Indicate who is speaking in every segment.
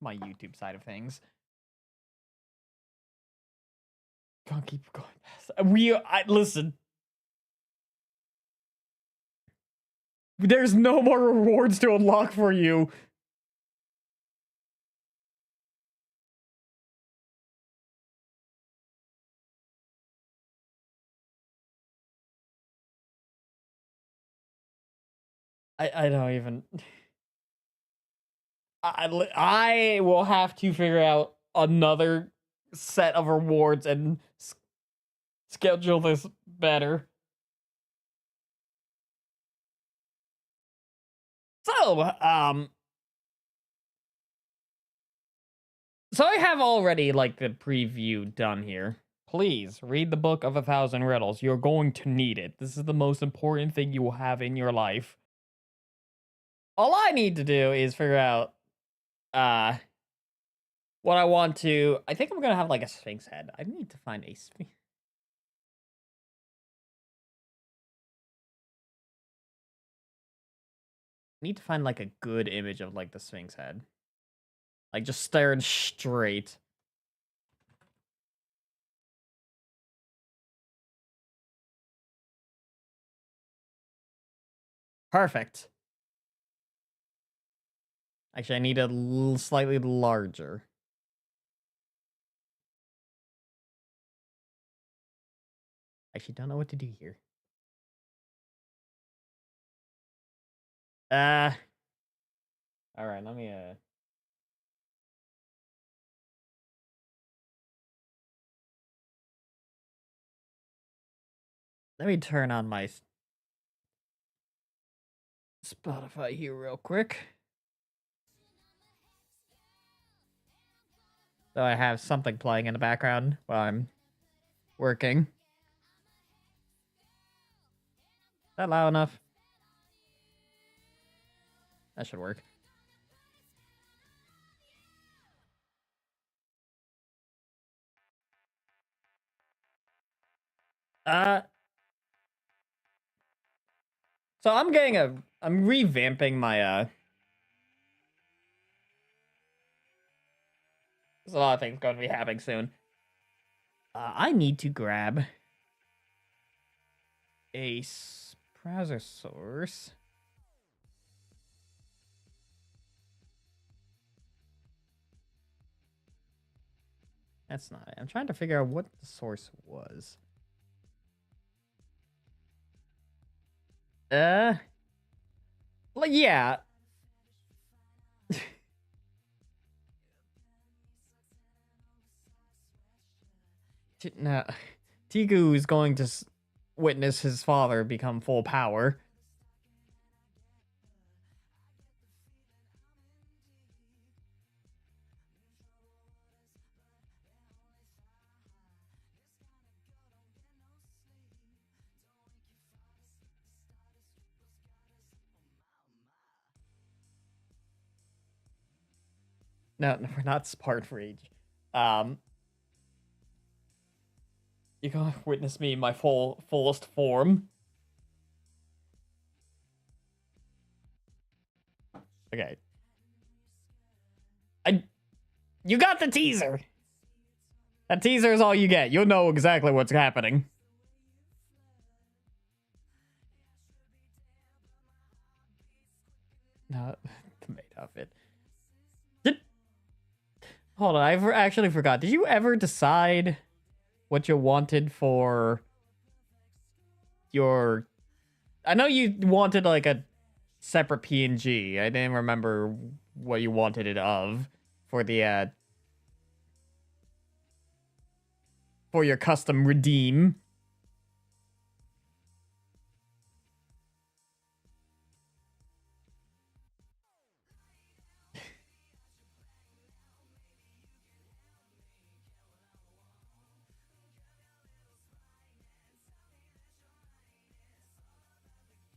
Speaker 1: my YouTube side of things. Can't keep going past. Listen. There's no more rewards to unlock for you. I don't even. I will have to figure out another set of rewards and schedule this better. So, so I have already, like, the preview done here. Please, read the book of 1,000 riddles. You're going to need it. This is the most important thing you will have in your life. All I need to do is figure out, what I want to... I think I'm gonna have, like, a Sphinx head. I need to find a Sphinx... need to find, like, a good image of, like, the Sphinx head. Like, just staring straight. Perfect. Actually, I need a slightly larger. Actually, don't know what to do here. Alright, let me, let me turn on my Spotify here real quick. So I have something playing in the background while I'm working. Is that loud enough? That should work. So I'm revamping my, there's a lot of things going to be happening soon. I need to grab a Browsersaurus. That's not it. I'm trying to figure out what the source was. Well, yeah. No. Tiku is going to witness his father become full power. No, we're not Spartan Rage. You're gonna witness me in my fullest form. Okay. You got the teaser. That teaser is all you get. You'll know exactly what's happening. No, the maid outfit. Hold on, I actually forgot. Did you ever decide what you wanted for your... I know you wanted, like, a separate PNG. I didn't remember what you wanted it of for the, for your custom redeem.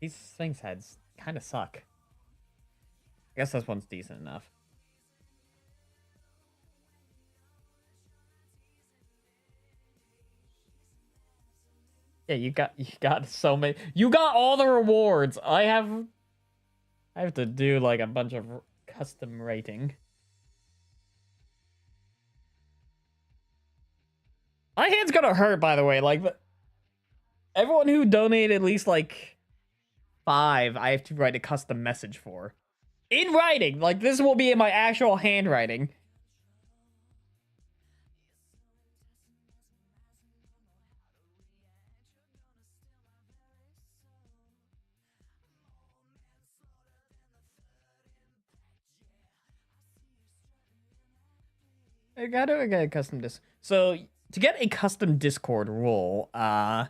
Speaker 1: These Sphinx heads kind of suck. I guess this one's decent enough. Yeah, you got so many. You got all the rewards. I have to do like a bunch of custom rating. My hand's gonna hurt, by the way. Like, everyone who donated at least, like, 5, I have to write a custom message for. In writing! Like, this will be in my actual handwriting. I gotta get a custom disc. So, to get a custom Discord role, let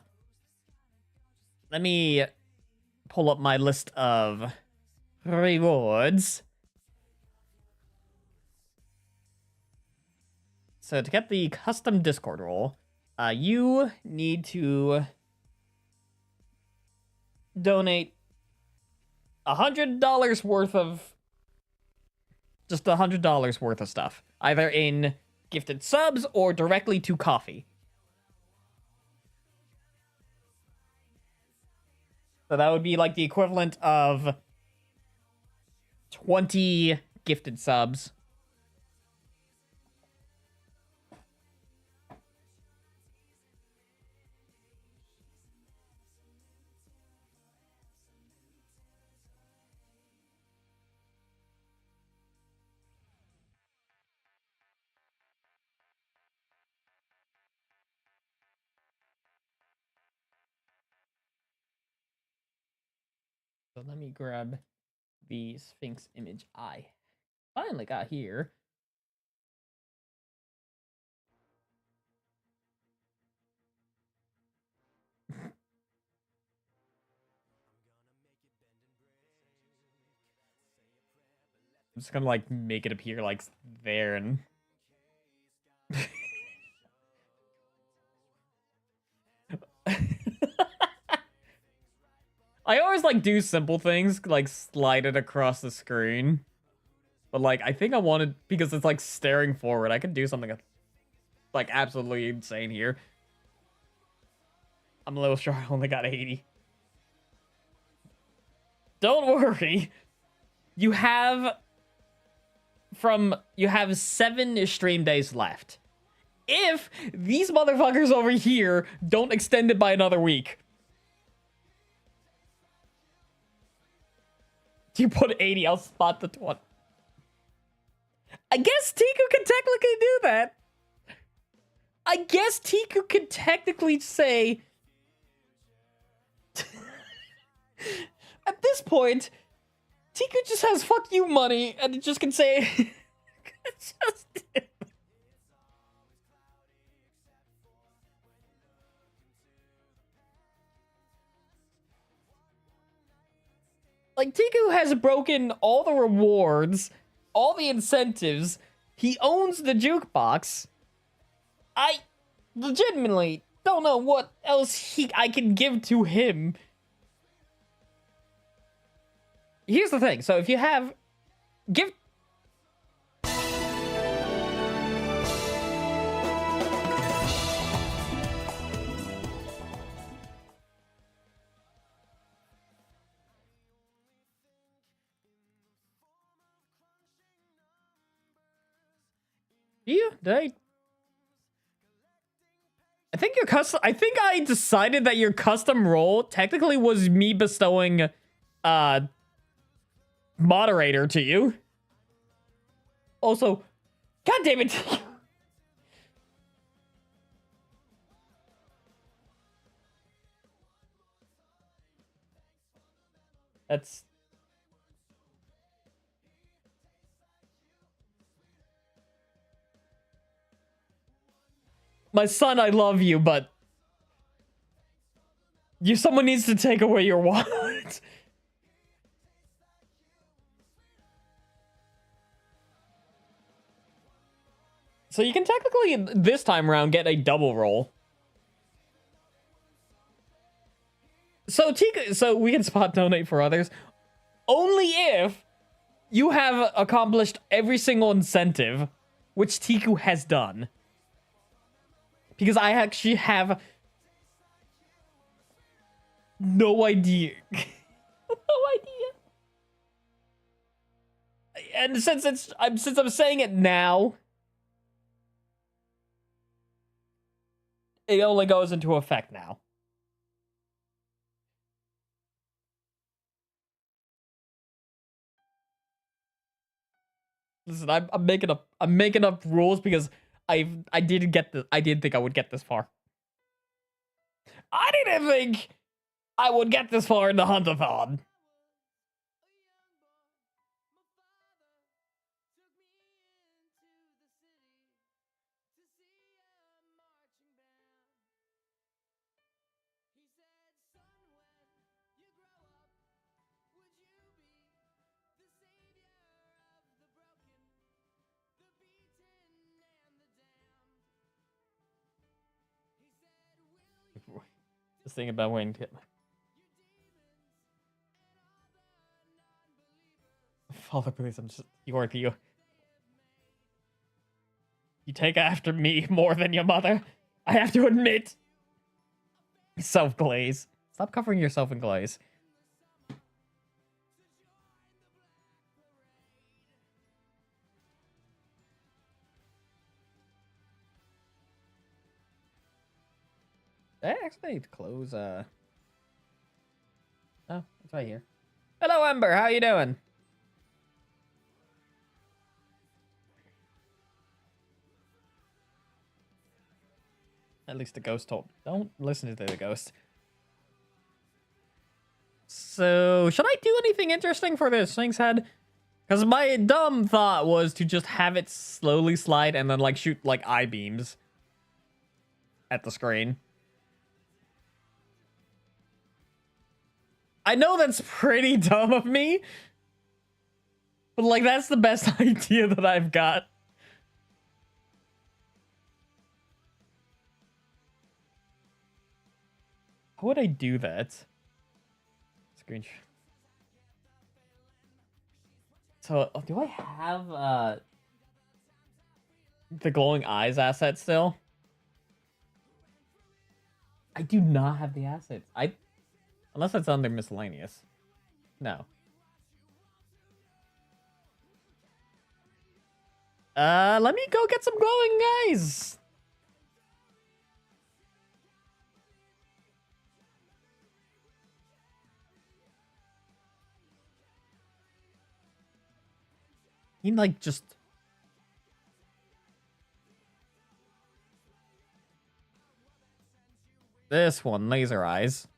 Speaker 1: me pull up my list of rewards. So to get the custom Discord role, you need to donate $100 worth of just $100 worth of stuff, either in gifted subs or directly to coffee. So that would be like the equivalent of 20 gifted subs. So let me grab the Sphinx image I finally got here. I'm just gonna like make it appear like there and I always like do simple things like slide it across the screen. But like I think I wanted, because it's like staring forward, I could do something like absolutely insane here. I'm a little sure I only got 80. Don't worry. You have 7 stream days left. If these motherfuckers over here don't extend it by another week. You put 80, I'll spot the 20. I guess Tiku can technically do that. I guess Tiku can technically say... At this point, Tiku just has fuck you money, and it just can say... It's just... Like, Tiku has broken all the rewards, all the incentives. He owns the jukebox. I legitimately don't know what else I can give to him. Here's the thing. So if you have... Give... Yeah, did I think your custom... I think I decided that your custom role technically was me bestowing moderator to you. Also, god damn it. That's... My son, I love you, but... Someone needs to take away your wallet. So you can technically, this time around, get a double roll. So we can spot donate for others. Only if you have accomplished every single incentive, which Tiku has done. Because I actually have no idea. No idea. And since I'm saying it now, It only goes into effect now. Listen, I'm making up rules because I didn't think I would get this far. I didn't think I would get this far in the Hunt-A-Thon. Just thinking about waiting to Father, please, I'm just you take after me more than your mother. I have to admit. Self-glaze. Stop covering yourself in glaze. I actually need to close, Oh, it's right here. Hello, Ember. How you doing? At least the ghost told. Don't listen to the ghost. So, should I do anything interesting for this Sphinx head? Because my dumb thought was to just have it slowly slide and then, like, shoot, like, eye beams at the screen. I know that's pretty dumb of me, but, like, that's the best idea that I've got. How would I do that? Screenshot. So, do I have, the glowing eyes asset still? I do not have the assets. Unless it's under miscellaneous. No. Let me go get some glowing eyes. He like just this one, laser eyes.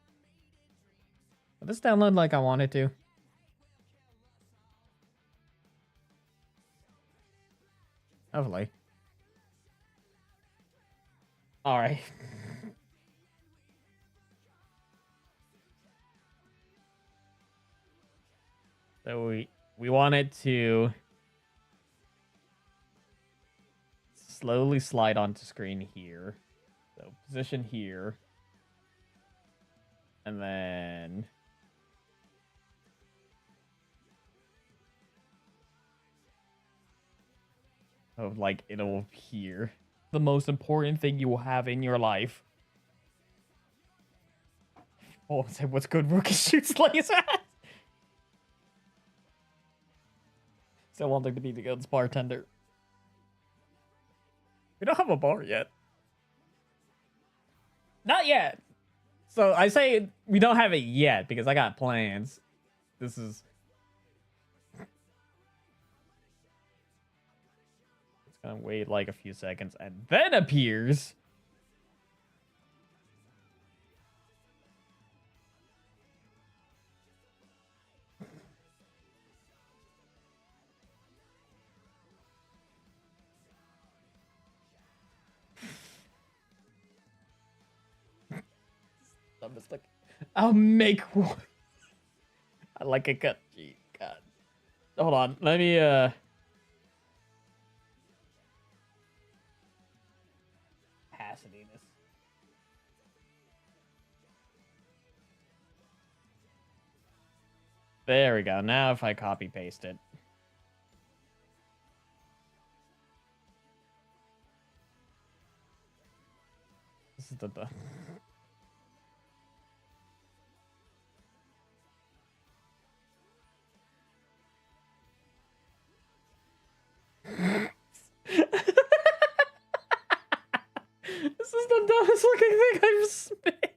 Speaker 1: Will this download like I wanted to? Hopefully. All right. So we wanted to slowly slide onto screen here. So position here. And then like it'll appear. The most important thing you will have in your life. Oh, say what's good? Rookie shoots laser. Still wanting to be the guild's bartender. We don't have a bar yet. Not yet. So I say we don't have it yet because I got plans. This is... It's gonna wait like a few seconds and then appears. I'm just like, I'll make one. I like a cut. Gee, God. Hold on. Let me, Passadiness. There we go. Now if I copy paste it. This is the... This is the coolest looking thing I've made.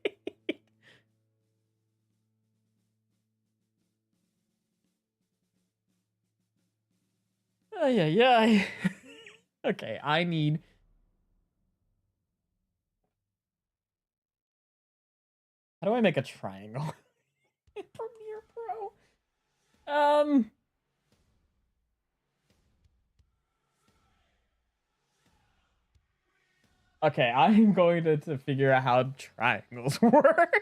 Speaker 1: Yeah. Okay, I need. How do I make a triangle in Premiere Pro? Okay, I'm going to figure out how triangles work.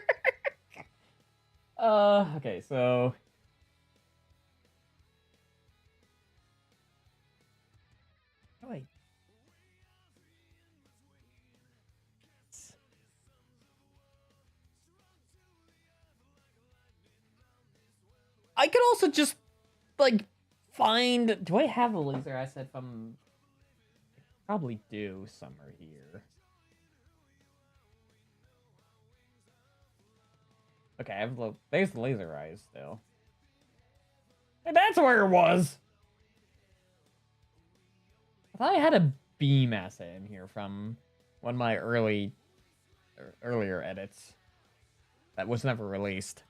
Speaker 1: Okay, so how do I could also just like find. Do I have a laser asset from? Probably do somewhere here. Okay, I have there's the laser eyes still. And that's where it was. I thought I had a beam asset in here from one of my earlier edits that was never released.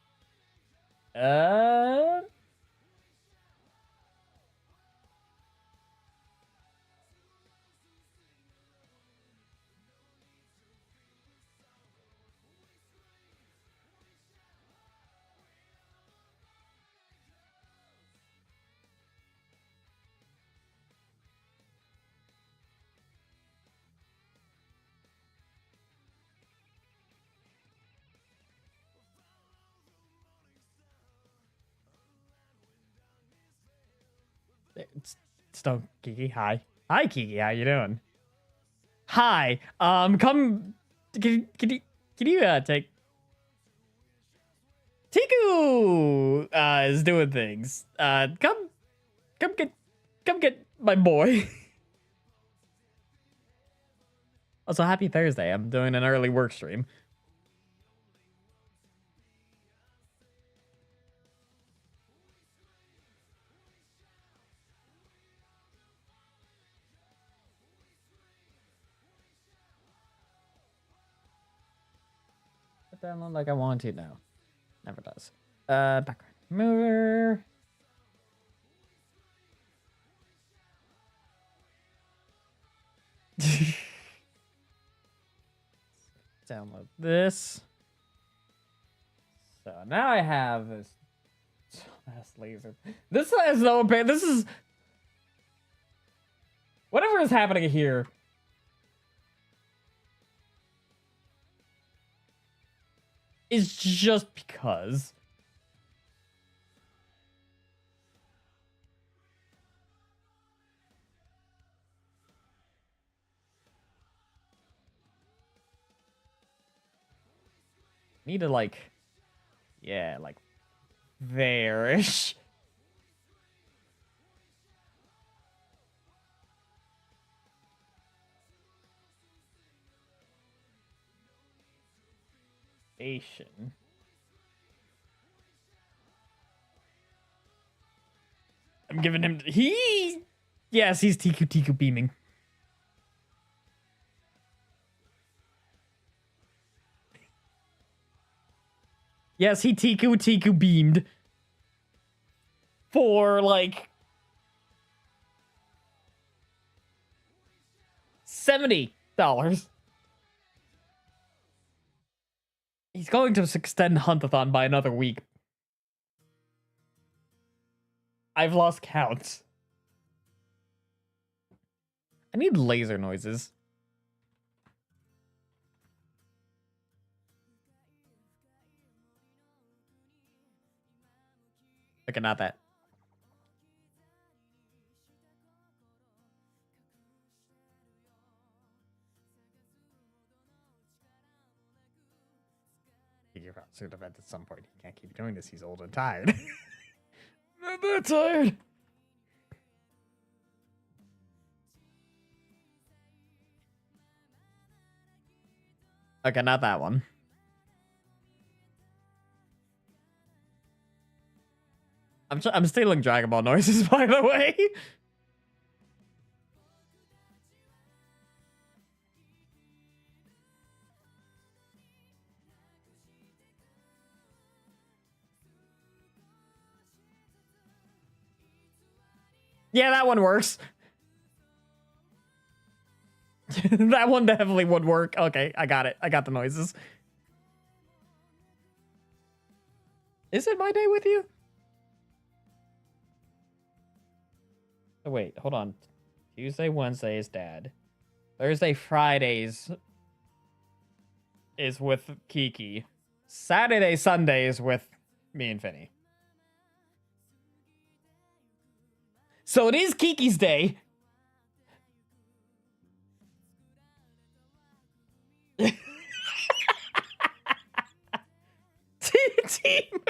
Speaker 1: It's still Kiki. Hi, Kiki. How you doing? Hi. Come. Can you take? Tiku is doing things. Come get my boy. Also, happy Thursday. I'm doing an early work stream. But download like I want to now. Never does. Background mover. Download this. So now I have this laser. This has no pain. This is whatever is happening here. Is just because. Need to like, yeah, like there-ish. Station. I'm giving him yes, he's Tiku beaming. Yes, he Tiku beamed for like $70. He's going to extend Hunt-A-Thon by another week. I've lost count. I need laser noises. Okay, not that. You're soon event at some point. He can't keep doing this. He's old and tired. Not that tired. Okay, not that one. I'm stealing Dragon Ball noises, by the way. Yeah, that one works. That one definitely would work. Okay, I got it. I got the noises. Is it my day with you? Oh, wait, hold on. Tuesday, Wednesday is dad. Thursday, Fridays is with Kiki. Saturday, Sunday is with me and Finny. So it is Kiki's day. Timu.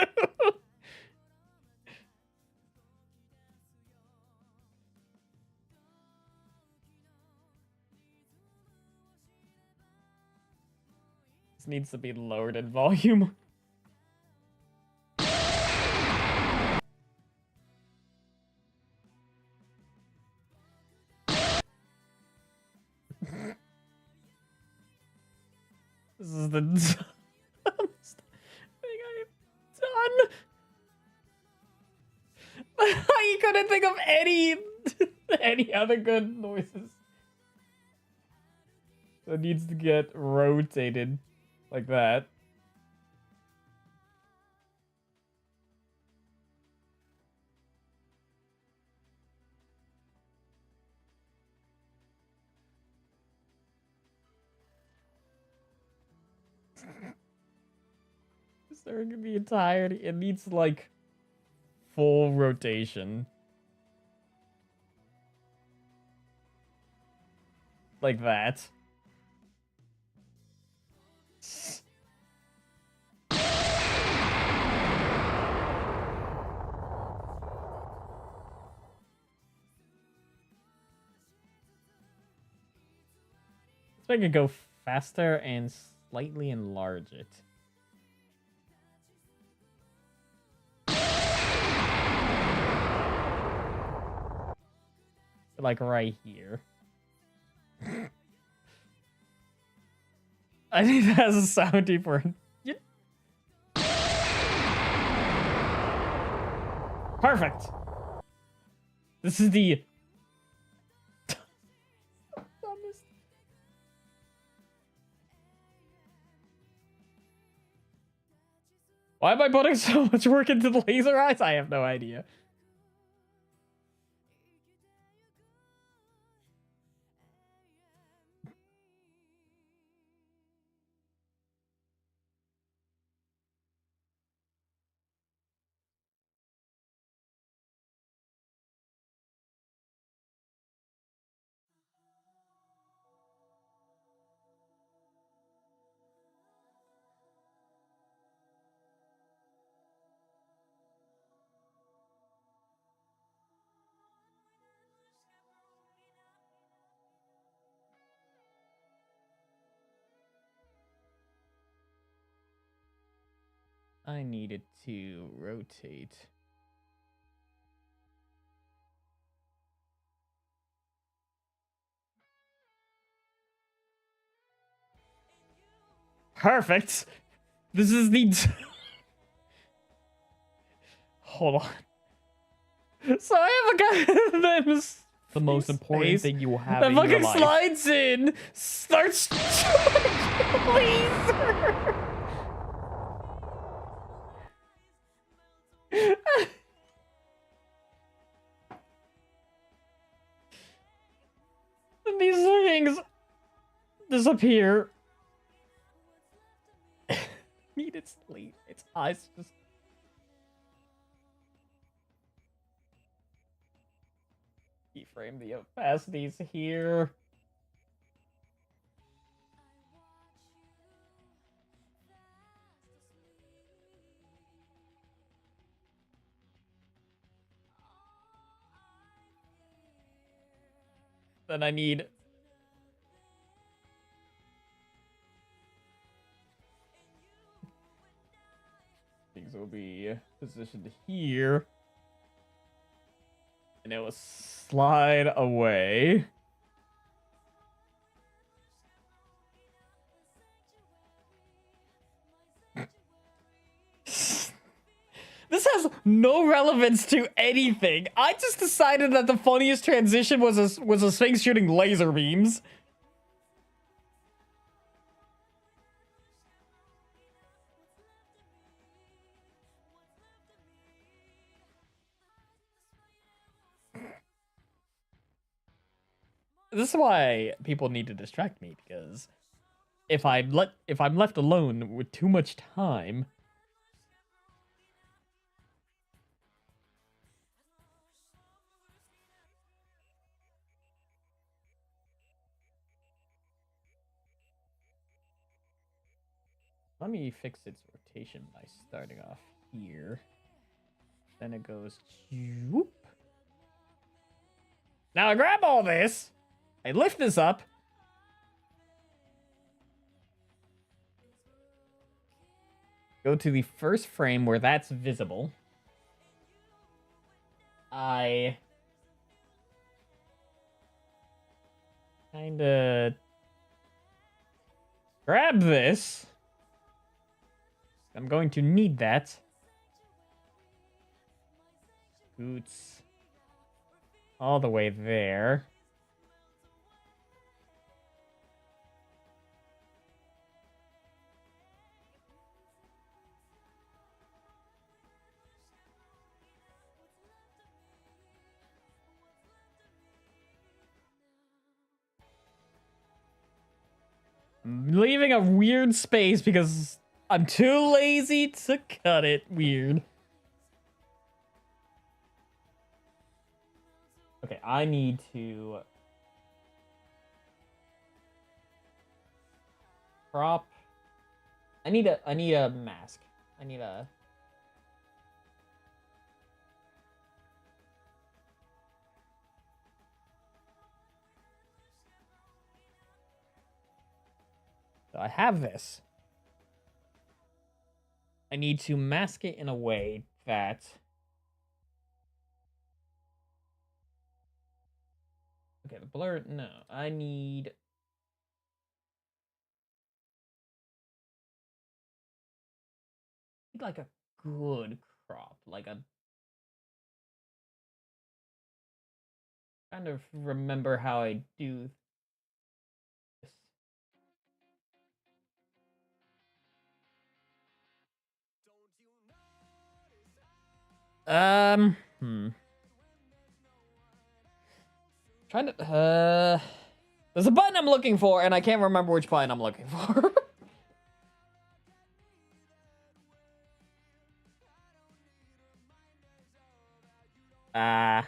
Speaker 1: This needs to be lowered in volume. This is the dumbest thing I've done. You couldn't think of any other good noises. So it needs to get rotated like that. During the entirety, it needs like full rotation. Like that. So I could go faster and slightly enlarge it. Like right here. I think that has a sound for it. Perfect. This is the dumbest. Why am I putting so much work into the laser eyes? I have no idea. I needed to rotate. Perfect. This is the... Hold on. So I have a guy that's the most important thing you will have in your life. That fucking slides in, starts... Please. And these things disappear. Needed sleep. Its eyes just... Keyframe the opacities here. Then I need... Things will be positioned here. And it will slide away. This This has no relevance to anything. I just decided that the funniest transition was a Sphinx shooting laser beams. This is why people need to distract me, because if I'm left alone with too much time, let me fix its rotation by starting off here. Then it goes whoop. Now I grab all this. I lift this up. Go to the first frame where that's visible. I kinda grab this. I'm going to need that. Scoots all the way there. I'm leaving a weird space because I'm too lazy to cut it weird. Okay, I need to crop. I need a mask. I need a So I have this. I need to mask it in a way that okay, the blur, no. I need like a good crop, like a kind of remember how I do this. Trying to there's a button I'm looking for and I can't remember which button I'm looking for. The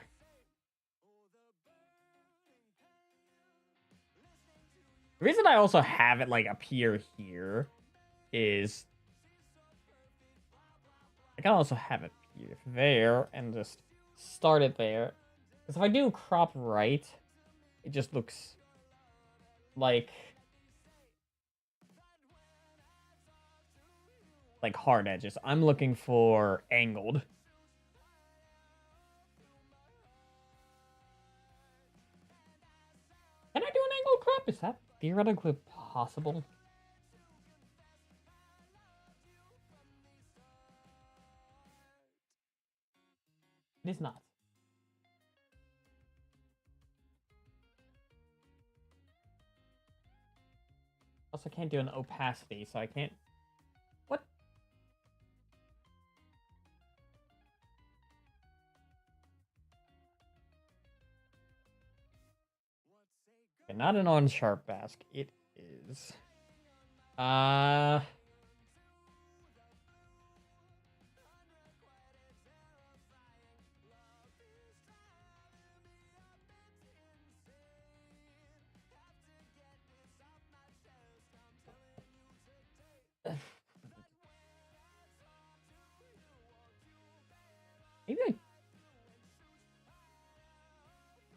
Speaker 1: reason I also have it like appear here is I can also have it here, there, and just start it there. Because if I do crop right, it just looks like hard edges. I'm looking for angled. Can I do an angled crop? Is that theoretically possible? It is not. Also can't do an opacity, so I can't... What? Okay, not an on sharp mask. It is...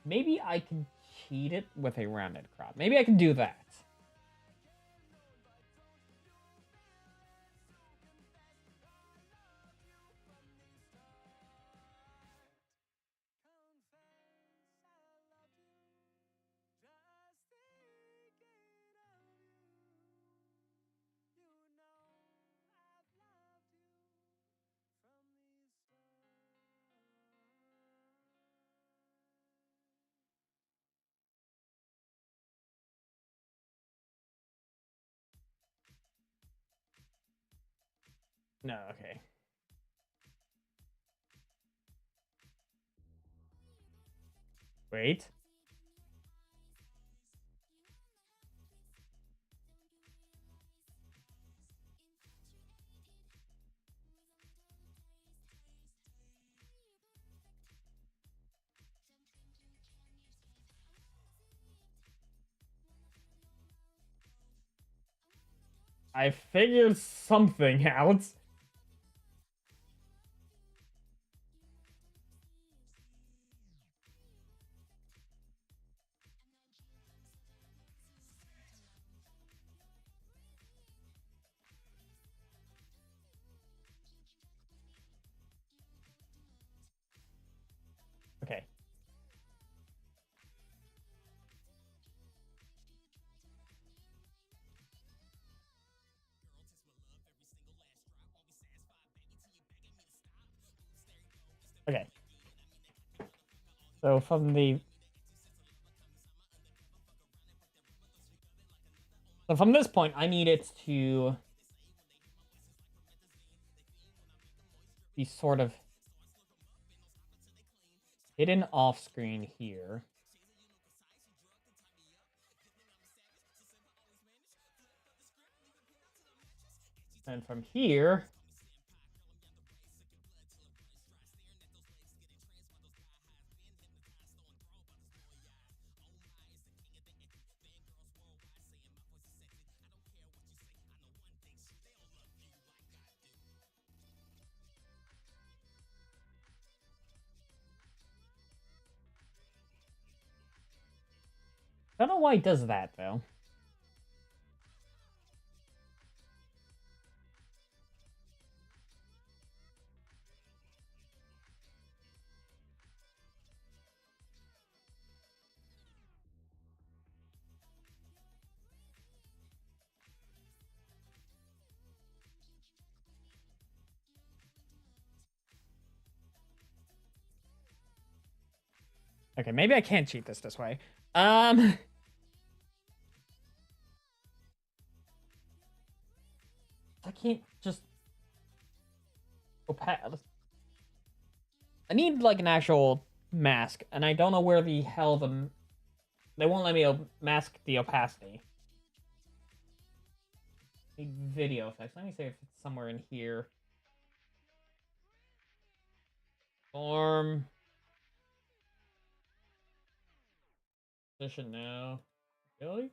Speaker 1: Maybe I can cheat it with a rounded crop. Maybe I can do that. No, okay. Wait. I figured something out. Okay. Okay. So from this point, I need it to be sort of hidden off screen here. And from here, I don't know why it does that though. Okay, maybe I can't cheat this way. I can't just I need like an actual mask, and I don't know where the hell they won't let me mask the opacity. The video effects. Let me see if it's somewhere in here. Form. Position now. Really?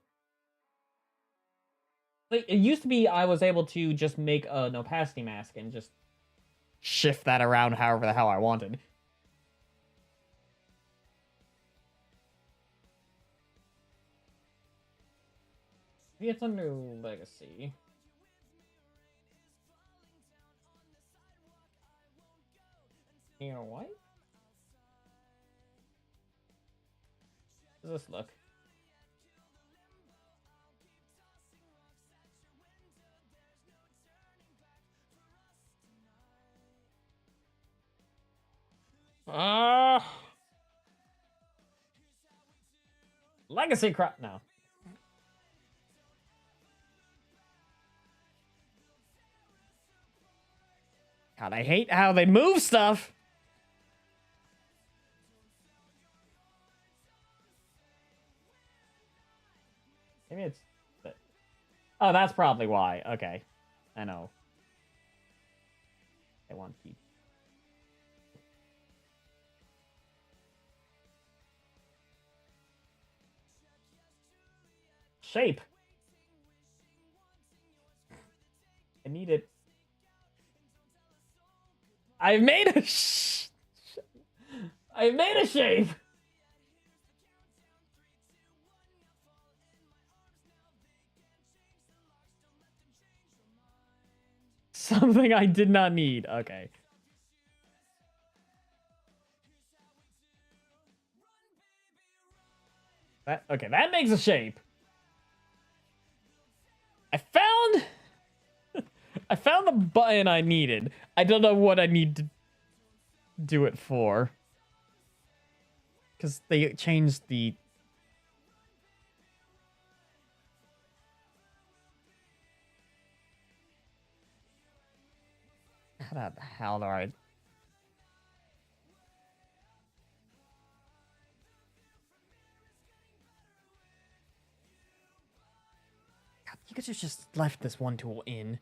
Speaker 1: Like, it used to be I was able to just make an opacity mask and just shift that around however the hell I wanted. Maybe it's under Legacy. You know what? How does this look? Legacy crop. No. God, I hate how they move stuff. Maybe it's... Oh, that's probably why. Okay. I know. I want to keep... Shape. I need it. I've made a I've made a shape. Something I did not need. Okay. That makes a shape. I found the button I needed. I don't know what I need to do it for. Because they changed the... How the hell do I... God, you could have just left this one tool in.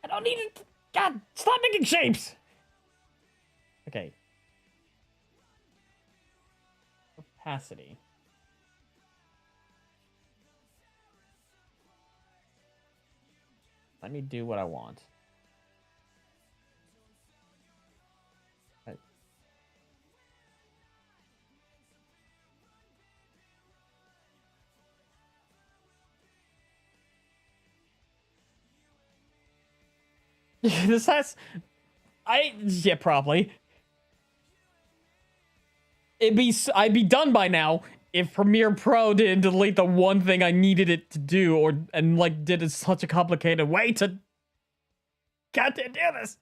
Speaker 1: I don't need it. God, stop making shapes. Okay. Opacity. Let me do what I want. This has... Yeah, probably. I'd be done by now if Premiere Pro didn't delete the one thing I needed it to do, and like did it such a complicated way to get to do this.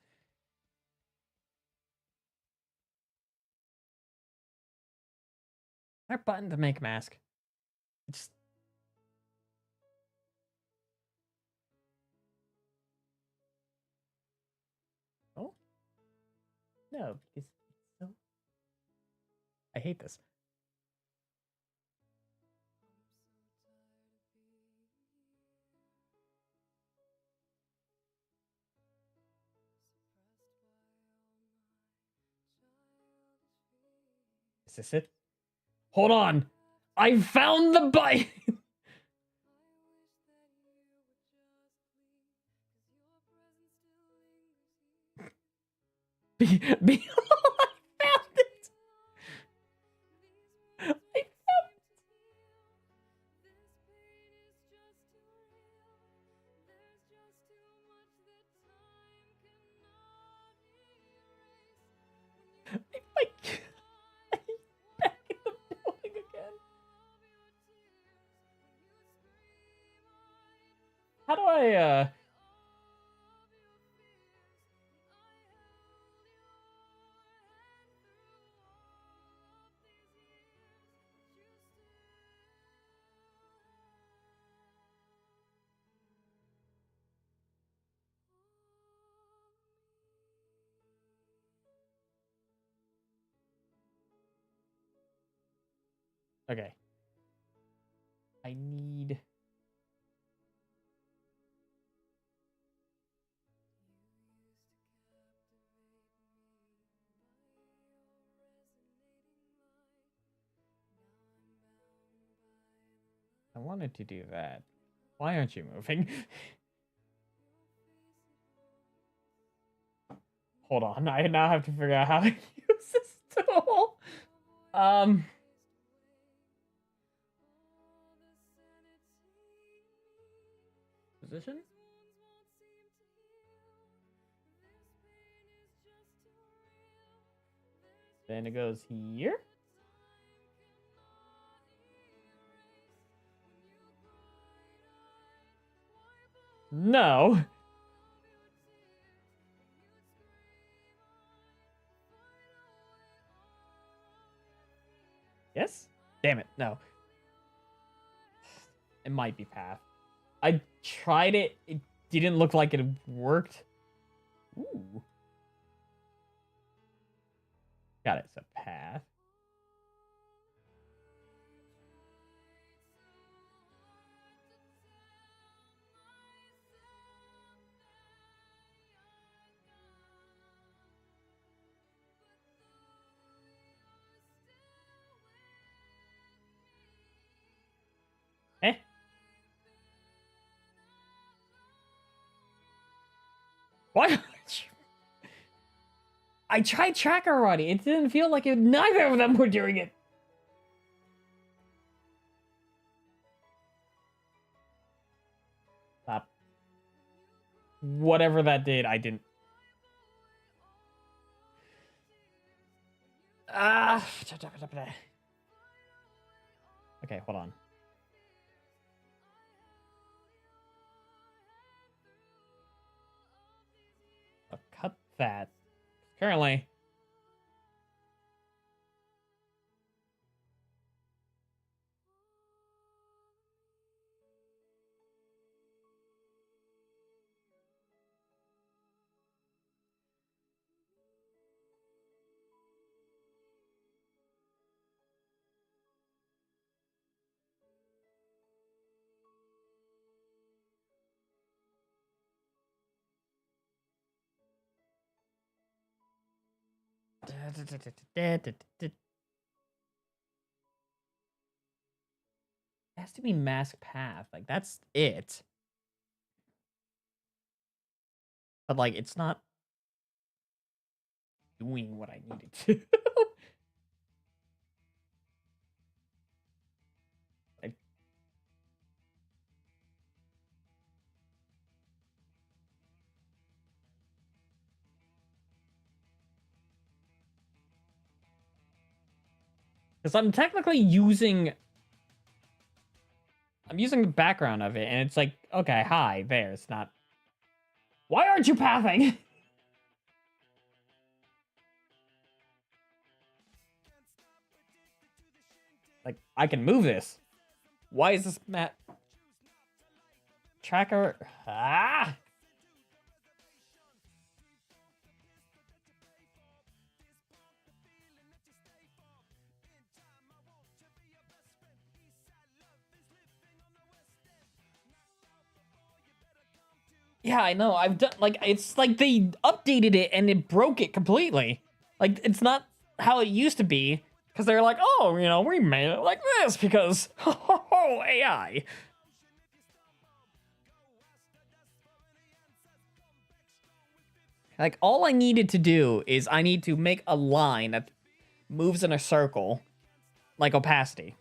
Speaker 1: Our button to make mask. It's... Oh no, because it's so... I hate this. Is this it? Hold on. I found the button. I found it. I found it. I'm back in the building again. How do I, Okay. I need... I wanted to do that. Why aren't you moving? Hold on, I now have to figure out how to use this tool. Position? Then it goes here. No. Yes? Damn it, no. It might be path. I tried it. It didn't look like it worked. Ooh. Got it. It's a path. Eh? What? I tried tracker already. It didn't feel like it. Neither of them were doing it. Stop. Whatever that did, I didn't. Ah! Okay, hold on. I'll cut that. Currently. It has to be mask path. Like, that's it. But, like, it's not doing what I needed to. Like, because I'm technically using... I'm using the background of it, and it's like, okay, hi, there. It's not... Why aren't you pathing? Like, I can move this. Why is this map... Tracker... Ah! Yeah, I know. I've done, like, it's like they updated it and it broke it completely. Like, it's not how it used to be. Because they're like, oh, you know, we made it like this because, oh, AI. Like, all I needed to do is I need to make a line that moves in a circle, like opacity.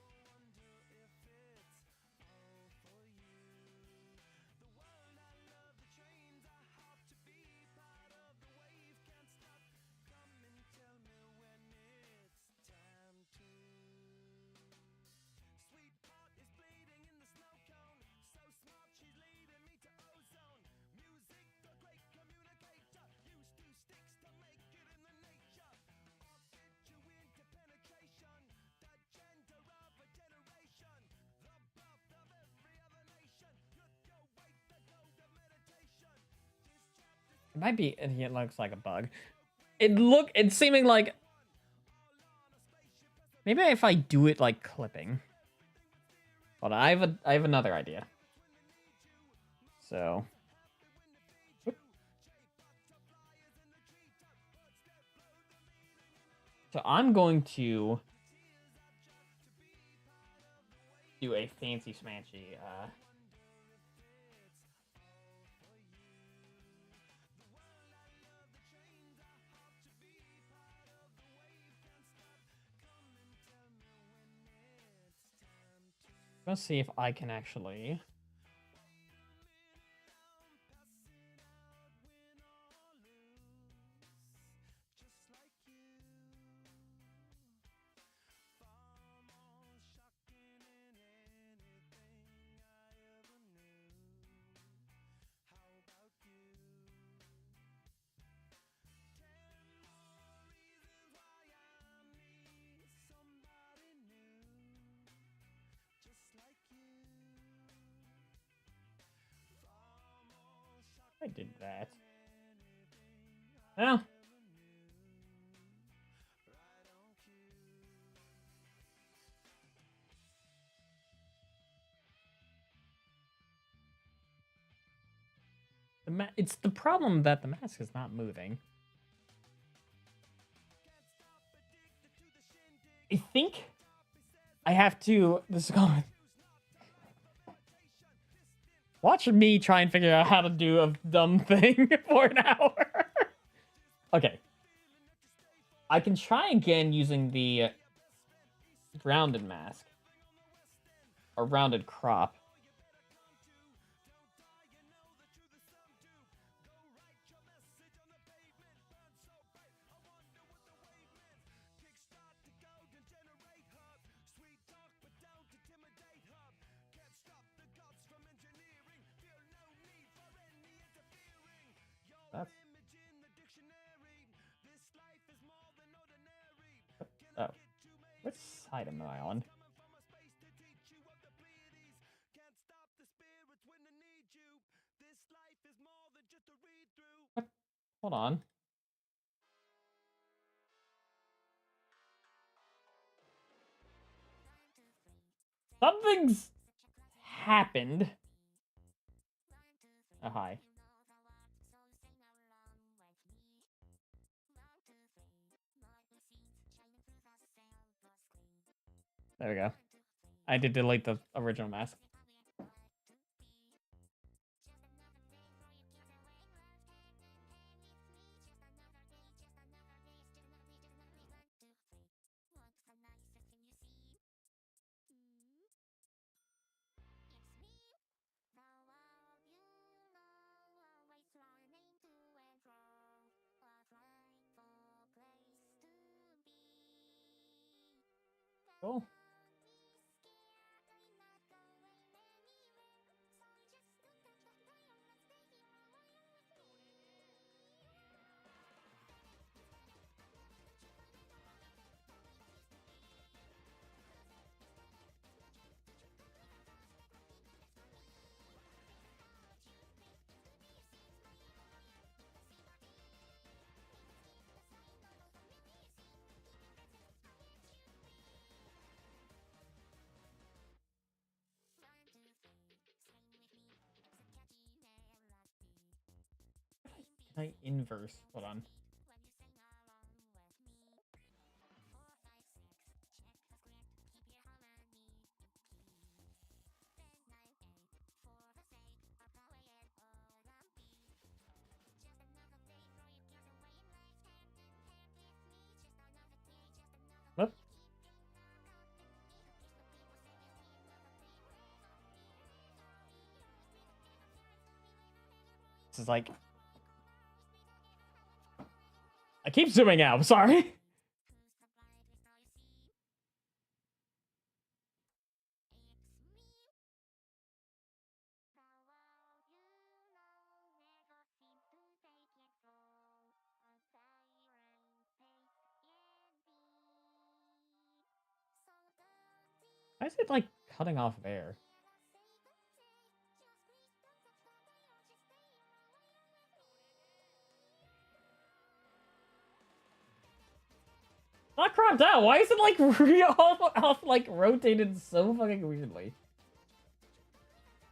Speaker 1: It might be, it looks like a bug. It's seeming like, maybe if I do it like clipping. Hold on, I have another idea. So, I'm going to do a fancy smanchy, let's see if I can actually... I did that. Well, it's the problem that the mask is not moving. I think I have to... This is going... Watch me try and figure out how to do a dumb thing for an hour. Okay. I can try again using the rounded mask. Or rounded crop. That's... Oh. Which side am I on? What? Hold on. Something's happened. Oh, hi. There we go. I did delete the original mask. Cool. Can I inverse? Hold on. Whoop. This is like... I keep zooming out, I'm sorry. Why is it like cutting off air? Not cropped out. Why is it like off like rotated so fucking weirdly?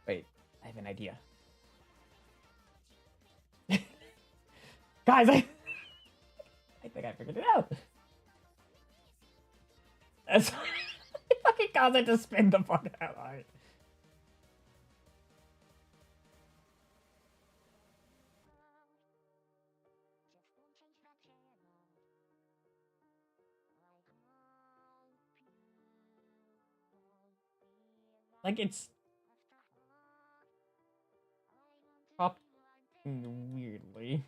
Speaker 1: Wait, I have an idea. Guys, I think I figured it out. That's it fucking caused it to spin the fuck out. Alright. Like it's cropped weirdly.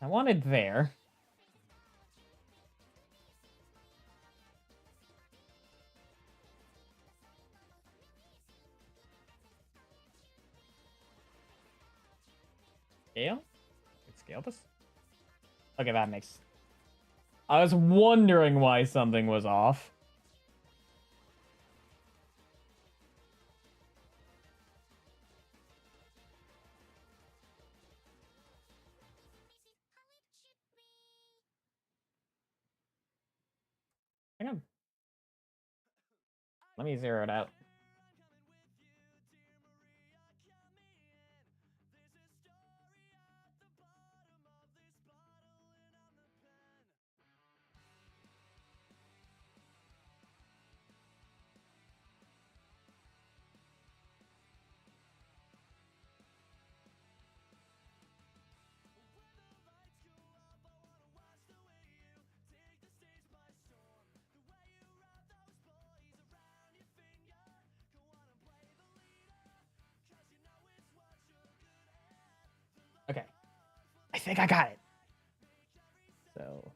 Speaker 1: I wanted there. Scale? Let's scale this. Okay, that makes... I was wondering why something was off. Hang on. Let me zero it out. I think I got it. So.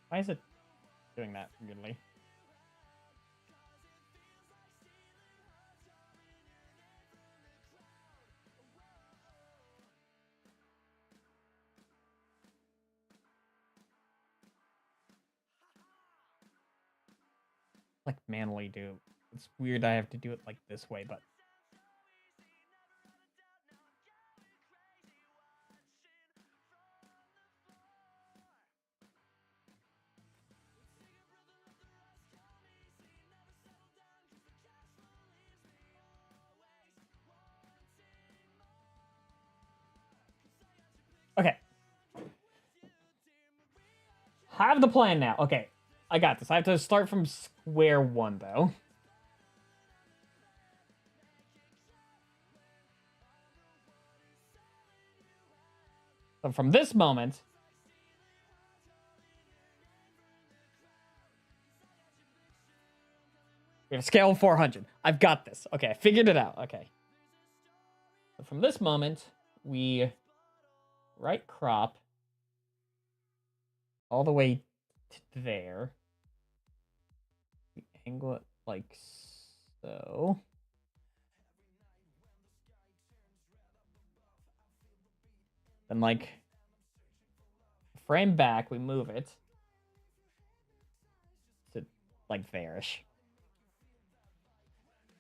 Speaker 1: Why is it doing that weirdly? Like manually do. It's weird I have to do it like this way, but okay. Have the plan now. Okay. I got this. I have to start from square one though. So from this moment, we have a scale of 400. I've got this. Okay, I figured it out. Okay. So from this moment, we right crop all the way to there. We angle it like so. Then like frame back, we move it to like there-ish.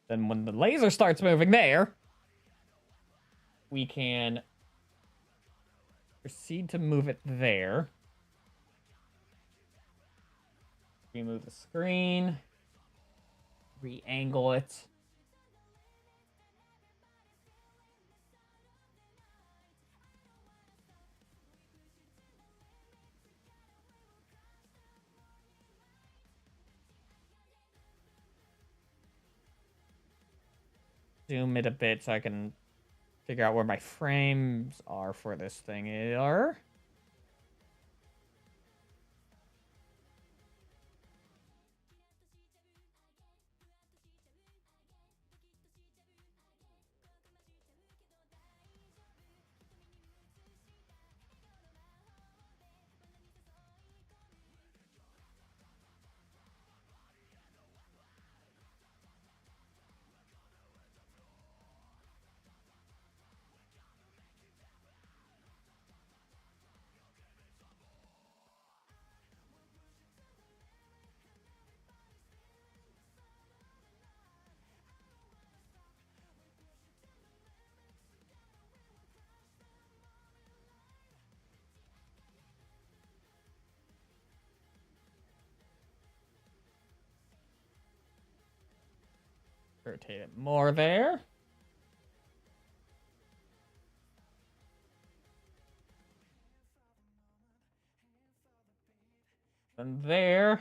Speaker 1: Then when the laser starts moving there, we can proceed to move it there. Remove the screen. Re-angle it. Zoom it a bit so I can figure out where my frames are for this thing. Rotate it more there. And there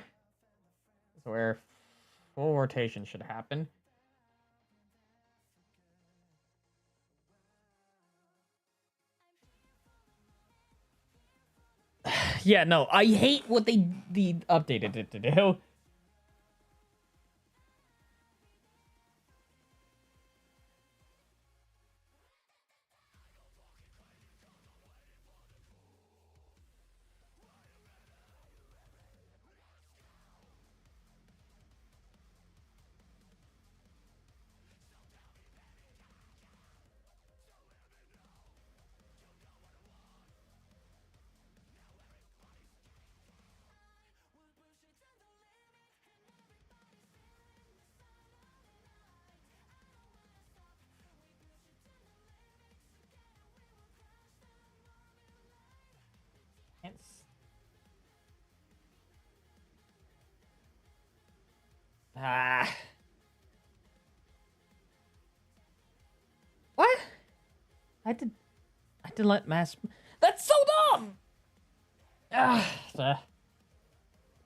Speaker 1: is where full rotation should happen. Yeah, no, I hate what they updated it to do. can't. Ah. What? I did let mask. That's so dumb.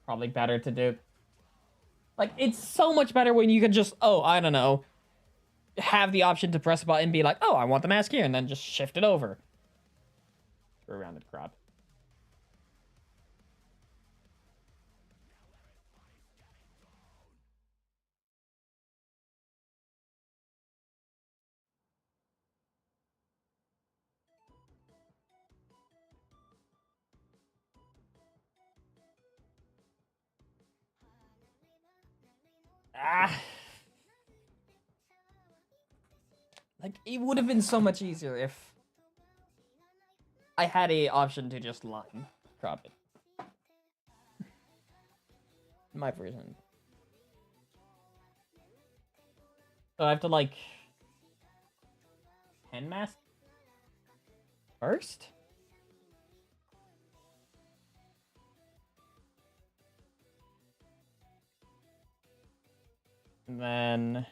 Speaker 1: Probably better to do. Like, it's so much better when you can just, oh, I don't know, have the option to press a button and be like, oh, I want the mask here, and then just shift it over. Screw rounded crap. Like, it would have been so much easier if I had a option to just line crop it. My version. So I have to, like, pen mask first? And then...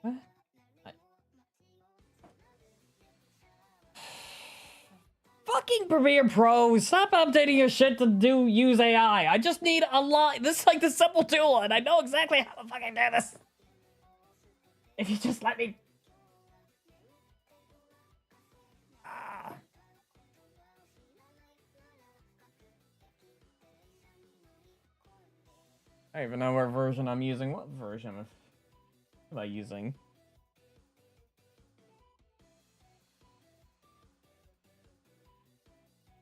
Speaker 1: What? Fucking Premiere Pro, stop updating your shit to use AI. I just need a line. This is like the simple tool, and I know exactly how to fucking do this. If you just let me. I don't even know what version I'm using. What version am I using?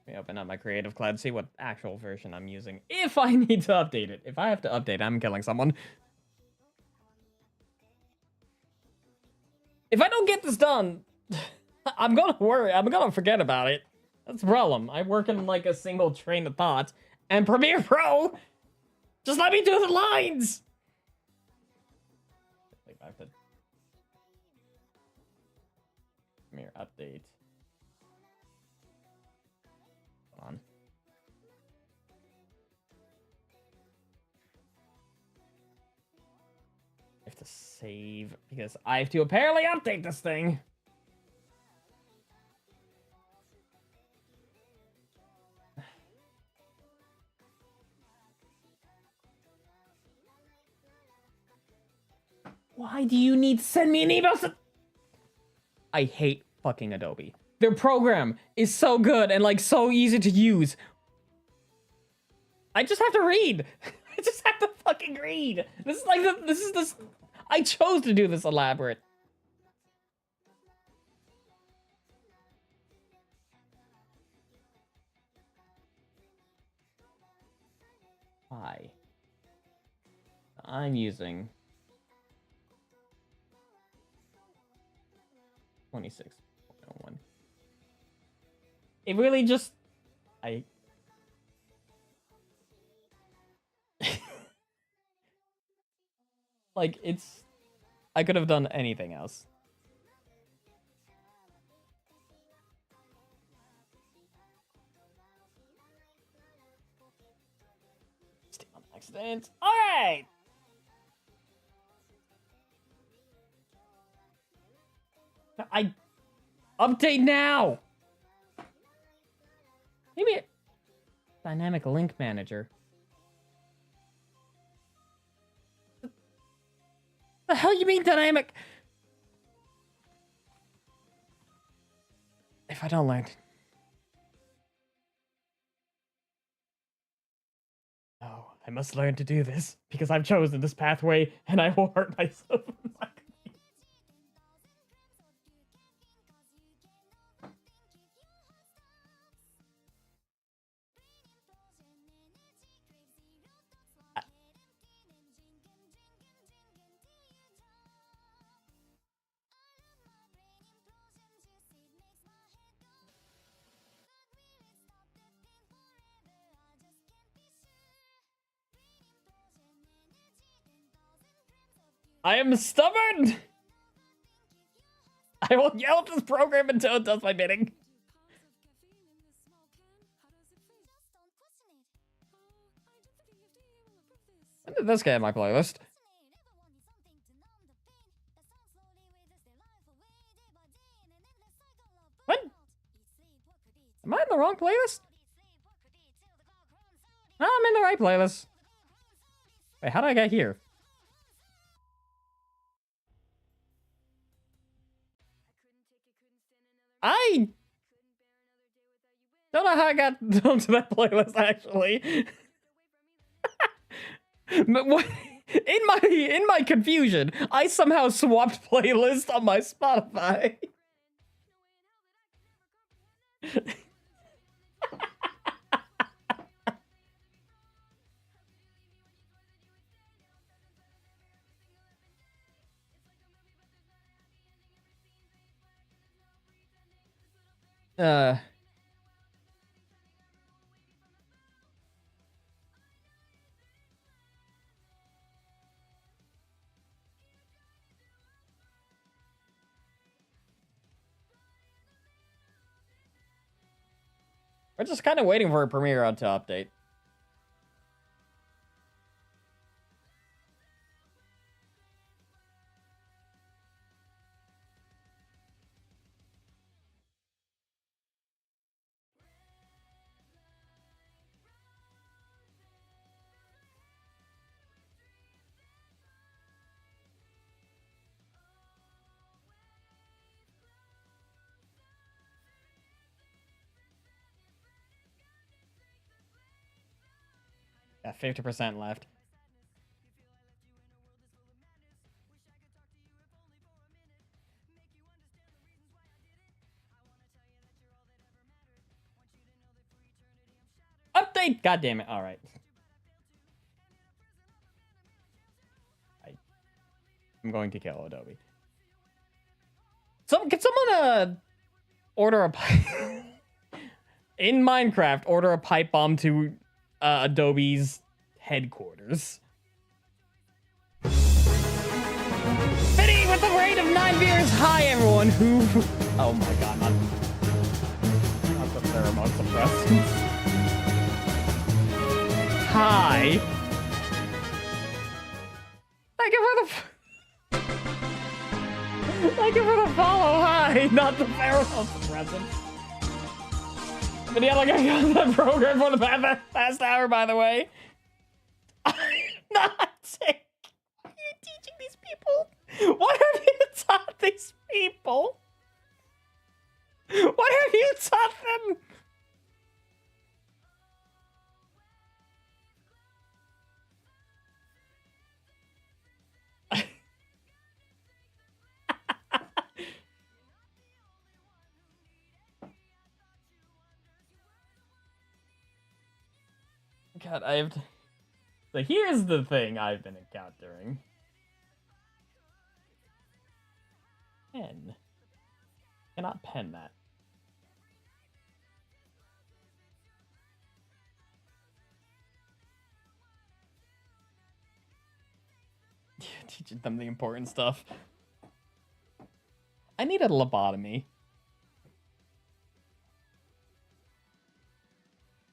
Speaker 1: Let me open up my Creative Cloud, see what actual version I'm using. If I need to update it. If I have to update, I'm killing someone. If I don't get this done, I'm gonna worry. I'm gonna forget about it. That's the problem. I work in like a single train of thought. And Premiere Pro, just let me do the lines! Back to Premiere update. Hold on. I have to save because I have to apparently update this thing. Why do you need to send me an email? I hate fucking Adobe. Their program is so good and like so easy to use. I just have to read. I just have to fucking read. This is like this. I chose to do this elaborate. Why? I'm using 26.01. It really just... like, it's... I could have done anything else. Steam on accident. Alright! I update now. Maybe a dynamic link manager. The hell you mean dynamic? If I don't learn. No, I must learn to do this because I've chosen this pathway and I will hurt myself. I am stubborn! I will yell at this program until it does my bidding. When did this get in my playlist? What? Am I in the wrong playlist? No, I'm in the right playlist. Wait, how did I get here? I don't know how I got onto that playlist, actually. But what, in my confusion, I somehow swapped playlist on my Spotify. We're just kind of waiting for a premiere to update. Got 50% left. Update! God damn it. All right. I'm going to kill Adobe. Can someone order a pipe in Minecraft? Order a pipe bomb to Adobe's headquarters. Fitty with the rate of 9 viewers. Hi everyone. Who? Oh my god, not the pheromone suppressants. Hi. Thank you for the. Thank you for the follow. Hi, not the pheromone suppressants. But yeah, like I got that program for the past hour, by the way. I'm not sick. What are you teaching these people? What have you taught these people? What have you taught them? God, so here's the thing I've been encountering. Pen. Cannot pen that. Teaching them the important stuff. I need a lobotomy.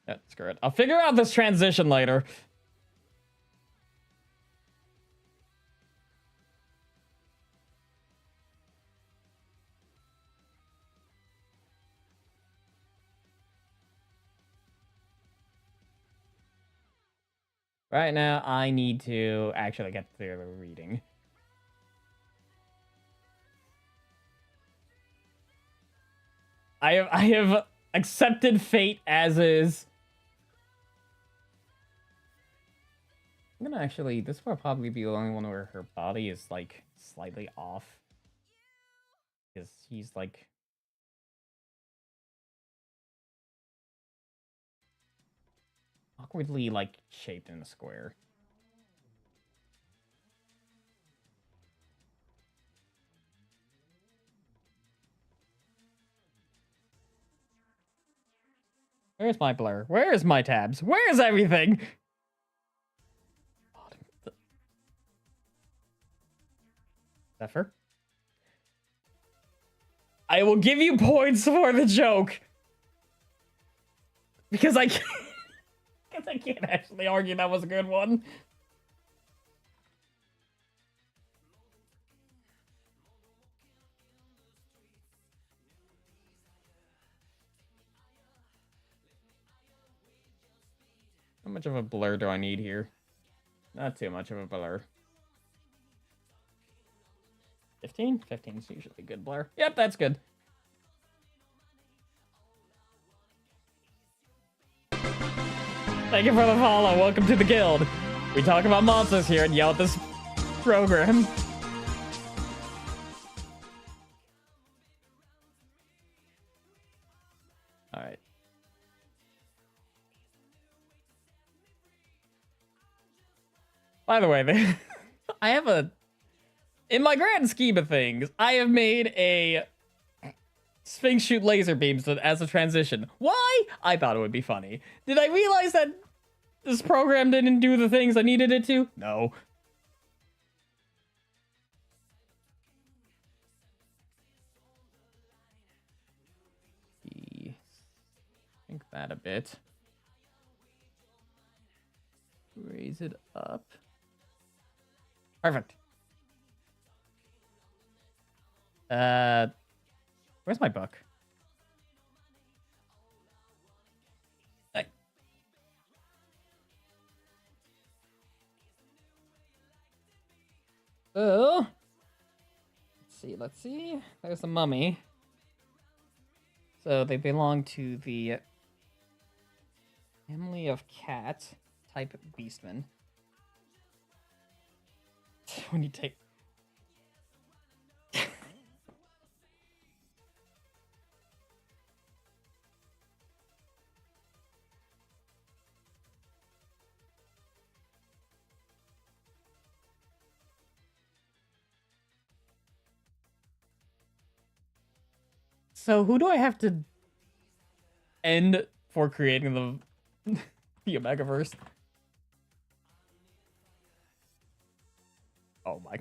Speaker 1: Yeah, screw it. I'll figure out this transition later. Right now, I need to actually get through the reading. I have accepted fate as is. I'm gonna actually, this will probably be the only one where her body is, like, slightly off. Because he's, like... awkwardly, like, shaped in a square. Where's my blur? Where's my tabs? Where's everything? Zephyr. I will give you points for the joke. Because I can't, because I can't actually argue that was a good one. How much of a blur do I need here? Not too much of a blur. 15? 15 is usually a good blur. Yep, that's good. Thank you for the follow. Welcome to the guild. We talk about monsters here and yell at this program. All right. By the way, I have a... In my grand scheme of things, I have made a Sphinx shoot laser beams as a transition. Why? I thought it would be funny. Did I realize that this program didn't do the things I needed it to? No. Think that a bit. Raise it up. Perfect. Where's my book? Oh. Let's see. There's a mummy. So they belong to the family of cat type beastmen. When you take... So who do I have to end for creating the Omegaverse? Oh my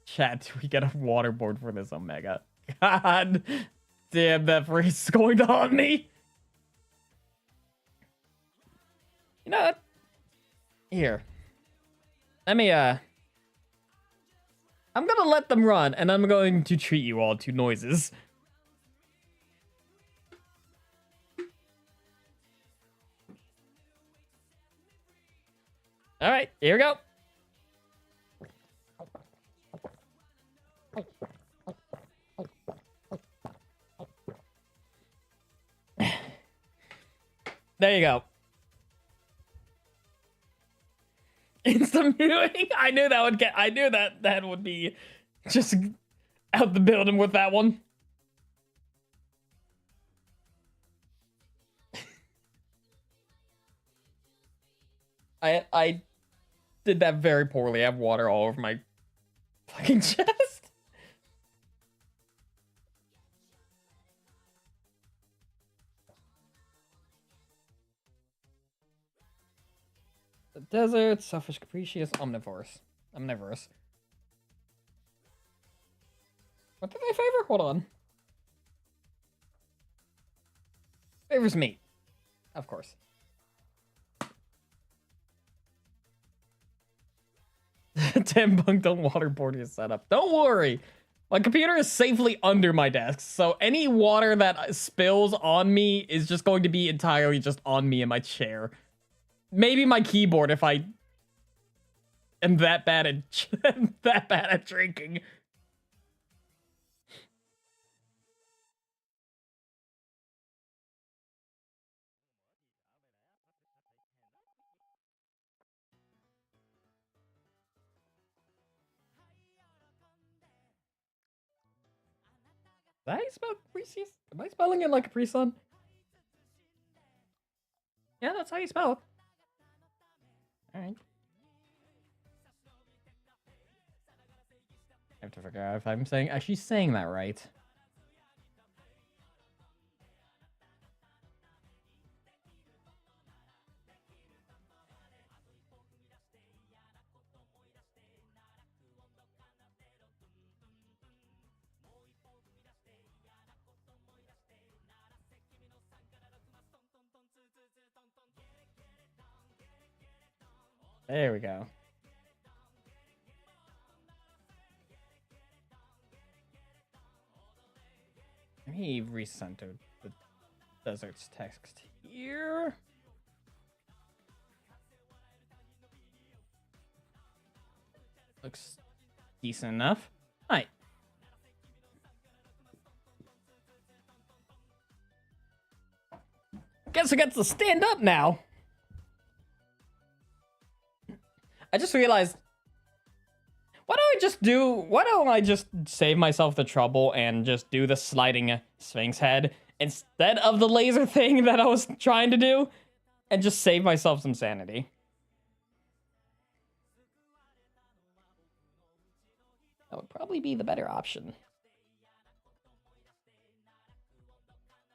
Speaker 1: chat, we get a waterboard for this Omega. God damn, that freeze is going to haunt me. You know what? Here. Let me I'm gonna let them run, and I'm going to treat you all to noises. All right, here we go. There you go. Instant muting. I knew that would get. I knew that would be just out the building with that one. I did that very poorly. I have water all over my fucking chest. The desert, selfish, capricious, omnivorous. Omnivorous. What did they favor? Hold on. Favors meat. Of course. Damn bunk, don't waterboard your setup. Don't worry. My computer is safely under my desk, so any water that spills on me is just going to be entirely just on me in my chair. Maybe my keyboard if I am that bad at drinking. Is that how you spell Capricious? Am I spelling it like Capri Sun? Yeah, that's how you spell it. Alright. I have to figure out if I'm actually saying that right. There we go. Let me recenter the desert's text here. Looks decent enough. All right. Guess I got to stand up now. I just realized, why don't I just save myself the trouble and just do the sliding Sphinx head instead of the laser thing that I was trying to do, and just save myself some sanity. That would probably be the better option.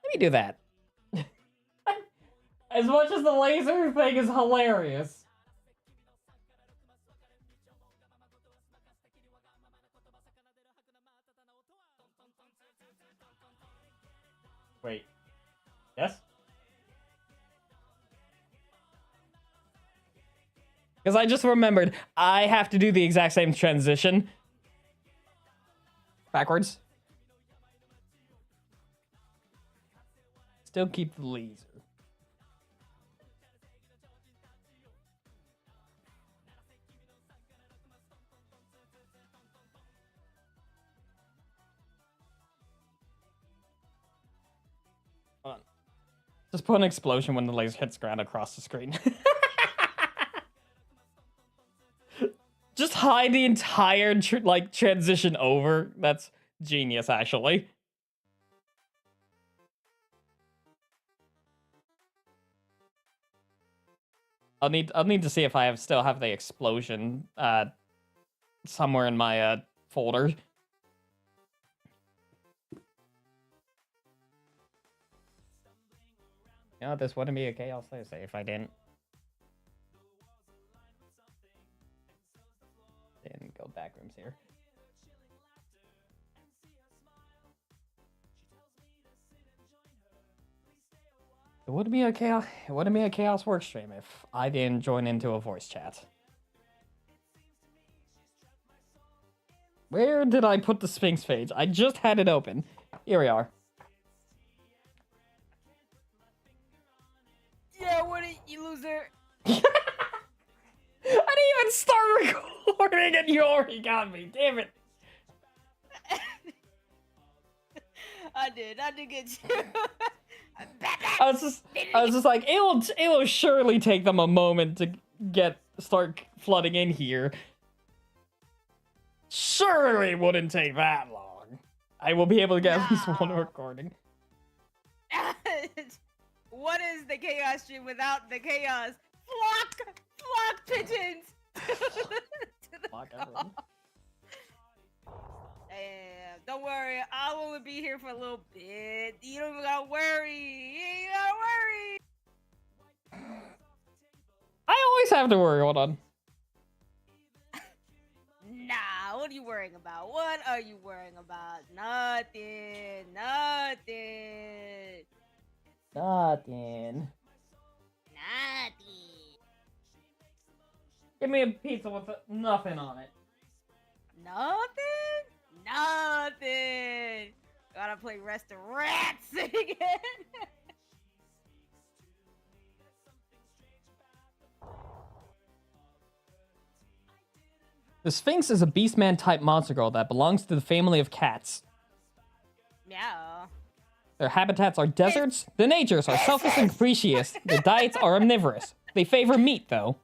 Speaker 1: Let me do that. As much as the laser thing is hilarious. Wait. Yes? Because I just remembered, I have to do the exact same transition. Backwards. Still keep the laser. Hold on. Just put an explosion when the laser hits ground across the screen. Just hide the entire transition over. That's genius, actually. I'll need to see if I still have the explosion somewhere in my folder. You know, this wouldn't be a Chaos Thursday if I didn't go back rooms here. It wouldn't be a chaos work stream if I didn't join into a voice chat. Where did I put the Sphinx page? I just had it open. Here we are.
Speaker 2: Yeah, what it, you loser?
Speaker 1: I didn't even start recording and you already got me. Damn it.
Speaker 2: I did get you.
Speaker 1: I was just like, it will surely take them a moment to start flooding in here. Surely wouldn't take that long. I will be able to get at least one recording.
Speaker 2: What is the chaos stream without the chaos? Flock pigeons.
Speaker 1: Flock everyone.
Speaker 2: Don't worry, I will be here for a little bit. You don't even gotta worry. You ain't gotta worry.
Speaker 1: I always have to worry. Hold on.
Speaker 2: Nah, what are you worrying about? What are you worrying about? Nothing.
Speaker 1: Give me a pizza with nothing on it.
Speaker 2: Nothing. Gotta play Restaurants again.
Speaker 1: The Sphinx is a beastman-type monster girl that belongs to the family of cats.
Speaker 2: Yeah.
Speaker 1: Their habitats are deserts. The natures are selfish and capricious. Their diets are omnivorous. They favor meat, though.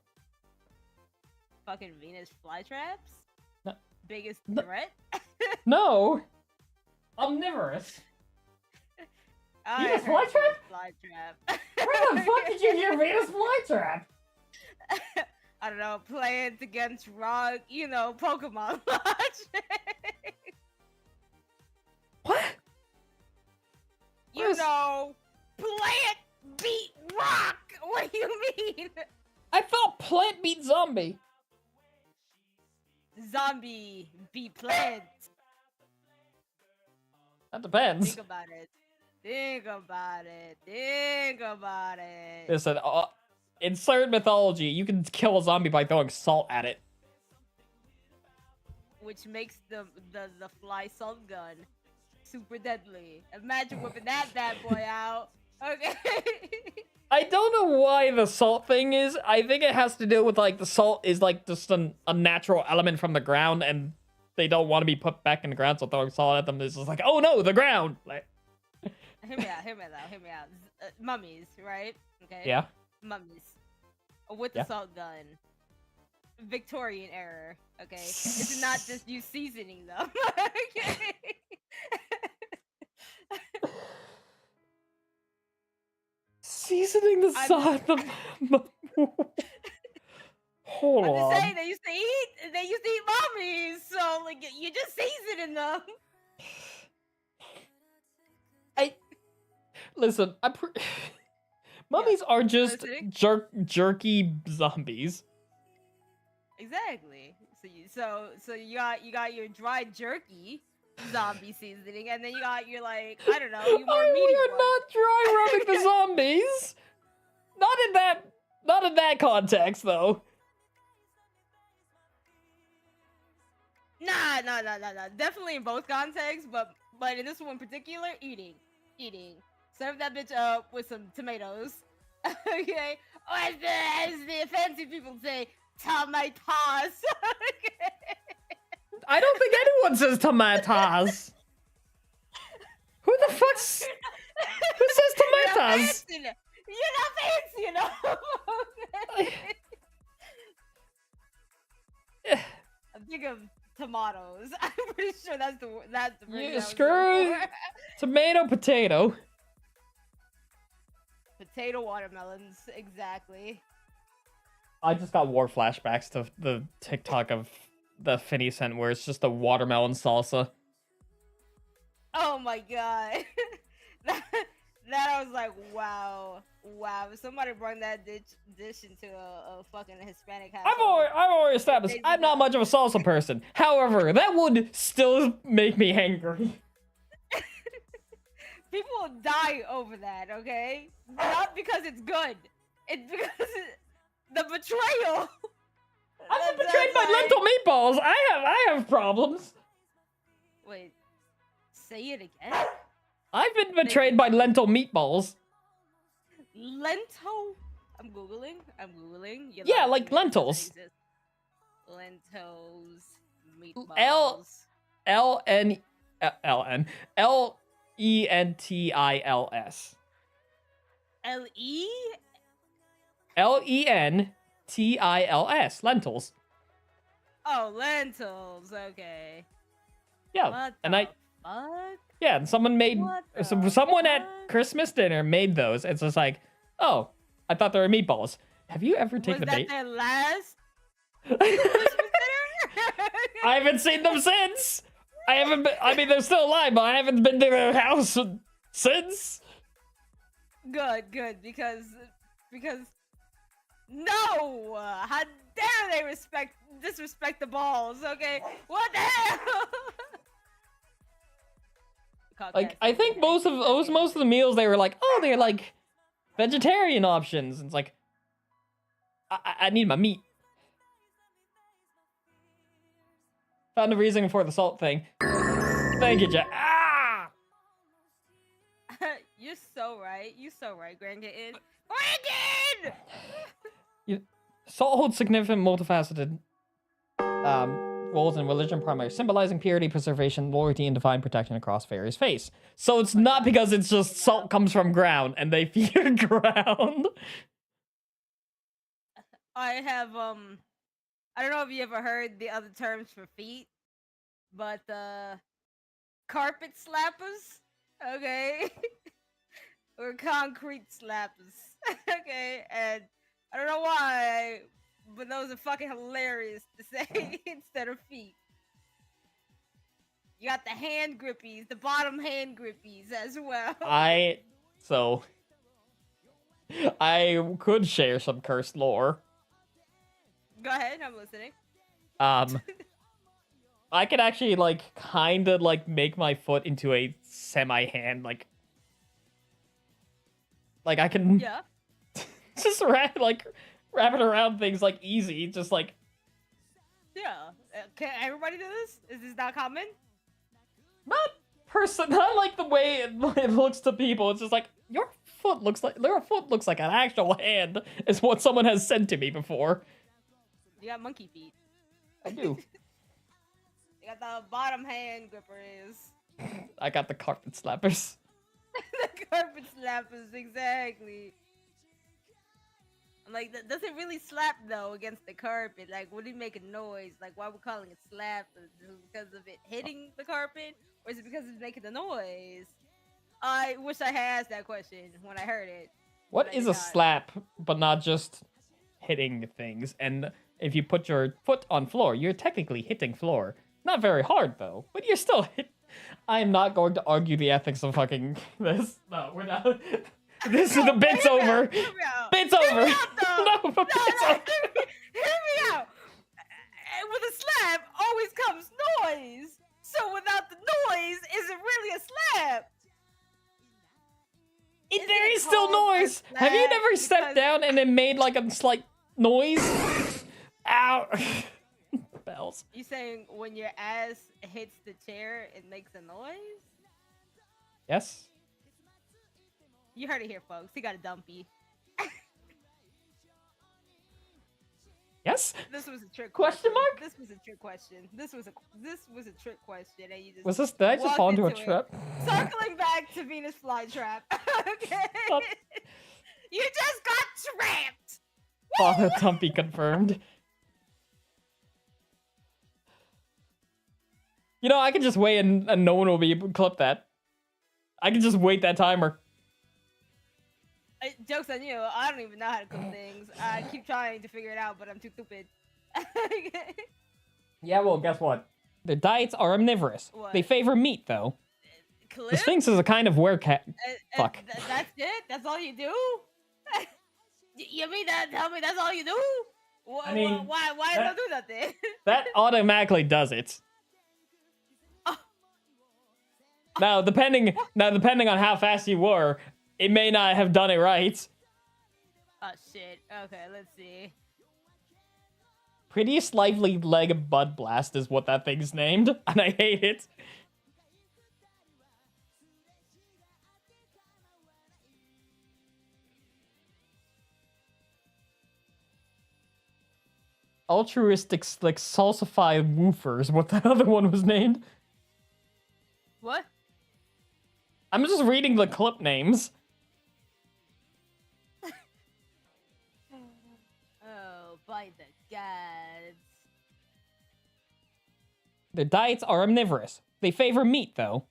Speaker 2: Fucking Venus flytraps?
Speaker 1: No.
Speaker 2: Biggest threat?
Speaker 1: No. Omnivorous. Venus flytrap?
Speaker 2: Flytrap.
Speaker 1: Where the fuck did you hear Venus flytrap?
Speaker 2: I don't know, Plants Against Rock, Pokemon logic.
Speaker 1: What?
Speaker 2: Plant beat rock! What do you mean?
Speaker 1: I thought plant beat zombie.
Speaker 2: Zombie beat plant.
Speaker 1: That depends.
Speaker 2: Think about it.
Speaker 1: Listen, in certain mythology, you can kill a zombie by throwing salt at it.
Speaker 2: Which makes the fly salt gun super deadly. Imagine whipping that bad boy out. Okay.
Speaker 1: I don't know why the salt thing is. I think it has to do with, like, the salt is, like, just a natural element from the ground, and they don't want to be put back in the ground, so throwing salt at them is just like, oh no, the ground! Like...
Speaker 2: Hear me out. Mummies, right? Okay.
Speaker 1: Yeah.
Speaker 2: Mummies. With the salt gun. Victorian era, okay? It's not just you seasoning them, okay?
Speaker 1: Seasoning the salt. Hold on.
Speaker 2: I'm just saying, they used to eat mummies, so like you just seasoning them.
Speaker 1: Listen, mummies are just jerky zombies.
Speaker 2: Exactly. So you got your dry jerky zombie seasoning, and then you got your, like, I don't know, you more meaty
Speaker 1: We are
Speaker 2: one.
Speaker 1: not dry rubbing the zombies. Not in that context, though.
Speaker 2: Nah. Definitely in both contexts, but in this one in particular, eating. Serve that bitch up with some tomatoes. Okay? Or as the fancy people say, tomatoes. Okay?
Speaker 1: I don't think anyone says tomatoes. Who the fuck's... Who says tomatoes?
Speaker 2: You're not fancy enough. Okay? I'm thinking of tomatoes. I'm pretty sure that's the version.
Speaker 1: Yeah, screw tomato, potato.
Speaker 2: Potato watermelons, exactly.
Speaker 1: I just got war flashbacks to the TikTok of the Finny sent where it's just a watermelon salsa.
Speaker 2: Oh my god. that I was like, wow. If somebody brought that dish into a fucking Hispanic house.
Speaker 1: I've already established I'm not much of a salsa person. However, that would still make me angry.
Speaker 2: People will die over that, okay? Not because it's good. It's because the betrayal.
Speaker 1: I've been betrayed by lentil meatballs. I have problems.
Speaker 2: Wait, say it again?
Speaker 1: I've been betrayed by lentil meatballs.
Speaker 2: Lentil? I'm googling.
Speaker 1: Yeah, like lentils.
Speaker 2: Lentils, meatballs.
Speaker 1: Lentils.
Speaker 2: L-E?
Speaker 1: Lentils. Lentils.
Speaker 2: Oh, lentils. Okay.
Speaker 1: Yeah,
Speaker 2: What
Speaker 1: and
Speaker 2: the fuck?
Speaker 1: yeah, and someone at Christmas dinner made those. It's just like, oh, I thought they were meatballs. Have you ever taken a bait?
Speaker 2: Was that their last Christmas dinner?
Speaker 1: I haven't seen them since. I mean, they're still alive, but I haven't been to their house since.
Speaker 2: Good, because no! How dare they disrespect the balls, okay? What the hell?
Speaker 1: Like, I think most of the meals they were like, oh, they're like vegetarian options. And it's like, I need my meat. Found a reason for the salt thing. Thank you, Jack. Ah!
Speaker 2: You're so right, Grandkitten.
Speaker 1: Salt holds significant multifaceted roles in religion, primarily symbolizing purity, preservation, loyalty, and divine protection across various faiths. So it's not because it's just salt comes from ground and they fear ground.
Speaker 2: I have I don't know if you ever heard the other terms for feet, but carpet slappers, okay, or concrete slappers, okay, and I don't know why, but those are fucking hilarious to say instead of feet. You got the hand grippies, the bottom hand grippies as well.
Speaker 1: I could share some cursed lore.
Speaker 2: Go ahead, I'm listening.
Speaker 1: I could actually, like, kind of, like, make my foot into a semi-hand, like I can...
Speaker 2: Yeah.
Speaker 1: Just wrapping around things like easy, just like.
Speaker 2: Yeah. Can everybody do this? Is this not common?
Speaker 1: Not like the way it looks to people. It's just like your foot looks like an actual hand is what someone has said to me before.
Speaker 2: You got monkey feet.
Speaker 1: I do.
Speaker 2: You got the bottom hand grippers.
Speaker 1: I got the carpet slappers.
Speaker 2: The carpet slappers, exactly. I'm like, does it really slap though against the carpet? Like, would it make a noise? Like, why are we calling it slap? Is it because of it hitting the carpet, or is it because it's making the noise? I wish I had asked that question when I heard it.
Speaker 1: What is a slap, but not just hitting things? And if you put your foot on floor, you're technically hitting floor. Not very hard though, but you're still hit. I am not going to argue the ethics of fucking this. No, we're not. This is the bit's over. Bit's over. No, but bit's over.
Speaker 2: Hear me out. With a slap always comes noise. So without the noise, is it really a slap?
Speaker 1: There is still noise. Have you never stepped down and it made like a slight noise? Ow. Bells.
Speaker 2: You saying when your ass hits the chair, it makes a noise?
Speaker 1: Yes.
Speaker 2: You heard it here, folks. He got a dumpy.
Speaker 1: Yes.
Speaker 2: This was a trick
Speaker 1: question. Mark?
Speaker 2: This was a trick question. This was a trick question, and you just
Speaker 1: was this? Did I just fall into a trap?
Speaker 2: Circling back to Venus flytrap. Okay. You just got trapped.
Speaker 1: Father Tumpy confirmed. You know, I can just wait and no one will be able to clip that. I can just wait that timer.
Speaker 2: Joke's on you. I don't even know how to cook things. I keep trying to figure it out, but I'm too stupid.
Speaker 1: Yeah, well, guess what? Their diets are omnivorous.
Speaker 2: What?
Speaker 1: They favor meat, though.
Speaker 2: Clip?
Speaker 1: The Sphinx is a kind of werecat. Fuck.
Speaker 2: That's it? That's all you do? You mean that? Tell me that's all you do?
Speaker 1: I mean,
Speaker 2: why don't do nothing?
Speaker 1: That automatically does it. Now, depending on how fast you were, it may not have done it right.
Speaker 2: Oh shit. Okay, let's see.
Speaker 1: Prettiest lively leg bud blast is what that thing's named, and I hate it. Altruistic slick salsified woofers, what that other one was named.
Speaker 2: What?
Speaker 1: I'm just reading the clip names.
Speaker 2: Oh, by the gods.
Speaker 1: Their diets are omnivorous. They favor meat, though.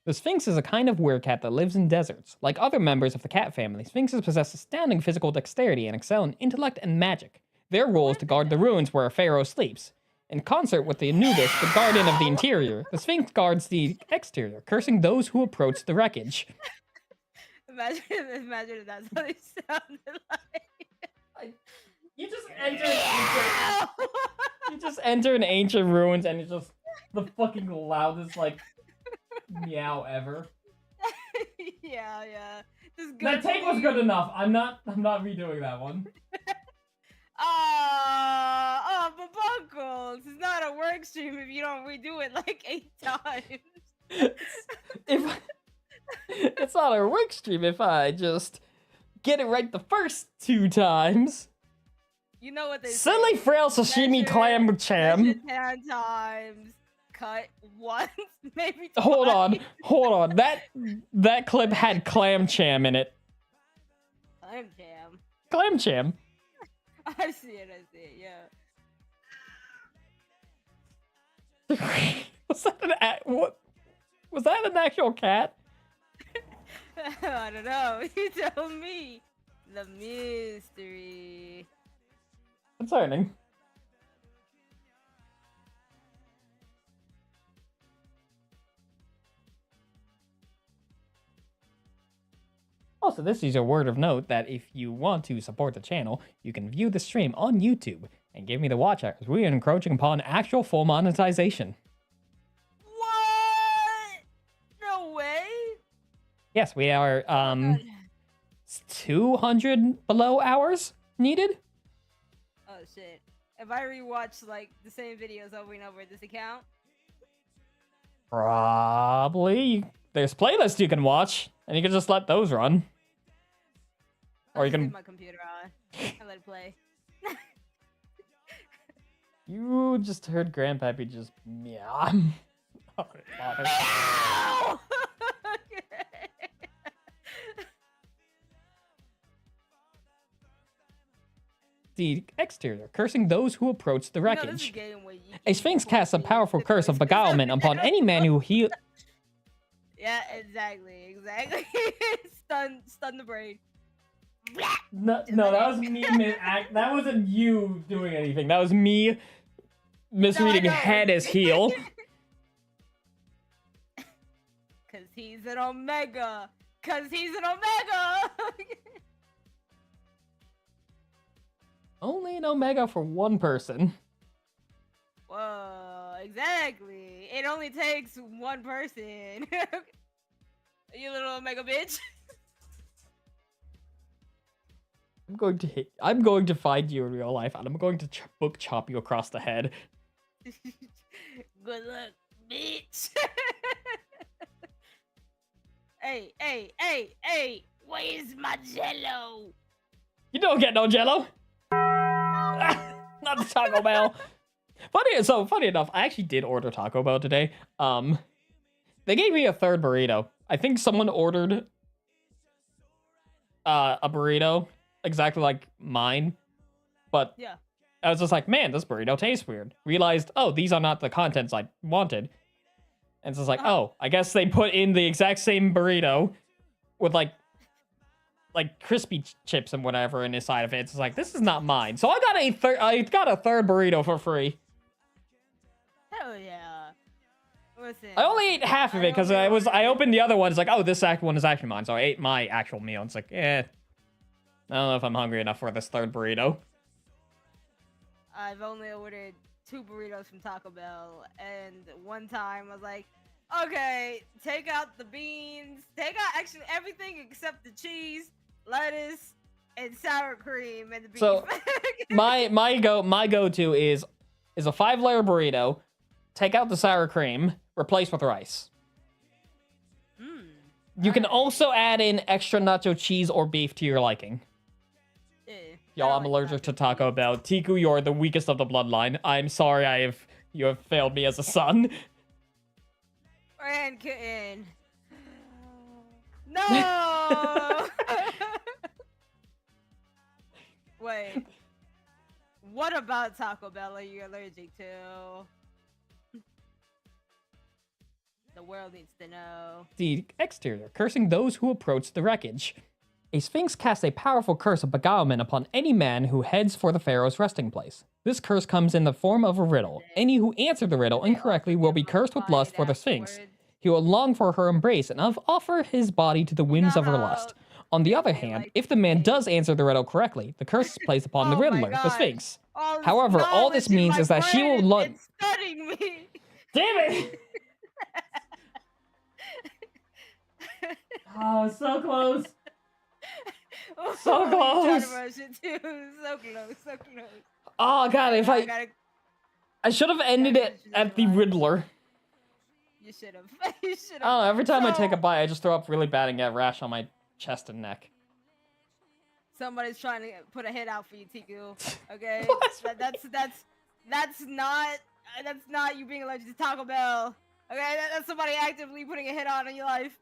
Speaker 1: The Sphinx is a kind of werecat that lives in deserts. Like other members of the cat family, Sphinxes possess astounding physical dexterity and excel in intellect and magic. Their role is to guard the ruins where a pharaoh sleeps. In concert with the Anubis, the guardian of the interior, the Sphinx guards the exterior, cursing those who approach the wreckage.
Speaker 2: Imagine if that's what it sounded like.
Speaker 1: You just enter an ancient ruins and it's just the fucking loudest like meow ever.
Speaker 2: Yeah.
Speaker 1: That take was good enough. I'm not redoing that one.
Speaker 2: But Bunkles, it's not a work stream if you don't redo it like 8 times.
Speaker 1: It's not a work stream if I just get it right the first 2 times.
Speaker 2: You know what they
Speaker 1: Silly
Speaker 2: say.
Speaker 1: frail sashimi clam cham.
Speaker 2: 10 times. Cut once, maybe twice.
Speaker 1: Hold on. That clip had clam cham in it.
Speaker 2: Clam cham.
Speaker 1: Clam cham.
Speaker 2: I see it, yeah.
Speaker 1: Was that an actual cat?
Speaker 2: I don't know. You tell me. The mystery.
Speaker 1: Concerning. Also, this is a word of note that if you want to support the channel, you can view the stream on YouTube and give me the watch hours. We are encroaching upon actual full monetization.
Speaker 2: What? No way.
Speaker 1: Yes, we are, It's 200 below hours needed.
Speaker 2: Oh shit! If I rewatch like the same videos over and over, does it count?
Speaker 1: Probably. There's playlists you can watch, and you can just let those run.
Speaker 2: Or
Speaker 1: you can
Speaker 2: leave my computer on and let it play.
Speaker 1: You just heard Grandpappy just meow. Oh, God. The exterior, cursing those who approach the wreckage. A sphinx casts a powerful curse of beguilement upon any man who he.
Speaker 2: Yeah, exactly. Stun the brain.
Speaker 1: No, that was me. That wasn't you doing anything. That was me misreading head as heel.
Speaker 2: Cause he's an omega. Cause he's an omega.
Speaker 1: Only an omega for one person.
Speaker 2: Whoa, exactly. It only takes one person. You little omega bitch.
Speaker 1: I'm going to find you in real life, and I'm going to book chop you across the head.
Speaker 2: Good luck, bitch. Hey, where's my jello?
Speaker 1: You don't get no jello. Not the Taco Bell. Funny enough, I actually did order Taco Bell today. They gave me a third burrito. I think someone ordered a burrito exactly like mine, but
Speaker 2: yeah,
Speaker 1: I was just like, man, this burrito tastes weird. Realized, oh, these are not the contents I wanted. And it's just like, oh, I guess they put in the exact same burrito with like crispy chips and whatever inside of it. It's like, this is not mine. So I got a third burrito for free.
Speaker 2: Hell yeah. Listen,
Speaker 1: I only ate half of it because I opened the other one. It's like, oh, this one is actually mine. So I ate my actual meal. It's like, I don't know if I'm hungry enough for this third burrito.
Speaker 2: I've only ordered 2 burritos from Taco Bell, and one time I was like, okay, take out the beans, take out actually everything except the cheese, lettuce, and sour cream, and the beef.
Speaker 1: So my go-to is a 5-layer burrito. Take out the sour cream, replace with rice. You can also add in extra nacho cheese or beef to your liking. Y'all, I'm allergic to Taco Bell. Tiku, you're the weakest of the bloodline. I'm sorry you have failed me as a son.
Speaker 2: And kitten. No! Wait. What about Taco Bell are you allergic to? The world needs to know.
Speaker 1: The exterior, cursing those who approach the wreckage. A sphinx casts a powerful curse of beguilement upon any man who heads for the pharaoh's resting place. This curse comes in the form of a riddle. Any who answer the riddle incorrectly will be cursed with lust for the sphinx. He will long for her embrace and offer his body to the whims of her lust. On the other hand, if the man does answer the riddle correctly, the curse is placed upon the riddler, the sphinx. However, all this means is that she will
Speaker 2: It's stunning me.
Speaker 1: Damn it! Oh, so close. So close.
Speaker 2: So close.
Speaker 1: Oh god, if I should have ended it at the Riddler.
Speaker 2: You should have.
Speaker 1: Oh, every time I take a bite, I just throw up really bad and get a rash on my chest and neck.
Speaker 2: Somebody's trying to put a hit out for you, Tiku. Okay, that's not you being allergic to Taco Bell. Okay, that's somebody actively putting a hit on in your life.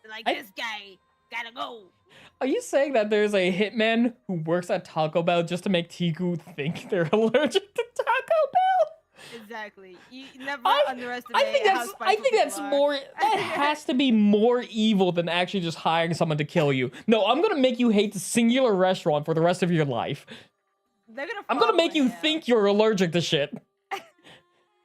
Speaker 2: Like, this guy gotta go.
Speaker 1: Are you saying that there's a hitman who works at Taco Bell just to make Tiku think they're allergic to Taco Bell?
Speaker 2: Exactly. You never underestimate
Speaker 1: I think that's more. That has to be more evil than actually just hiring someone to kill you. No, I'm gonna make you hate the singular restaurant for the rest of your life. I'm gonna make you think you're allergic to shit.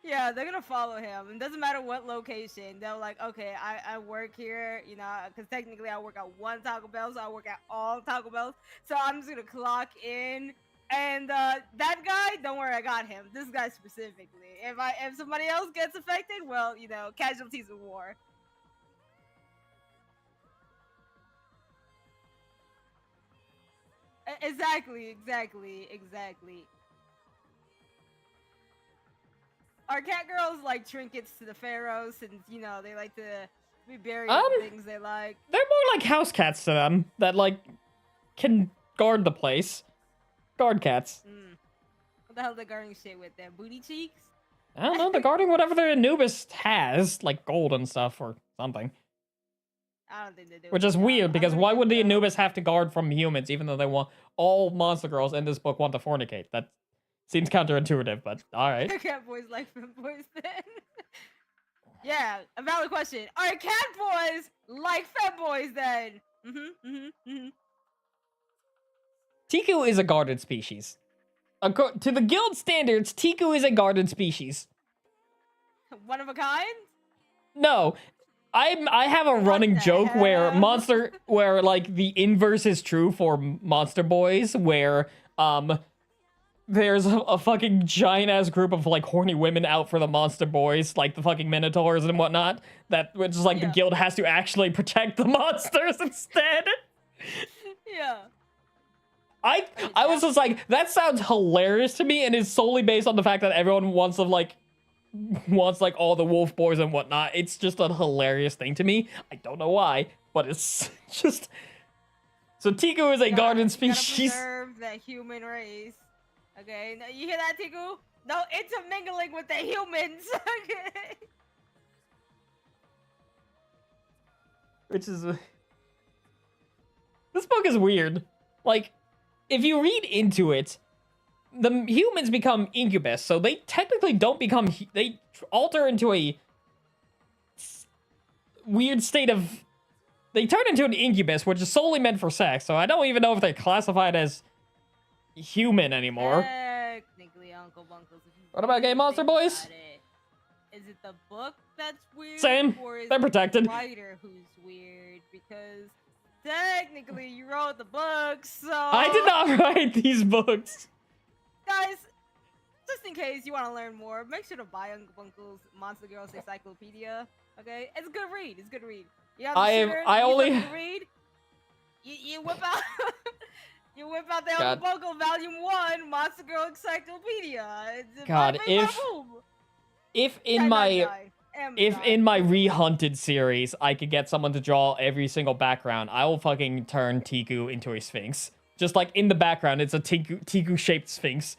Speaker 2: Yeah, they're gonna follow him. It doesn't matter what location. They're like, okay, I work here, you know, because technically I work at one Taco Bell, so I work at all Taco Bells. So I'm just gonna clock in. And that guy, don't worry, I got him. This guy specifically. If somebody else gets affected, well, you know, casualties of war. Exactly. Are cat girls like trinkets to the pharaohs, since they like to be buried with the things they like?
Speaker 1: They're more like house cats to them that like can guard the place. Guard cats.
Speaker 2: What the hell are they guarding shit with? Their booty cheeks?
Speaker 1: I don't know. They're guarding whatever the Anubis has, like gold and stuff or something.
Speaker 2: I don't think they do.
Speaker 1: Which is weird, because why would the
Speaker 2: Anubis?
Speaker 1: Anubis have to guard from humans, even though they want all monster girls in this book want to fornicate? That seems counterintuitive, but all right.
Speaker 2: Cat boys like femboys then. Yeah, a valid question. Are cat boys like femboys then?
Speaker 1: Tiku is a guarded species. To the guild standards, Tiku is a guarded species.
Speaker 2: One of a kind?
Speaker 1: No. I have a running joke where like the inverse is true for monster boys, where there's a fucking giant ass group of like horny women out for the monster boys, like the fucking minotaurs and whatnot, which is like the guild has to actually protect the monsters instead.
Speaker 2: Yeah.
Speaker 1: I was just like, that sounds hilarious to me, and is solely based on the fact that everyone wants like all the wolf boys and whatnot. It's just a hilarious thing to me. I don't know why, but it's just. So Tiku is a guarded species.
Speaker 2: Gotta preserve the human race. Okay, now, you hear that, Tiku? No intermingling with the humans. Okay.
Speaker 1: Which is this book is weird. Like, if you read into it, the humans become incubus, so they technically don't become. They alter into a weird state of. They turn into an incubus, which is solely meant for sex. So I don't even know if they're classified as human anymore.
Speaker 2: Technically, UnkleBunkles.
Speaker 1: What about gay monster boys?
Speaker 2: Is it the book that's weird?
Speaker 1: Same.
Speaker 2: Or is
Speaker 1: They're protected.
Speaker 2: The writer who's weird? Because technically, you wrote the book, so
Speaker 1: I did not write these books.
Speaker 2: Guys, just in case you want to learn more, make sure to buy UnkleBunkles Monster Girls Encyclopedia. Okay, it's a good read. It's a good read. You have
Speaker 1: I only
Speaker 2: read. You whip out. You whip out the UnkleBunkle Volume 1 Monster Girl Encyclopedia.
Speaker 1: God, if in my rehunted series I could get someone to draw every single background, I will fucking turn Tiku into a sphinx. Just like in the background, it's a Tiku shaped sphinx.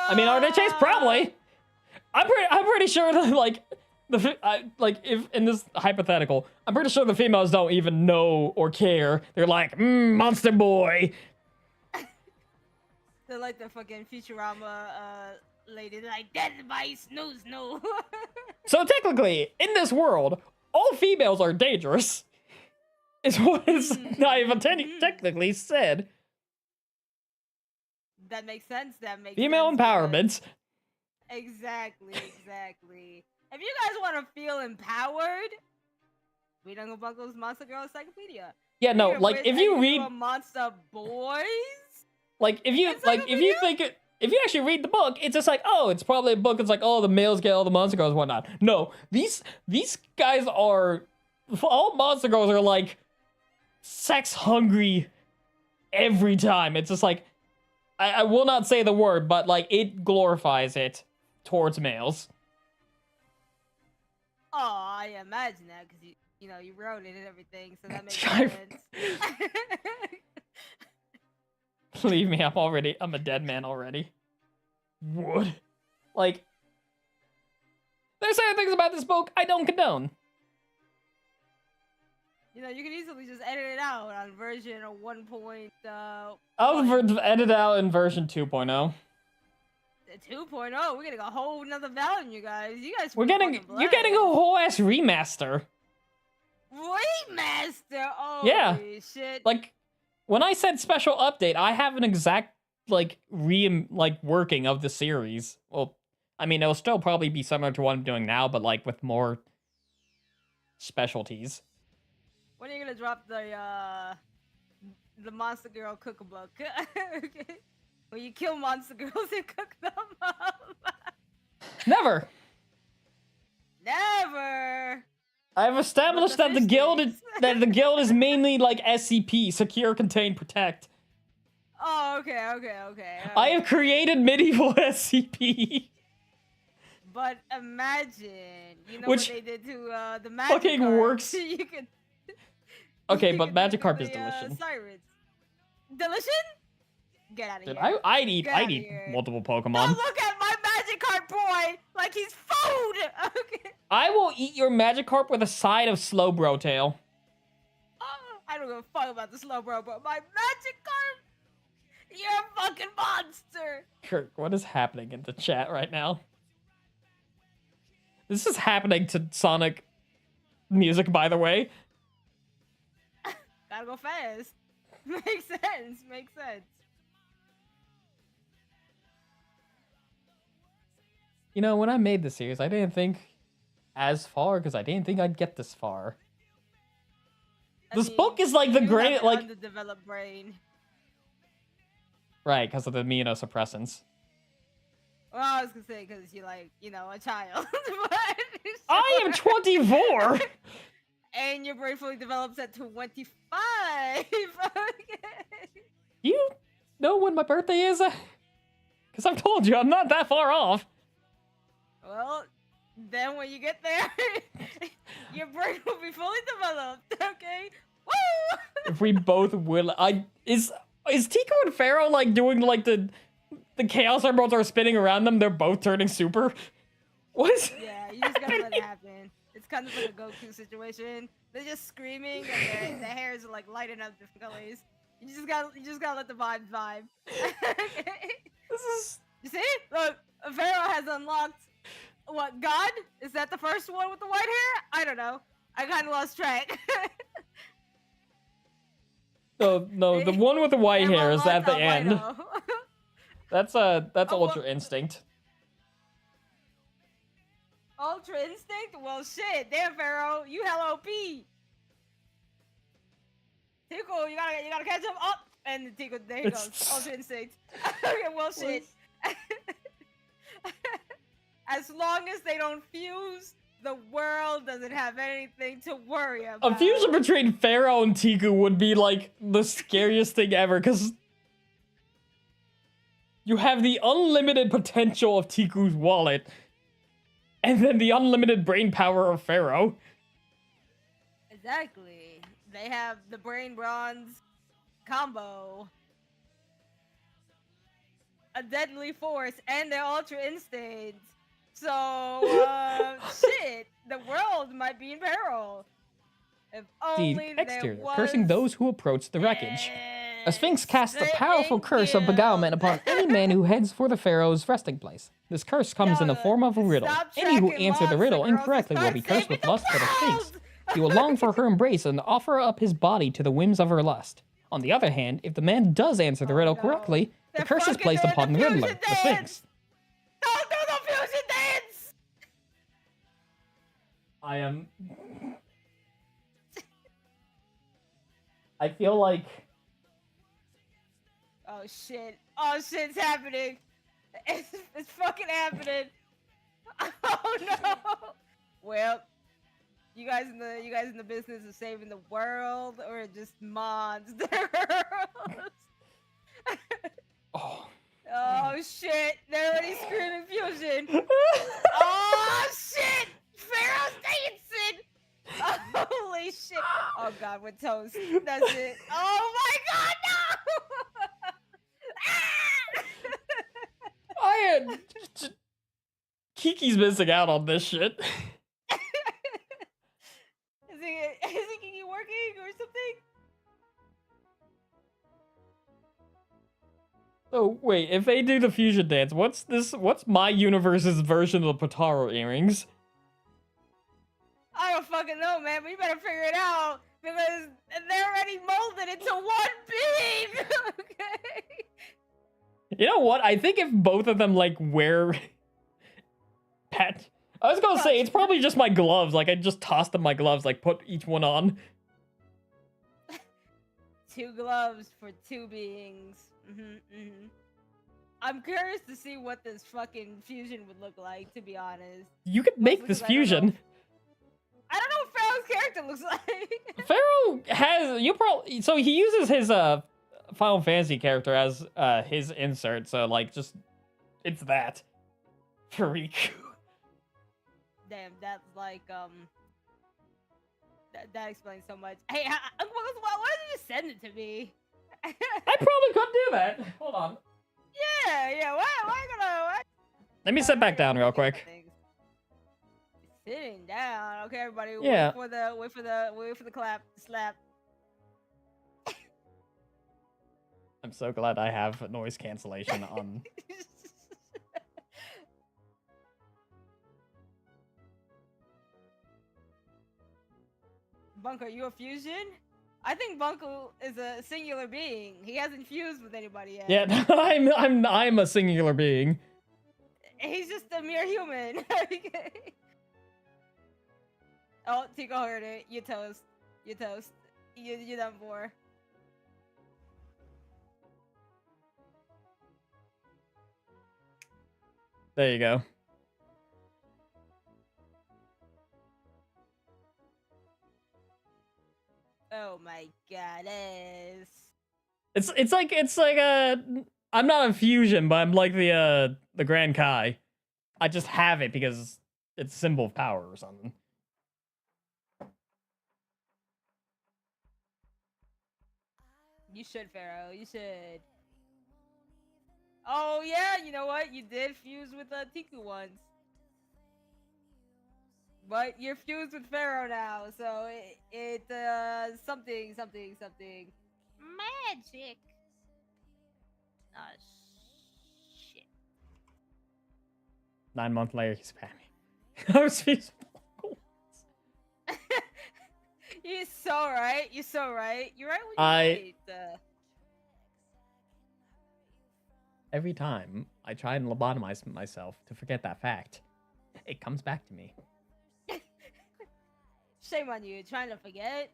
Speaker 1: I mean, are they chased? Probably. I'm pretty sure that like if in this hypothetical, I'm pretty sure the females don't even know or care. They're like, monster boy.
Speaker 2: They're like the fucking Futurama lady. They're like, that's my snooze, no.
Speaker 1: So technically, in this world, all females are dangerous. Is what is not even technically said.
Speaker 2: That makes sense.
Speaker 1: Female empowerment.
Speaker 2: Exactly. If you guys want to feel empowered, read UnkleBunkles Monster Girl Encyclopedia.
Speaker 1: Yeah, no, like if you read
Speaker 2: Monster Boys,
Speaker 1: like if you actually read the book, it's just like, oh, it's probably a book. It's like, oh, the males get all the monster girls and whatnot. No, these guys are all monster girls are like sex hungry every time. It's just like I will not say the word, but like it glorifies it towards males.
Speaker 2: Oh, I imagine that because you wrote it and everything, so that makes sense.
Speaker 1: Believe me, I'm a dead man already. Would. Like, there's certain things about this book I don't condone.
Speaker 2: You can easily just edit it out on version 1.
Speaker 1: I'll edit it out in version 2.0.
Speaker 2: 2.0, we're getting a whole nother volume, you guys.
Speaker 1: You're getting a whole ass remaster.
Speaker 2: Remaster? Oh
Speaker 1: yeah.
Speaker 2: Shit.
Speaker 1: Like, when I said special update, I have an exact working of the series. Well, I mean, it'll still probably be similar to what I'm doing now, but like with more specialties. When
Speaker 2: are you gonna drop the Monster Girl cookbook? Okay. When you kill monster girls and cook them up.
Speaker 1: Never.
Speaker 2: Never.
Speaker 1: I've established that the guild that the guild is mainly like SCP, secure, contain, protect.
Speaker 2: Oh, okay.
Speaker 1: I have created medieval SCP.
Speaker 2: But imagine, you know
Speaker 1: Which
Speaker 2: what they did to the magic
Speaker 1: fucking
Speaker 2: carp?
Speaker 1: works.
Speaker 2: you could.
Speaker 1: Okay,
Speaker 2: you
Speaker 1: but
Speaker 2: could
Speaker 1: magic
Speaker 2: do
Speaker 1: carp is
Speaker 2: the,
Speaker 1: delicious.
Speaker 2: Sirens. Delicious? Get out of
Speaker 1: Dude,
Speaker 2: here.
Speaker 1: I'd eat
Speaker 2: Get outta
Speaker 1: eat
Speaker 2: here.
Speaker 1: multiple
Speaker 2: Don't
Speaker 1: Pokemon.
Speaker 2: look at my magic carp boy like he's food. Okay.
Speaker 1: I will eat your Magikarp with a side of Slowbro tail.
Speaker 2: I don't give a fuck about the Slowbro, but my magic carp. You're a fucking monster.
Speaker 1: Kirk, what is happening in the chat right now? This is happening to Sonic music, by the way.
Speaker 2: Gotta go fast. Makes sense.
Speaker 1: You know, when I made this series, I didn't think as far because I didn't think I'd get this far. This book is like the greatest, like
Speaker 2: underdeveloped brain.
Speaker 1: Right, because of the immunosuppressants.
Speaker 2: Well, I was gonna say because you're like, you know, a child.
Speaker 1: I am 24.
Speaker 2: And your brain fully develops at 25.
Speaker 1: You know when my birthday is? Because I've told you I'm not that far off.
Speaker 2: Well, then when you get there, your brain will be fully developed. Okay. Woo!
Speaker 1: If we both will, is Tico and Pharaoh like doing like the Chaos Emeralds are spinning around them? They're both turning super. What is?
Speaker 2: Yeah, you just gotta let it happen. It's kind of like a Goku situation. They're just screaming and their hairs are like lighting up different colors. You just gotta let the vibes vibe. Okay.
Speaker 1: This is.
Speaker 2: You see? Look, Pharaoh has unlocked what? God? Is that the first one with the white hair? I don't know. I kind of lost track.
Speaker 1: No, the one with the white hair is at the end. That's Ultra Instinct.
Speaker 2: Ultra Instinct? Well, shit. Damn, Pharaoh, you hella OP. Tickle, you gotta catch him up. And the Tickle, there he goes. Ultra Instinct. Okay, well, shit. As long as they don't fuse, the world doesn't have anything to worry about.
Speaker 1: A fusion between Pharaoh and Tiku would be like the scariest thing ever, because you have the unlimited potential of Tiku's wallet, and then the unlimited brain power of Pharaoh.
Speaker 2: Exactly. They have the brain bronze combo, a deadly force, and their ultra instinct. So, shit, the world might be in peril. If only
Speaker 1: The
Speaker 2: there
Speaker 1: exterior,
Speaker 2: was...
Speaker 1: cursing those who approach the wreckage. A sphinx casts a powerful curse of beguilement upon any man who heads for the pharaoh's resting place. This curse comes in the form of a riddle. Any who answer the riddle incorrectly will be cursed with lust for the sphinx. He will long for her embrace and offer up his body to the whims of her lust. On the other hand, if the man does answer the riddle correctly, the curse is placed upon the riddler, the sphinx.
Speaker 2: Don't do the fusion dance!
Speaker 1: I feel like...
Speaker 2: Oh shit. Oh shit's happening. It's fucking happening. Oh no. Well, you guys in the business of saving the world or just monsters?
Speaker 1: Oh.
Speaker 2: Oh shit. They're already screaming fusion. Oh shit. Pharaoh's dancing. Holy shit. Oh god, we're toast. That's it. Oh my god, no!
Speaker 1: Kiki's missing out on this shit.
Speaker 2: Is he working or something?
Speaker 1: Oh, wait, if they do the fusion dance, what's my universe's version of the Potaro earrings?
Speaker 2: I don't fucking know, man, but you better figure it out because they're already molded into one being. Okay.
Speaker 1: You know what? I think if both of them like wear pat, I was gonna say it's probably just my gloves. Like I just tossed them my gloves, like put each one on.
Speaker 2: 2 gloves for 2 beings. I'm curious to see what this fucking fusion would look like. To be honest,
Speaker 1: You could make this fusion.
Speaker 2: I don't know if Pharaoh's character looks like.
Speaker 1: Pharaoh has so he uses his Final Fantasy character as his insert, so like just it's that for Riku.
Speaker 2: Damn, that's like that explains so much. Hey, UnkleBunkles, why did you send it to me?
Speaker 1: I probably could do that. Hold on.
Speaker 2: Yeah. Why gonna?
Speaker 1: Let me sit back down real quick.
Speaker 2: Sitting down. Okay, everybody.
Speaker 1: Yeah.
Speaker 2: Wait for the clap, slap.
Speaker 1: I'm so glad I have noise cancellation on.
Speaker 2: Bunko, you a fusion? I think Bunko is a singular being. He hasn't fused with anybody yet.
Speaker 1: Yeah, I'm a singular being.
Speaker 2: He's just a mere human. Oh, Tico heard it. You toast. You toast. You done for.
Speaker 1: There you go.
Speaker 2: Oh my goddess.
Speaker 1: It's like a I'm not a fusion, but I'm like the Grand Kai. I just have it because it's a symbol of power or something.
Speaker 2: You should, Pharaoh. You should. Oh yeah, you know what? You did fuse with Tiku once. But you're fused with Pharaoh now, so it something. Magic. Oh shit.
Speaker 1: 9 months later, he's spamming. I was fused.
Speaker 2: You're so right. You're so right. You're right when you're right.
Speaker 1: Every time I try and lobotomize myself to forget that fact, it comes back to me.
Speaker 2: Shame on you, trying to forget.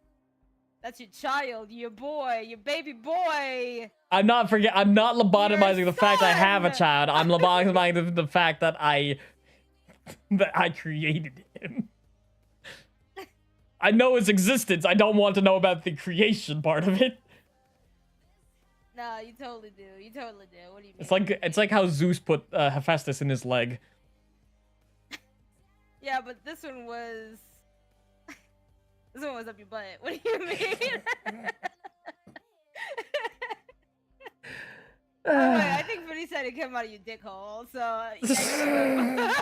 Speaker 2: That's your child, your boy, your baby boy.
Speaker 1: I'm not lobotomizing the fact I have a child. I'm lobotomizing the fact that I created him. I know his existence. I don't want to know about the creation part of it.
Speaker 2: No, you totally do. You totally do. What do you
Speaker 1: It's
Speaker 2: mean?
Speaker 1: like how Zeus put Hephaestus in his leg.
Speaker 2: Yeah, but this one was up your butt. What do you mean? Oh, wait, I think Vinny said it came out of your dick hole. So yeah,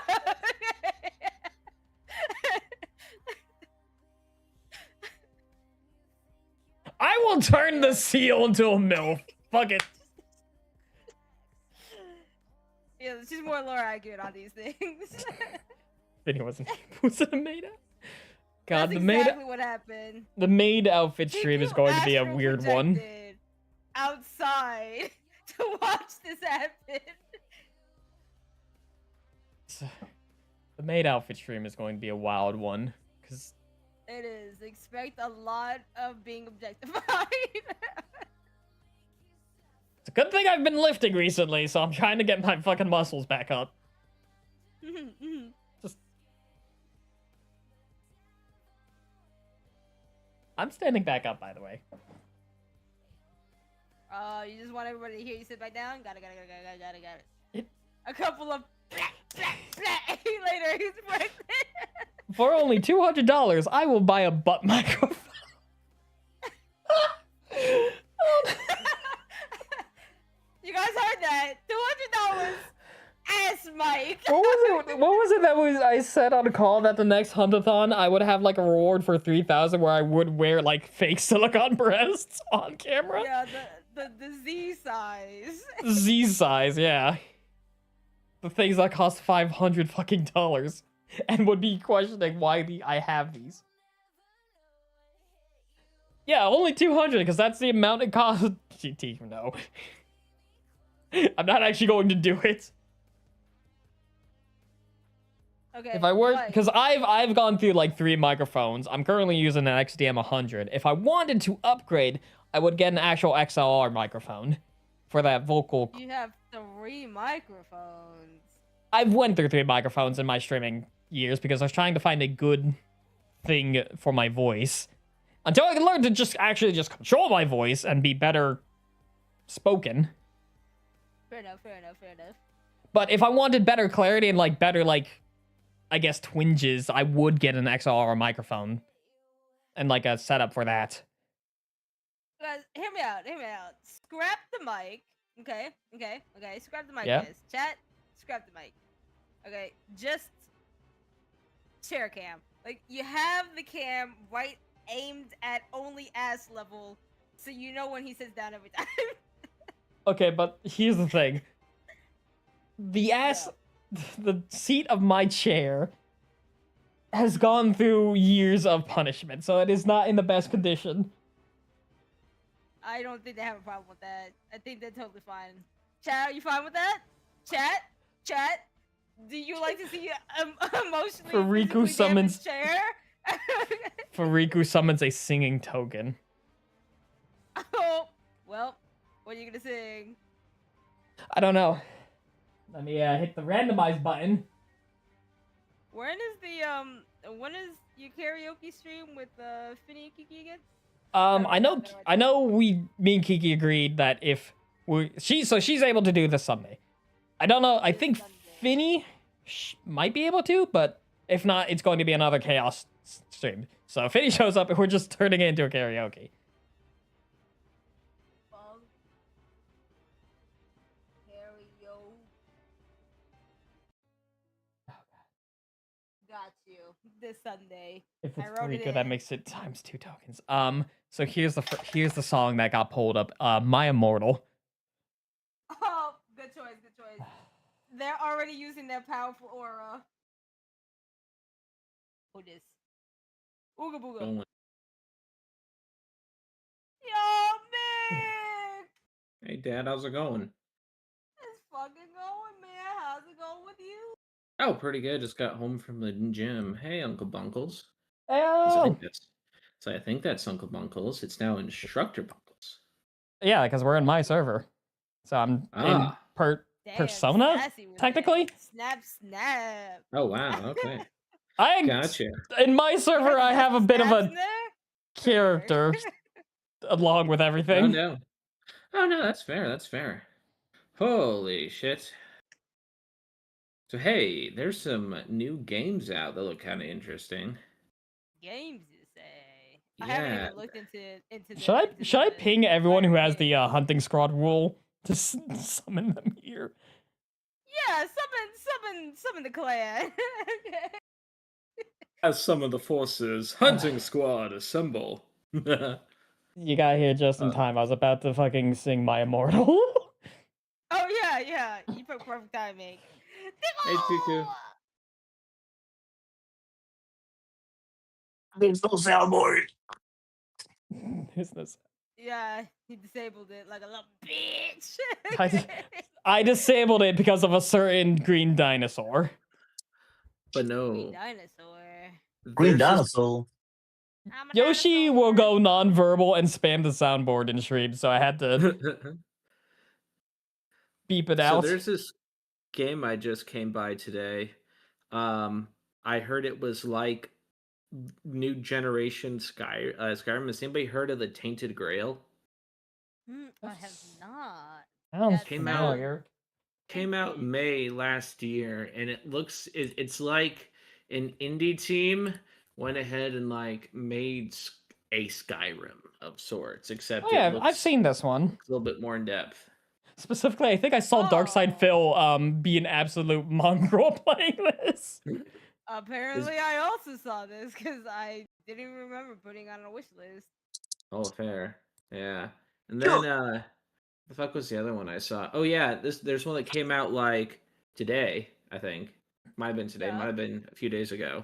Speaker 1: I will turn the seal into a MILF. Fuck it.
Speaker 2: Yeah, she's more lore accurate on these things.
Speaker 1: Vinny wasn't a maid out. God,
Speaker 2: That's exactly what happened.
Speaker 1: The maid outfit stream is going to be a weird one.
Speaker 2: Outside to watch this happen.
Speaker 1: The maid outfit stream is going to be a wild one, because
Speaker 2: it is. Expect a lot of being objectified.
Speaker 1: It's a good thing I've been lifting recently, so I'm trying to get my fucking muscles back up. Just... I'm standing back up, by the way.
Speaker 2: You just want everybody to hear you sit back down? Got it. A couple of later, he's pregnant.
Speaker 1: For only $200, I will buy a butt microphone.
Speaker 2: You guys heard that? $200 ass mic.
Speaker 1: What was it that I said on a call that the next Hunt-A-Thon I would have like a reward for 3,000 where I would wear like fake silicone breasts on camera?
Speaker 2: Yeah, the Z size.
Speaker 1: Z size, yeah. The things that cost $500 fucking dollars and would be questioning why I have these. Yeah, only 200 because that's the amount it costs. GT, no. I'm not actually going to do it.
Speaker 2: Okay.
Speaker 1: If I were, because I've gone through like 3 microphones. I'm currently using an XDM 100. If I wanted to upgrade, I would get an actual XLR microphone for that vocal.
Speaker 2: You have 3 microphones.
Speaker 1: I've went through 3 microphones in my streaming years because I was trying to find a good thing for my voice until I can learn to just actually just control my voice and be better spoken.
Speaker 2: Fair enough. Fair enough. Fair enough.
Speaker 1: But if I wanted better clarity and like better like I guess twinges, I would get an XLR microphone and like a setup for that.
Speaker 2: Guys, hear me out. Hear me out. Scrap the mic. Okay. Okay. Okay. Scrap the mic,
Speaker 1: Yeah.
Speaker 2: guys. Chat. Scrap the mic. Okay. Just chair cam. Like you have the cam right aimed at only ass level, so you know when he sits down every time.
Speaker 1: Okay, but here's the thing. The ass, the seat of my chair has gone through years of punishment, so it is not in the best condition.
Speaker 2: I don't think they have a problem with that. I think they're totally fine. Chat, are you fine with that? Chat? Chat? Do you like to see emotionally
Speaker 1: Fariku
Speaker 2: physically
Speaker 1: summons-
Speaker 2: damaged chair?
Speaker 1: Fariku summons a singing token.
Speaker 2: Oh, well, what are you gonna sing?
Speaker 1: I don't know. Let me hit the randomize button.
Speaker 2: When is your karaoke stream with Finny and Kiki again?
Speaker 1: I know me and Kiki agreed that if she's able to do this Sunday. I don't know. I think Finny might be able to, but if not, it's going to be another chaos stream. So if Finny shows up, we're just turning it into a karaoke.
Speaker 2: Got you this Sunday.
Speaker 1: If it's
Speaker 2: I wrote it
Speaker 1: Fariku, that
Speaker 2: in.
Speaker 1: makes it times 2 tokens. So here's the song that got pulled up. My Immortal.
Speaker 2: Oh, good choice, good choice. They're already using their powerful aura. Who this? Ooga booga.
Speaker 3: Going.
Speaker 2: Yo, Mick!
Speaker 3: Hey, Dad, how's it going?
Speaker 2: It's fucking going, man. How's it going with you?
Speaker 3: Oh, pretty good. Just got home from the gym. Hey, UnkleBunkles.
Speaker 1: Oh.
Speaker 3: I think that's UnkleBunkles. It's now Instructor Bunkles.
Speaker 1: Yeah, because we're in my server. So I'm in
Speaker 2: Damn,
Speaker 1: Persona,
Speaker 2: sassy with
Speaker 1: technically.
Speaker 2: that. Snap, snap.
Speaker 3: Oh, wow. Okay.
Speaker 1: I
Speaker 3: Gotcha.
Speaker 1: In my server, I have a bit of
Speaker 2: Snaps
Speaker 1: a
Speaker 2: in there?
Speaker 1: character along with everything.
Speaker 3: Oh, no. Oh, no, that's fair. That's fair. Holy shit. So, hey, there's some new games out that look kind of interesting.
Speaker 2: Games, you say? I haven't
Speaker 3: Yeah.
Speaker 2: even looked into the.
Speaker 1: Should I ping everyone who has the
Speaker 2: games.
Speaker 1: hunting squad rule to summon them here?
Speaker 2: Yeah, summon the clan. Okay.
Speaker 3: As some of the forces, hunting squad assemble.
Speaker 1: You got here just in time. I was about to fucking sing My Immortal.
Speaker 2: Oh yeah. You put perfect timing.
Speaker 3: Hey, Tuku.
Speaker 4: There's no soundboard.
Speaker 1: Business.
Speaker 2: Yeah, he disabled it like a little bitch.
Speaker 1: I disabled it because of a certain green dinosaur.
Speaker 3: But no.
Speaker 2: Green dinosaur.
Speaker 4: Green
Speaker 3: There's this-
Speaker 4: dinosaur.
Speaker 2: I'm a
Speaker 1: Yoshi
Speaker 2: dinosaur.
Speaker 1: will go non-verbal and spam the soundboard in stream, so I had to beep it out.
Speaker 3: So there's this game I just came by today. I heard it was like new generation Skyrim. Has anybody heard of the Tainted Grail?
Speaker 2: I have not.
Speaker 1: Sounds
Speaker 3: Came out-
Speaker 1: familiar.
Speaker 3: Came out May last year, and it's like an indie team went ahead and like made a Skyrim of sorts, except
Speaker 1: Oh yeah,
Speaker 3: it looks
Speaker 1: I've seen this one.
Speaker 3: a little bit more in depth.
Speaker 1: Specifically, I think I saw Darkside Phil be an absolute mongrel playing this.
Speaker 2: Apparently, I also saw this because I didn't even remember putting on a wish list.
Speaker 3: Oh, fair. Yeah. And then the fuck was the other one I saw? Oh yeah, there's one that came out like today, I think. Might have been today,
Speaker 2: Yeah.
Speaker 3: might have been a few days ago.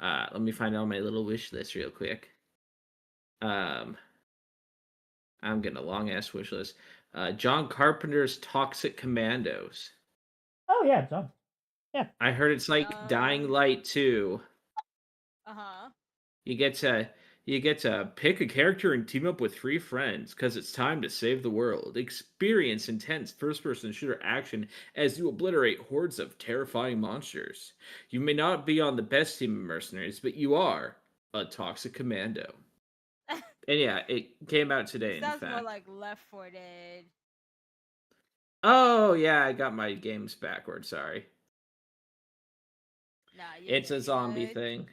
Speaker 3: Let me find out my little wish list real quick. I'm getting a long ass wish list. John Carpenter's Toxic Commandos.
Speaker 1: Oh yeah, John.
Speaker 3: I heard it's like Dying Light 2.
Speaker 2: Uh-huh.
Speaker 3: You get to pick a character and team up with 3 friends because it's time to save the world. Experience intense first-person shooter action as you obliterate hordes of terrifying monsters. You may not be on the best team of mercenaries, but you are a toxic commando. And yeah, it came out today,
Speaker 2: It
Speaker 3: in
Speaker 2: sounds more
Speaker 3: fact.
Speaker 2: like Left 4 Dead.
Speaker 3: Oh, yeah, I got my games backwards, sorry.
Speaker 2: Nah,
Speaker 3: It's a zombie
Speaker 2: good.
Speaker 3: thing.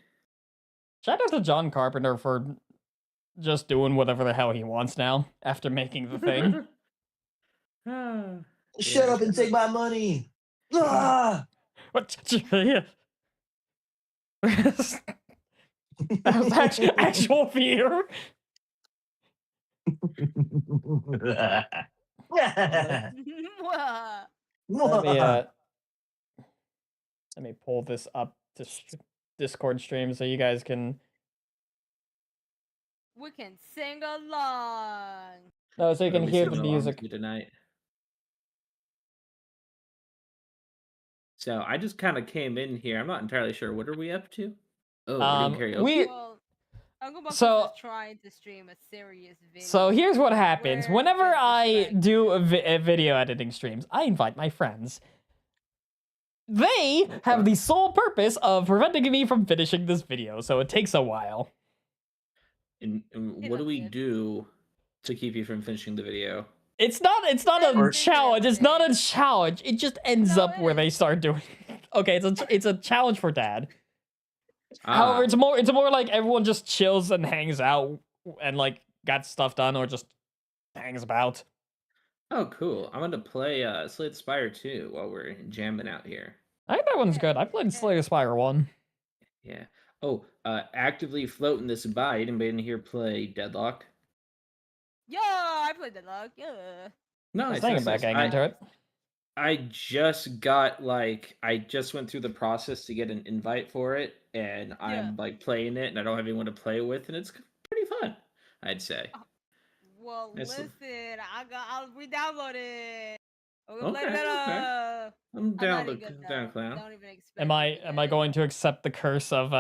Speaker 1: Shout out to John Carpenter for just doing whatever the hell he wants now after making the thing.
Speaker 3: Ah,
Speaker 4: Shut
Speaker 3: yeah,
Speaker 4: up and
Speaker 3: shout
Speaker 4: take
Speaker 3: out.
Speaker 4: my money. Ah!
Speaker 1: What? Yeah. That was actual fear. Let me let me pull this up to Discord stream so you guys can.
Speaker 2: We can sing along.
Speaker 1: No, so you
Speaker 3: What are
Speaker 1: can
Speaker 3: we
Speaker 1: hear the
Speaker 3: singing along
Speaker 1: music.
Speaker 3: to tonight? So I just kind of came in here. I'm not entirely sure. What are we up to? Oh, we're doing karaoke?
Speaker 2: Well, UnkleBunkles
Speaker 1: So-
Speaker 2: is trying to stream a serious video.
Speaker 1: So here's what happens.
Speaker 2: We're
Speaker 1: Whenever
Speaker 2: just
Speaker 1: I do
Speaker 2: distracted.
Speaker 1: a video editing streams, I invite my friends. They have the sole purpose of preventing me from finishing this video, so it takes a while.
Speaker 3: And
Speaker 2: He
Speaker 3: what do
Speaker 2: looks
Speaker 3: we
Speaker 2: good.
Speaker 3: do to keep you from finishing the video?
Speaker 1: It's not a
Speaker 2: Or-
Speaker 1: challenge. It's not a challenge. It just ends
Speaker 2: No,
Speaker 1: up
Speaker 2: it
Speaker 1: where they
Speaker 2: is.
Speaker 1: start doing. Okay, it's a challenge for Dad.
Speaker 3: Ah,
Speaker 1: However, it's more like everyone just chills and hangs out and like got stuff done or just hangs about.
Speaker 3: oh, cool. I'm gonna play Slay the Spire 2 while we're jamming out here.
Speaker 1: I think that one's good. I played Slay the Spire 1.
Speaker 3: Yeah. Oh, actively floating this by. Anybody in here play Deadlock?
Speaker 2: Yeah, I played the log. Yeah.
Speaker 3: No,
Speaker 1: I was
Speaker 3: it's
Speaker 1: thinking about getting into it.
Speaker 3: I just went through the process to get an invite for it, and I'm like playing it, and I don't have anyone to play with, and it's pretty fun, I'd say.
Speaker 2: Well,
Speaker 3: It's-
Speaker 2: listen, I'll re-download it. We're gonna play
Speaker 3: Okay,
Speaker 2: better.
Speaker 3: I'm
Speaker 2: I'm
Speaker 3: down
Speaker 2: not
Speaker 3: to
Speaker 2: even
Speaker 3: down clown.
Speaker 2: Don't even expect.
Speaker 1: Am I going to accept the curse of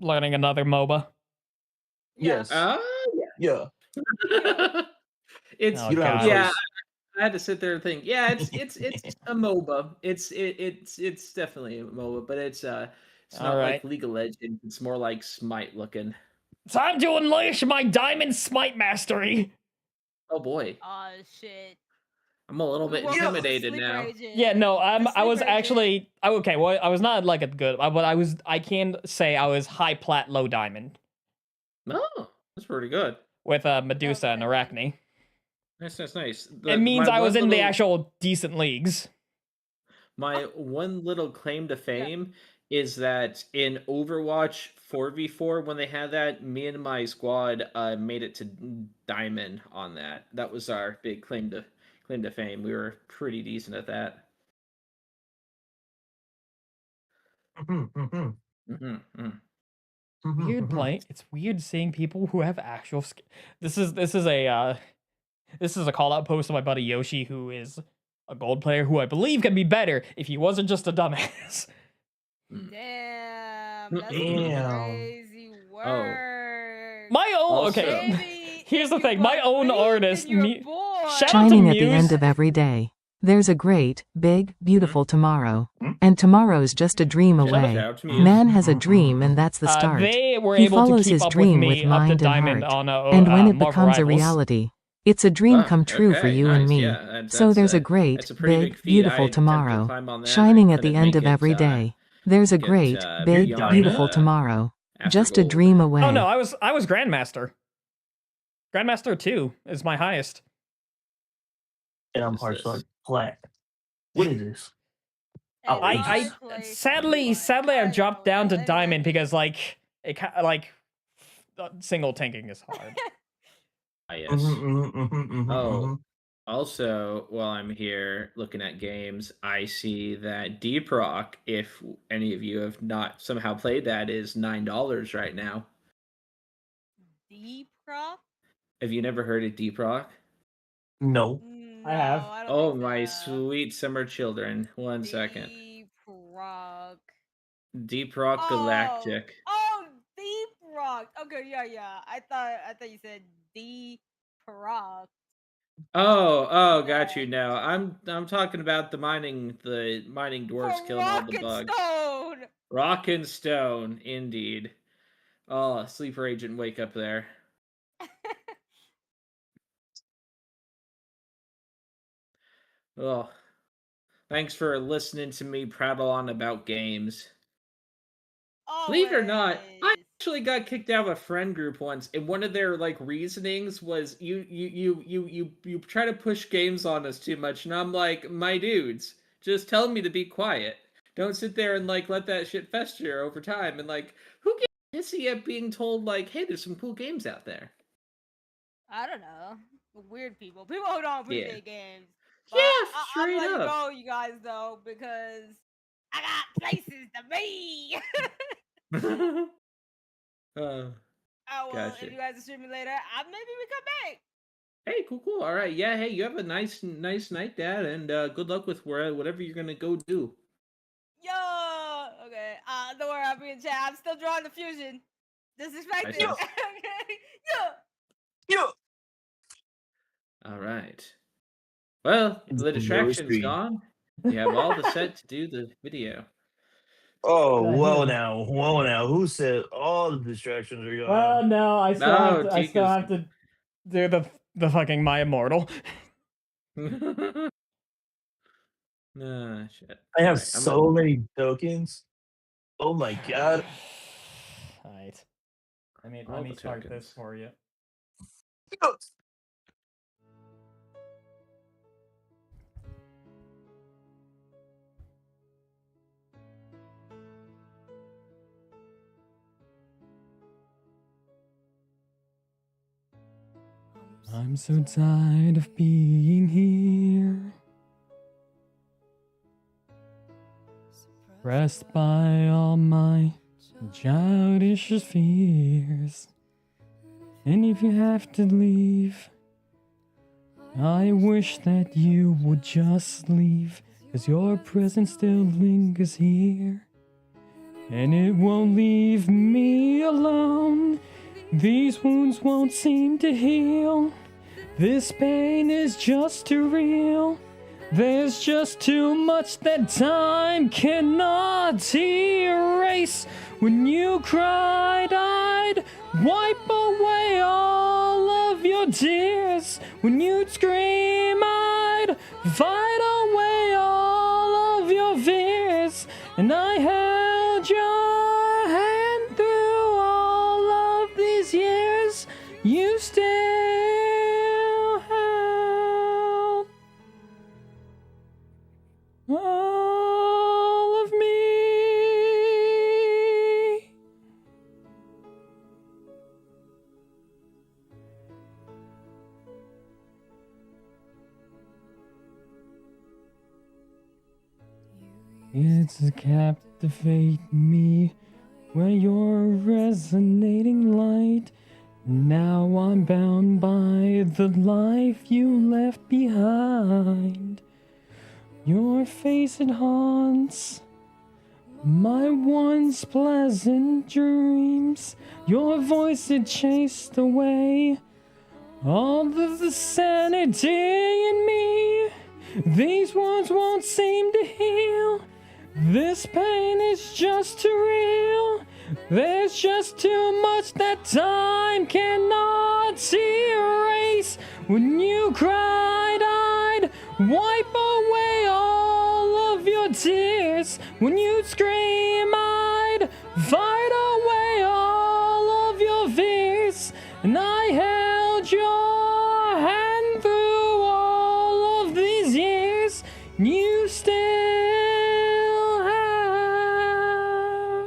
Speaker 1: learning another MOBA?
Speaker 4: Yes. Yeah.
Speaker 3: It's
Speaker 1: Oh,
Speaker 4: You don't have a
Speaker 1: God.
Speaker 3: yeah.
Speaker 4: choice.
Speaker 3: I had to sit there and think. Yeah, it's a MOBA. It's definitely a MOBA, but it's not
Speaker 1: Alright.
Speaker 3: like League of Legends. It's more like Smite looking.
Speaker 1: Time to unleash my diamond smite mastery.
Speaker 3: Oh boy,
Speaker 2: Oh shit.
Speaker 3: I'm a little bit
Speaker 2: Welcome to
Speaker 3: intimidated
Speaker 2: Sleep
Speaker 3: now.
Speaker 2: Raging.
Speaker 1: Yeah, no,
Speaker 2: The
Speaker 1: I was
Speaker 2: Sleep Raging.
Speaker 1: actually okay. Well, I was not like a good, but I can say I was high plat, low diamond
Speaker 3: Oh, that's pretty good.
Speaker 1: with Medusa and
Speaker 2: Okay.
Speaker 1: Arachne.
Speaker 3: Nice.
Speaker 1: It means
Speaker 3: my
Speaker 1: I was
Speaker 3: one
Speaker 1: in the
Speaker 3: little-
Speaker 1: actual decent leagues.
Speaker 3: My one little claim to fame is that in Overwatch 4v4, when they had that, me and my squad made it to Diamond on that. That was our big claim to fame. We were pretty decent at that.
Speaker 1: Weird play. It's weird seeing people who have actual. This is a call out post of my buddy Yoshi, who is a gold player who I believe can be better if he wasn't just a dumbass.
Speaker 2: Damn, that's
Speaker 4: Damn.
Speaker 2: crazy work.
Speaker 1: My own
Speaker 3: Also-
Speaker 1: okay.
Speaker 2: Baby,
Speaker 1: Here's
Speaker 2: if
Speaker 1: the
Speaker 2: you
Speaker 1: thing, my
Speaker 2: put
Speaker 1: own
Speaker 2: faith in
Speaker 1: artist,
Speaker 2: your
Speaker 1: me-
Speaker 2: boy-
Speaker 1: shout out to
Speaker 5: Shining at the
Speaker 1: Muse.
Speaker 5: end of every day. There's a great, big, beautiful tomorrow. And tomorrow's just a dream
Speaker 3: Shout
Speaker 5: away.
Speaker 3: out to Muse.
Speaker 5: Man has a dream and that's the start.
Speaker 1: They were
Speaker 5: He
Speaker 1: able to
Speaker 5: follows
Speaker 1: keep
Speaker 5: his
Speaker 1: up with
Speaker 5: dream
Speaker 1: me
Speaker 5: with
Speaker 1: up to
Speaker 5: mind and
Speaker 1: diamond
Speaker 5: heart.
Speaker 1: on
Speaker 5: And when it
Speaker 1: Marvel
Speaker 5: becomes a
Speaker 1: Rivals.
Speaker 5: reality, it's a dream come true for
Speaker 3: okay,
Speaker 5: you and
Speaker 3: nice,
Speaker 5: me.
Speaker 3: yeah,
Speaker 5: So there's a
Speaker 3: that's
Speaker 5: great,
Speaker 3: a pretty
Speaker 5: big,
Speaker 3: big feat. I
Speaker 5: beautiful
Speaker 3: attempted to
Speaker 5: tomorrow.
Speaker 3: climb on that, and I
Speaker 5: Shining at the
Speaker 3: couldn't
Speaker 5: end of
Speaker 3: make it,
Speaker 5: every day. There's a
Speaker 3: get,
Speaker 5: great, big,
Speaker 3: beyond,
Speaker 5: beautiful tomorrow.
Speaker 3: after
Speaker 5: Just a
Speaker 3: gold.
Speaker 5: dream away.
Speaker 1: Oh no, I was Grandmaster. Grandmaster 2 is my highest.
Speaker 4: And I'm
Speaker 3: What's
Speaker 4: hard
Speaker 3: this?
Speaker 4: like flat. What is this?
Speaker 2: Hey,
Speaker 4: Oh,
Speaker 1: I
Speaker 2: play
Speaker 1: sadly
Speaker 2: Fortnite.
Speaker 1: I've
Speaker 2: I
Speaker 1: dropped
Speaker 2: know,
Speaker 1: down to
Speaker 2: let it
Speaker 1: diamond
Speaker 2: in.
Speaker 1: because like single tanking is hard.
Speaker 3: Ah, yes.
Speaker 4: Mm-hmm.
Speaker 3: Oh, also, while I'm here looking at games, I see that Deep Rock, if any of you have not somehow played that, is $9 right now.
Speaker 2: Deep Rock?
Speaker 3: Have you never heard of Deep Rock?
Speaker 4: No.
Speaker 2: No,
Speaker 1: I have.
Speaker 2: I don't
Speaker 3: Oh,
Speaker 2: think
Speaker 3: my
Speaker 2: so.
Speaker 3: sweet summer children. One second.
Speaker 2: Deep Rock.
Speaker 3: Deep Rock Galactic.
Speaker 2: Oh, Deep Rock. Okay, yeah. I thought you said Deep Rock.
Speaker 3: Oh, got you. No, I'm talking about the mining dwarves
Speaker 2: For
Speaker 3: killing all
Speaker 2: Rock
Speaker 3: the
Speaker 2: and
Speaker 3: bugs.
Speaker 2: Stone.
Speaker 3: Rock and Stone, indeed. Oh, sleeper agent, wake up there. Oh, thanks for listening to me prattle on about games. Believe it or not, I
Speaker 2: Always.
Speaker 3: actually got kicked out of a friend group once, and one of their like reasonings was you try to push games on us too much, and I'm like, my dudes, just tell me to be quiet. Don't sit there and like let that shit fester over time, and like, who gets pissy at being told like, hey, there's some cool games out there.
Speaker 2: I don't know. Weird people. People who don't
Speaker 3: Yeah,
Speaker 2: appreciate games. But
Speaker 3: yeah,
Speaker 2: I'm
Speaker 3: straight
Speaker 2: gonna let you
Speaker 3: up.
Speaker 2: go, you guys, though, because I got places to be.
Speaker 3: uh,
Speaker 2: Oh well,
Speaker 3: Gotcha.
Speaker 2: if you guys are streaming later, maybe we come back.
Speaker 3: Hey, cool. All right, yeah. Hey, you have a nice night, Dad, and good luck with whatever you're gonna go do.
Speaker 2: Yo, okay. Don't worry, I'll be in chat. I'm still drawing the fusion. Disrespect
Speaker 3: Nice,
Speaker 2: it.
Speaker 3: nice.
Speaker 2: Okay. Yo.
Speaker 4: Yeah.
Speaker 3: All right. Well,
Speaker 4: It's
Speaker 3: the
Speaker 4: a lower
Speaker 3: distraction's
Speaker 4: screen.
Speaker 3: gone. You have all the set to do the video.
Speaker 4: Oh,
Speaker 1: Go
Speaker 4: well
Speaker 1: ahead.
Speaker 4: now, well now. Who said all the distractions are
Speaker 1: Well,
Speaker 4: gone?
Speaker 1: no, I still have
Speaker 3: No,
Speaker 1: to. I still
Speaker 3: Tika's.
Speaker 1: have to do the fucking My Immortal.
Speaker 3: Ah, shit.
Speaker 4: I
Speaker 3: All
Speaker 4: have
Speaker 3: right, I'm gonna.
Speaker 4: so many tokens. Oh my god.
Speaker 1: Alright. Let
Speaker 3: All
Speaker 1: me
Speaker 3: the
Speaker 1: start this
Speaker 3: tokens.
Speaker 1: for you. I'm so tired of being here, pressed by all my childish fears. And if you have to leave, I wish that you would just leave, 'cause your presence still lingers here. And it won't leave me alone. These wounds won't seem to heal. This pain is just too real. There's just too much that time cannot erase. When you cried, I'd wipe away all of your tears. When you'd scream, I'd fight away all of your fears. And I held your hand through all of these years. You still held all of me. It's to captivate me where you're resonating light. Now I'm bound by the life you left behind. Your face it haunts my once pleasant dreams. Your voice it chased away all of the sanity in me. These wounds won't seem to heal. This pain is just too real. There's just too much that time cannot erase. When you cried, I'd wipe away all of your tears. When you'd scream, I'd fight away all of your fears. And I held your hand through all of these years. You still have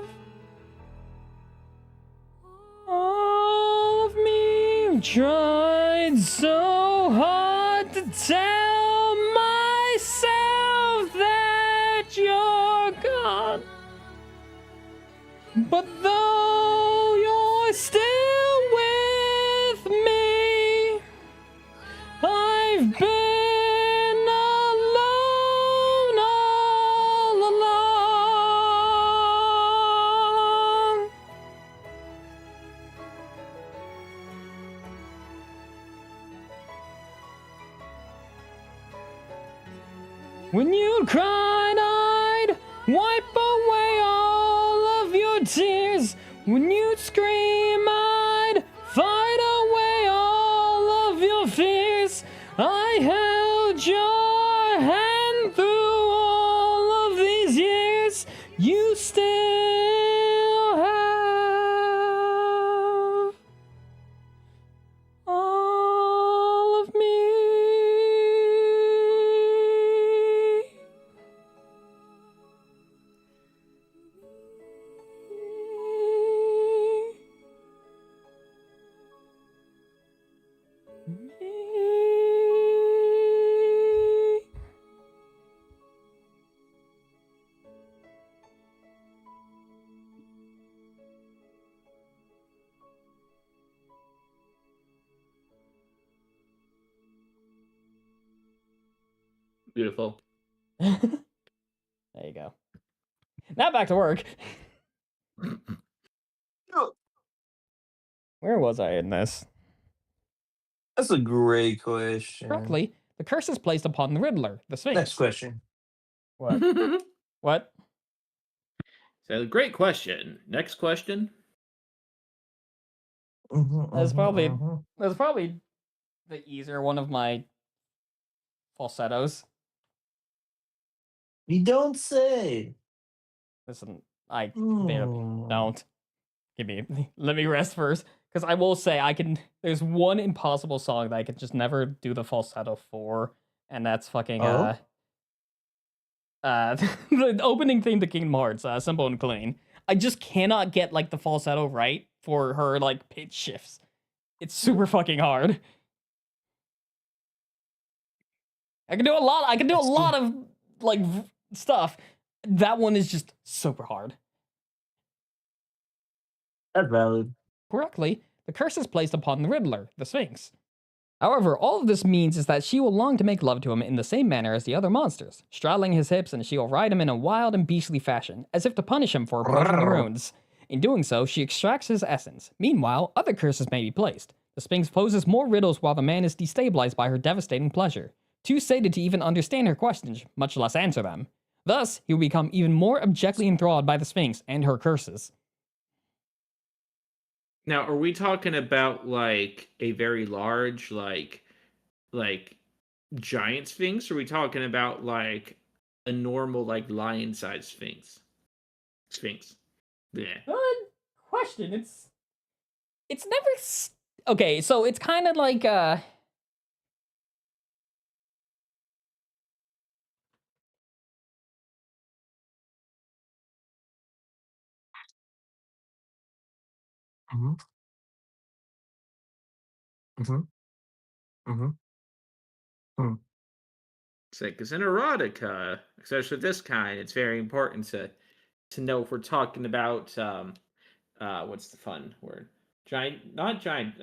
Speaker 1: all of me. I've tried so hard to tell myself that you're gone. But though you're still with me, I've been alone all along. When you cried, I'd wipe away all of your tears. When you'd scream, you still have all of me.
Speaker 3: Beautiful.
Speaker 1: There you go. Now back to work. Where was I in this?
Speaker 4: That's a great question.
Speaker 1: Correctly, the curse is placed upon the Riddler, the Sphinx.
Speaker 4: Next question.
Speaker 1: What? What?
Speaker 3: So great question. Next question.
Speaker 1: That's probably the easier one of my falsettos.
Speaker 4: You don't say.
Speaker 1: Listen, I barely don't. Let me rest first, because I will say there's one impossible song that I could just never do the falsetto for, and that's fucking
Speaker 4: Oh?
Speaker 1: the opening theme to Kingdom Hearts, Simple and Clean. I just cannot get like the falsetto right for her like pitch shifts. It's super fucking hard. I can do a lot of like stuff. That one is just super hard.
Speaker 4: That's valid.
Speaker 1: Correctly, the curse is placed upon the Riddler, the Sphinx. However, all of this means is that she will long to make love to him in the same manner as the other monsters, straddling his hips, and she will ride him in a wild and beastly fashion, as if to punish him for breaking the runes. In doing so, she extracts his essence. Meanwhile, other curses may be placed. The Sphinx poses more riddles while the man is destabilized by her devastating pleasure, too sated to even understand her questions, much less answer them. Thus, he will become even more abjectly enthralled by the Sphinx and her curses.
Speaker 3: Now, are we talking about like a very large, like giant sphinx? Or are we talking about like a normal, like lion-sized sphinx? Sphinx. Yeah.
Speaker 1: Good question. It's never okay. So it's kind of like
Speaker 4: Mm-hmm. Mm-hmm. Mm-hmm. Hmm.
Speaker 3: Because in erotica, especially this kind, it's very important to know if we're talking about what's the fun word? Giant, not giant.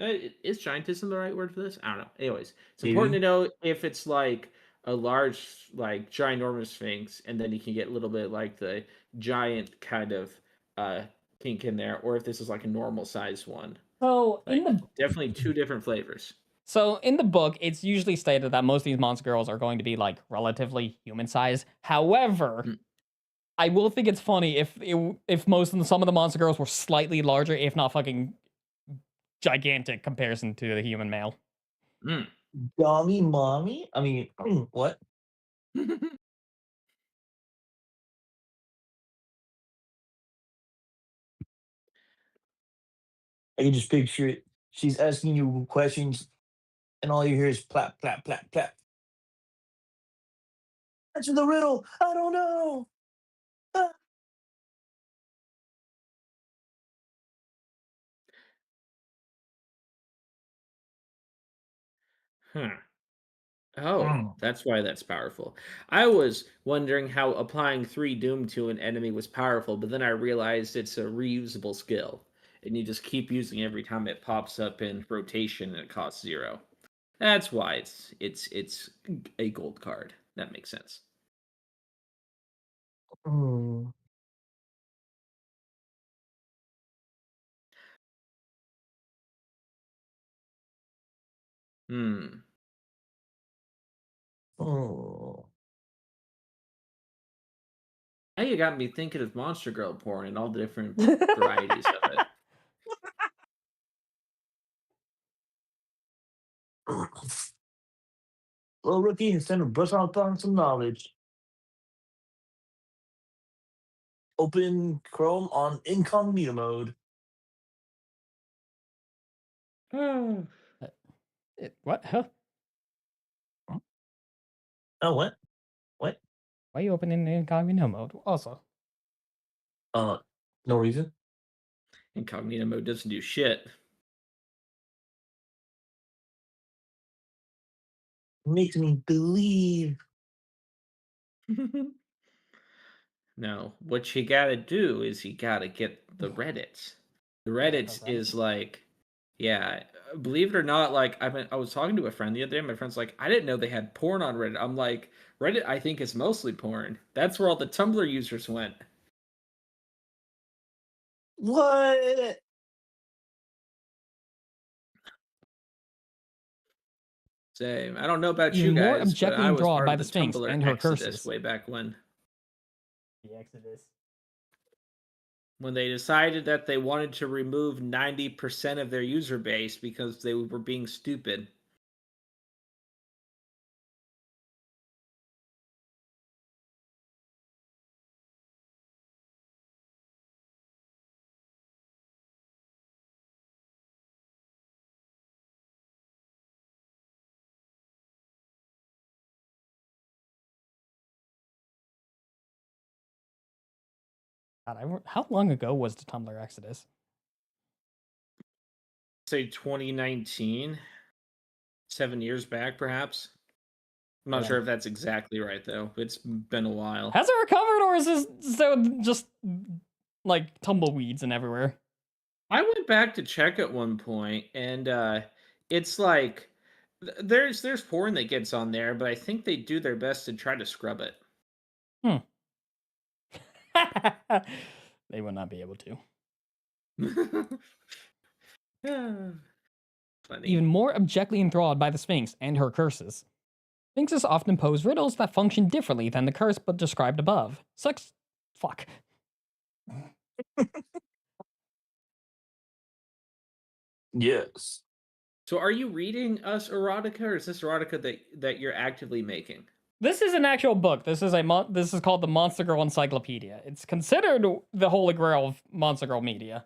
Speaker 3: Is giantism the right word for this? I don't know. Anyways, it's important to
Speaker 4: Maybe.
Speaker 3: know if it's like a large, like ginormous sphinx, and then you can get a little bit like the giant kind of uh kink in there, or if this is like a normal size one.
Speaker 1: so
Speaker 3: Like definitely two different flavors.
Speaker 1: So in the book, it's usually stated that most of these monster girls are going to be like relatively human sized. However,
Speaker 3: Mm.
Speaker 1: I will think it's funny if some of the monster girls were slightly larger, if not fucking gigantic comparison to the human male.
Speaker 3: Mm.
Speaker 4: Dummy mommy? I mean, what? I can just picture it. She's asking you questions, and all you hear is plap, plap, plap, plap. Answer the riddle. I don't know. Ah.
Speaker 3: Huh. Oh,
Speaker 4: Mm.
Speaker 3: that's why that's powerful. I was wondering how applying 3 Doom to an enemy was powerful, but then I realized it's a reusable skill, and you just keep using it every time it pops up in rotation and it costs 0. That's why it's a gold card. That makes sense.
Speaker 4: Mm.
Speaker 3: Hmm.
Speaker 4: Oh.
Speaker 3: Now you got me thinking of Monster Girl porn and all the different varieties of it.
Speaker 4: Little rookie, it's time to brush off on some knowledge. open Chrome on incognito mode.
Speaker 1: What? Huh?
Speaker 4: Oh, what? What?
Speaker 1: Why are you opening the incognito mode? Also,
Speaker 4: No reason.
Speaker 3: Incognito mode doesn't do shit.
Speaker 4: Makes me believe.
Speaker 3: No, what you gotta do is you gotta get the Reddits. The Reddits
Speaker 1: Reddit.
Speaker 3: is like, yeah, believe it or not, like I was talking to a friend the other day. My friend's like, I didn't know they had porn on Reddit. I'm like, Reddit, I think is mostly porn. That's where all the Tumblr users went.
Speaker 4: What?
Speaker 3: Same. I don't know about you
Speaker 1: even more
Speaker 3: guys, but
Speaker 1: abjectly
Speaker 3: I was
Speaker 1: enthralled
Speaker 3: part
Speaker 1: by
Speaker 3: of
Speaker 1: the
Speaker 3: the
Speaker 1: Sphinx
Speaker 3: Tumblr
Speaker 1: and her
Speaker 3: exodus
Speaker 1: curses.
Speaker 3: way back when.
Speaker 1: The Exodus.
Speaker 3: When they decided that they wanted to remove 90% of their user base because they were being stupid.
Speaker 1: God, how long ago was the Tumblr Exodus?
Speaker 3: Say 2019, 7 years back, perhaps. I'm not
Speaker 1: Yeah.
Speaker 3: sure if that's exactly right, though. It's been a while.
Speaker 1: Has it recovered, or is this so just like tumbleweeds and everywhere?
Speaker 3: I went back to check at one point, and it's like there's porn that gets on there, but I think they do their best to try to scrub it.
Speaker 1: They would not be able to.
Speaker 3: Funny.
Speaker 1: Even more abjectly enthralled by the Sphinx and her curses. Sphinxes often pose riddles that function differently than the curse but described above. Fuck.
Speaker 4: Yes.
Speaker 3: So, are you reading us erotica, or is this erotica that you're actively making?
Speaker 1: This is an actual book. This is called the Monster Girl Encyclopedia. It's considered the holy grail of Monster Girl media.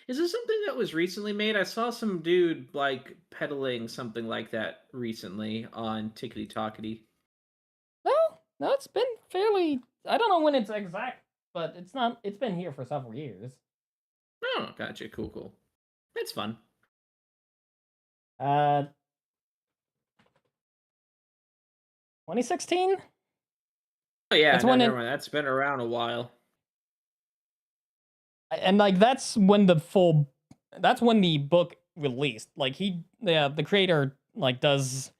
Speaker 3: Is this something that was recently made? I saw some dude like peddling something like that recently on Tickety Talkety.
Speaker 1: No, it's been fairly. I don't know when it's exact, but it's not. It's been here for several years.
Speaker 3: Oh, gotcha. Cool. That's fun.
Speaker 1: 2016.
Speaker 3: Oh yeah,
Speaker 1: That's
Speaker 3: no,
Speaker 1: when
Speaker 3: never mind. That's been around a while.
Speaker 1: And like that's when the book released. Like the creator like does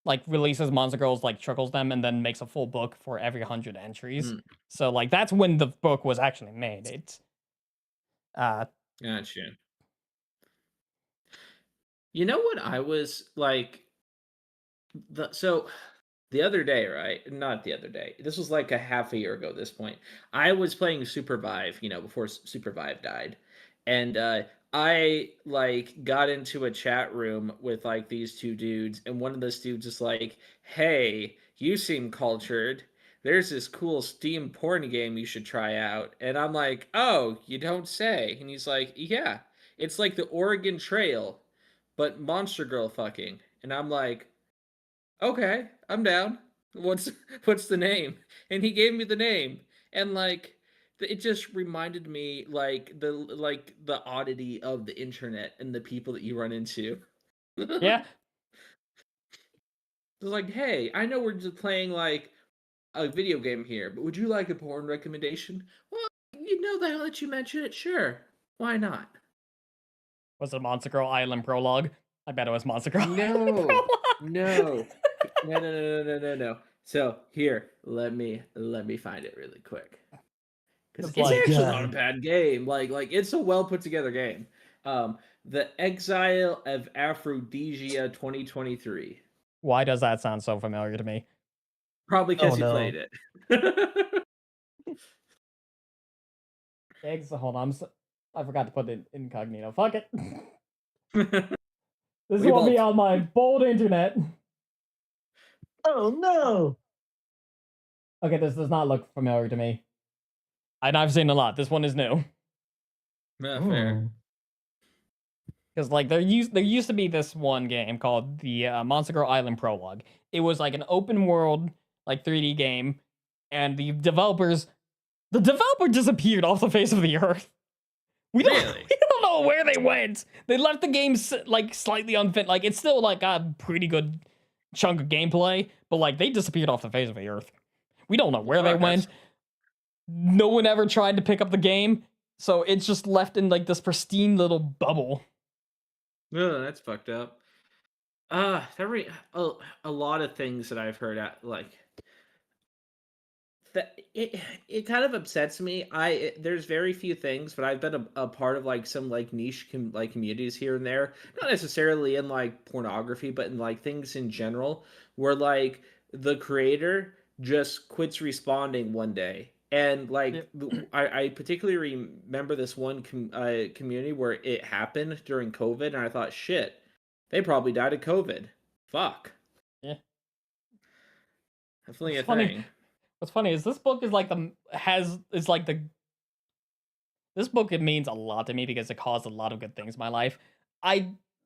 Speaker 1: like releases Monster Girls, like trickles them, and then makes a full book for every 100 entries.
Speaker 3: Mm.
Speaker 1: So like that's when the book was actually made. It's
Speaker 3: Gotcha. You know what I was like the other day, right? Not the other day. This was like a half a year ago at this point. I was playing Supervive, before Supervive died. And I like got into a chat room with like these two dudes, and one of those dudes is like, "Hey, you seem cultured. There's this cool Steam porn game you should try out." And I'm like, "Oh, you don't say." And he's like, "Yeah. It's like the Oregon Trail, but monster girl fucking." And I'm like, "Okay, I'm down. What's what's the name?" And he gave me the name, and like it just reminded me like the oddity of the internet and the people that you run into.
Speaker 1: yeah.
Speaker 3: It's like, hey, I know we're just playing like a video game here, but would you like a porn recommendation? Well, now that you mention it, sure, why not?
Speaker 1: Was it Monster Girl Island Prologue? I bet it was Monster Girl Island
Speaker 3: No,
Speaker 1: Prologue.
Speaker 3: no, no. So here, let me find it really quick. Because
Speaker 1: It's
Speaker 3: it's
Speaker 1: like,
Speaker 3: actually not a
Speaker 4: God.
Speaker 3: bad game. Like it's a well put together game. The Exile of Aphrodisia 2023.
Speaker 1: Why does that sound so familiar to me?
Speaker 3: Probably
Speaker 4: Oh
Speaker 3: because you
Speaker 4: no.
Speaker 3: played it.
Speaker 1: Hold on, I forgot to put it incognito. Fuck it. This
Speaker 3: We
Speaker 1: will be
Speaker 3: both-
Speaker 1: on my bold internet.
Speaker 4: Oh no.
Speaker 1: Okay, this does not look familiar to me. And I've seen a lot. This one is new.
Speaker 3: Not fair.
Speaker 4: Hmm.
Speaker 1: Because like there used to be this one game called the Monster Girl Island Prologue. It was like an open world like 3D game, and the developer disappeared off the face of the earth. We don't
Speaker 3: Really?
Speaker 1: we don't know where they went. They left the game like slightly unfit. Like it's still like a pretty good chunk of gameplay, but like they disappeared off the face of the earth. We don't know where they
Speaker 3: Fuck,
Speaker 1: went. No one ever tried to pick up the game, so it's just left in like this pristine little bubble.
Speaker 3: Oh, that's fucked up. A lot of things that I've heard like that it kind of upsets me. There's very few things, but I've been a part of like some like niche like communities here and there, not necessarily in like pornography, but in like things in general, where like the creator just quits responding one day. And like
Speaker 1: Yep.
Speaker 3: I particularly remember this one community where it happened during COVID, and I thought, shit, they probably died of COVID. Fuck.
Speaker 1: Yeah.
Speaker 3: Definitely a
Speaker 1: It's funny.
Speaker 3: thing.
Speaker 1: What's funny is this book is like this book, it means a lot to me because it caused a lot of good things in my life.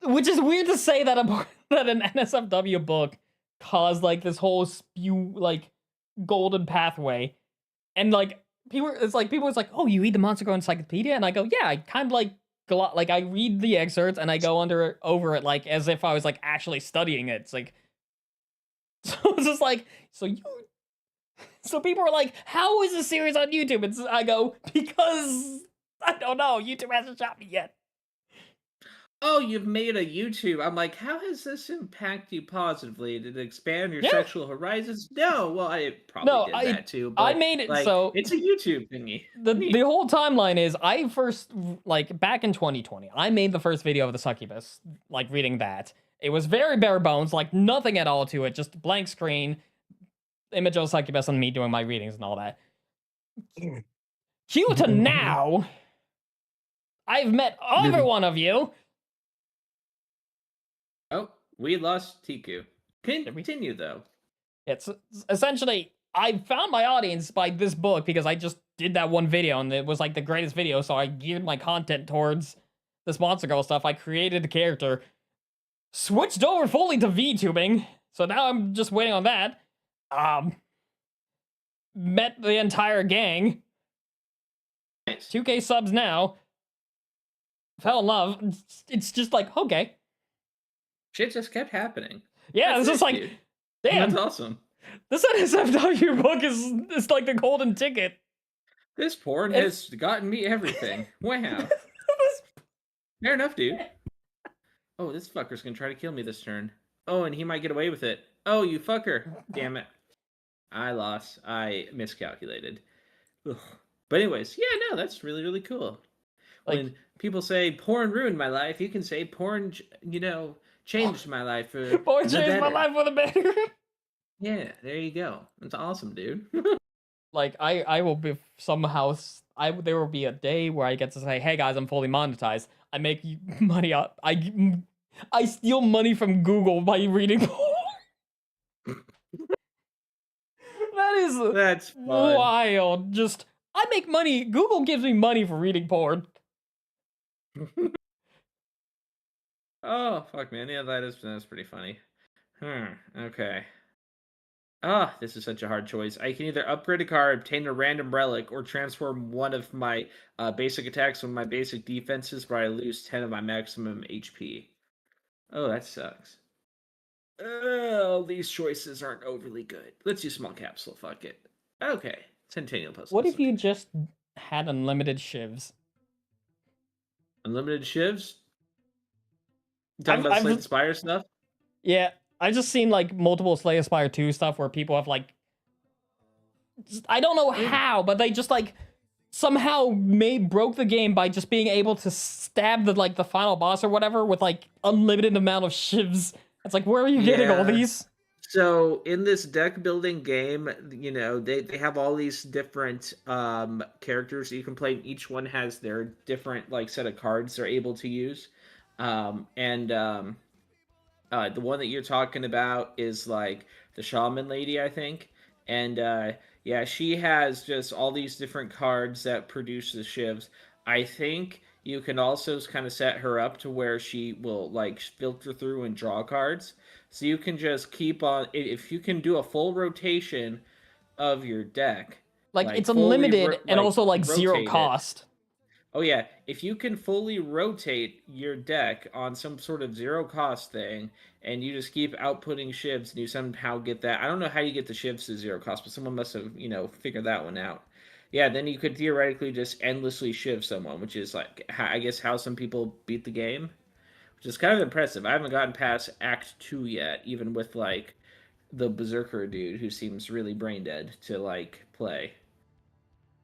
Speaker 1: Which is weird to say that that an NSFW book caused like this whole spew like golden pathway, and like people was like, oh, you read the Monster Girl Encyclopedia, and I go, yeah, I kind of like I read the excerpts and I go over it like as if I was like actually studying it. It's like so it's just like so people are like, how is this series on YouTube? I go, because I don't know. YouTube hasn't shot me yet.
Speaker 3: Oh, you've made a YouTube. I'm like, how has this impacted you positively? Did it expand your
Speaker 1: Yeah.
Speaker 3: sexual horizons? No. Well, I probably did that too. But
Speaker 1: I made it
Speaker 3: like,
Speaker 1: so
Speaker 3: it's a YouTube thingy.
Speaker 1: the whole timeline is I first like back in 2020, I made the first video of the succubus, like reading that. It was very bare bones, like nothing at all to it, just blank screen, image of succubus and me doing my readings and all that. Cue to now, I've met every one of you.
Speaker 3: Oh, we lost Tiku. Continue though.
Speaker 1: It's essentially, I found my audience by this book because I just did that one video and it was like the greatest video, so I geared my content towards this Monster Girl stuff. I created the character, switched over fully to VTubing, so now I'm just waiting on that. Met the entire gang.
Speaker 3: Nice.
Speaker 1: 2K subs now. Fell in love. It's just like, okay.
Speaker 3: Shit just kept happening.
Speaker 1: Yeah,
Speaker 3: That's
Speaker 1: it's just
Speaker 3: it,
Speaker 1: like,
Speaker 3: dude.
Speaker 1: damn.
Speaker 3: That's awesome.
Speaker 1: This NSFW book is like the golden ticket.
Speaker 3: This porn has gotten me everything. Wow. Fair enough, dude. Oh, this fucker's gonna try to kill me this turn. Oh, and he might get away with it. Oh, you fucker. Damn it. I lost. I miscalculated. Ugh. But anyways, yeah, no, that's really, really cool.
Speaker 1: Like,
Speaker 3: when people say porn ruined my life, you can say porn, changed my life for
Speaker 1: porn
Speaker 3: the
Speaker 1: changed my
Speaker 3: better.
Speaker 1: life for the better.
Speaker 3: Yeah, there you go. That's awesome, dude.
Speaker 1: Like I will be somehow there will be a day where I get to say, hey guys, I'm fully monetized. I make money up. I steal money from Google by reading porn.
Speaker 3: That's fun.
Speaker 1: wild. Just I make money. Google gives me money for reading porn.
Speaker 3: Oh fuck, man. Yeah, that's pretty funny. Okay. Ah, this is such a hard choice. I can either upgrade a car, obtain a random relic, or transform one of my basic attacks on my basic defenses where I lose 10 of my maximum HP. Oh, that sucks. Oh, these choices aren't overly good. Let's do small capsule, fuck it. Okay, Centennial Puzzles.
Speaker 1: What if you just had unlimited shivs?
Speaker 3: Unlimited shivs? Talking about Slay the Spire stuff?
Speaker 1: Yeah, I've just seen like multiple Slay the Spire 2 stuff where people have like I don't know how, but they just like somehow broke the game by just being able to stab the final boss or whatever with like unlimited amount of shivs. It's like, where are you getting all these?
Speaker 3: So in this deck building game, they have all these different characters that you can play. And each one has their different like set of cards they're able to use. The one that you're talking about is like the shaman lady, I think. And Yeah, she has just all these different cards that produce the shivs. I think you can also kind of set her up to where she will like filter through and draw cards. So you can just keep on if you can do a full rotation of your deck,
Speaker 1: Like
Speaker 3: like
Speaker 1: it's unlimited and
Speaker 3: like
Speaker 1: also like zero
Speaker 3: rotate it.
Speaker 1: cost.
Speaker 3: Oh yeah, if you can fully rotate your deck on some sort of zero cost thing, and you just keep outputting shivs, and you somehow get that. I don't know how you get the shivs to zero cost, but someone must have figured that one out. Yeah, then you could theoretically just endlessly shiv someone, which is like I guess how some people beat the game, which is kind of impressive. I haven't gotten past Act 2 yet, even with like the Berserker dude who seems really brain dead to like play.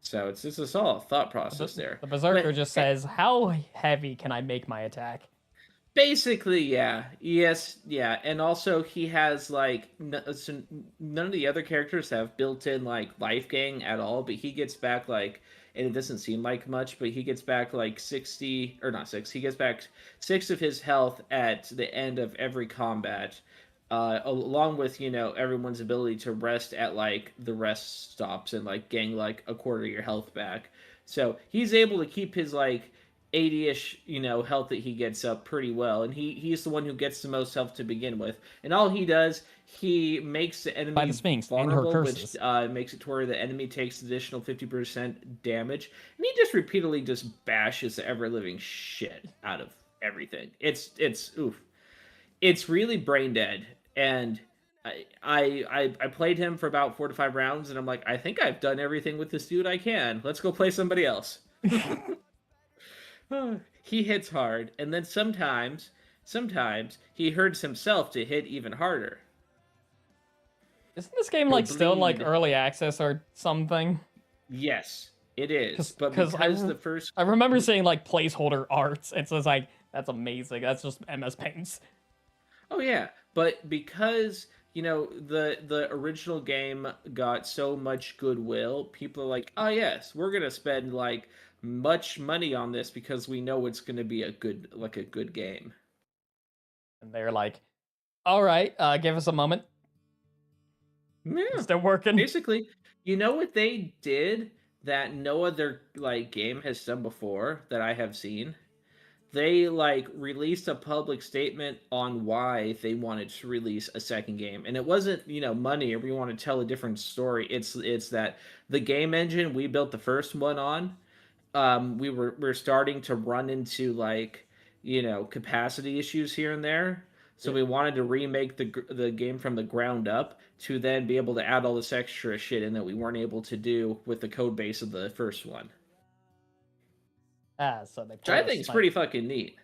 Speaker 3: So it's just a solid thought process there.
Speaker 1: The Berserker
Speaker 3: But
Speaker 1: just says, "How heavy can I make my attack?"
Speaker 3: basically, yeah. Yes, yeah. And also he has like so none of the other characters have built-in like life gain at all, but he gets back like and it doesn't seem like much, but he gets back like 60 or not 6. He gets back 6 of his health at the end of every combat. Along with everyone's ability to rest at like the rest stops and like gain like a quarter of your health back, so he's able to keep his like 80ish health that he gets up pretty well, and he's the one who gets the most health to begin with, and all he does, he makes the
Speaker 1: By
Speaker 3: enemy
Speaker 1: the Sphinx and her
Speaker 3: vulnerable, which
Speaker 1: curses.
Speaker 3: makes it to where the enemy takes additional 50% damage, and he just repeatedly just bashes the ever-living shit out of everything. It's oof, it's really brain dead. And I played him for about 4 to 5 rounds, and I'm like, I think I've done everything with this dude I can. Let's go play somebody else. He hits hard, and then sometimes he hurts himself to hit even harder.
Speaker 1: Isn't this game
Speaker 3: He'll
Speaker 1: like still in like
Speaker 3: bleed.
Speaker 1: early access or something?
Speaker 3: Yes, it is. But
Speaker 1: Because
Speaker 3: because the first
Speaker 1: I remember seeing like placeholder arts, and so it's like that's amazing. That's just MS Paints.
Speaker 3: Oh yeah, but because the original game got so much goodwill, people are like, "Oh yes, we're gonna spend like much money on this because we know it's gonna be a good game."
Speaker 1: And they're like, "All right, give us a moment.
Speaker 3: Yeah,
Speaker 1: Still working."
Speaker 3: basically, you know what they did that no other like game has done before that I have seen? They like released a public statement on why they wanted to release a second game, and it wasn't money or we want to tell a different story. It's that the game engine we built the first one on, we're starting to run into like capacity issues here and there, so we wanted to remake the game from the ground up to then be able to add all this extra shit in that we weren't able to do with the code base of the first one,
Speaker 1: So they
Speaker 3: which I
Speaker 1: pulled a
Speaker 3: think is
Speaker 1: snipe.
Speaker 3: pretty fucking neat.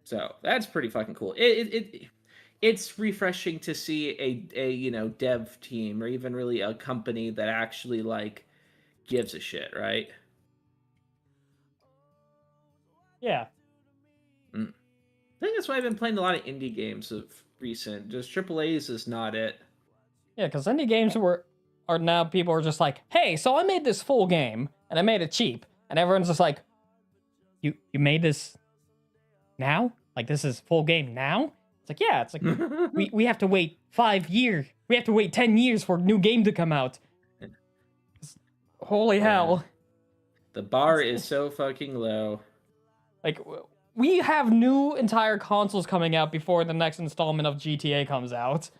Speaker 3: So that's pretty fucking cool. It's refreshing to see a dev team or even really a company that actually like gives a shit, right?
Speaker 1: Yeah,
Speaker 3: I think that's why I've been playing a lot of indie games of recent. Just Triple A's is not it.
Speaker 1: yeah, because indie games are now people are just like, "Hey, so I made this full game and I made it cheap," and everyone's just like, "You made this now? Like this is full game now?" It's like, yeah, it's like we have to wait 5 years. We have to wait 10 years for a new game to come out. Holy hell.
Speaker 3: The bar is so fucking low.
Speaker 1: Like, we have new entire consoles coming out before the next installment of GTA comes out.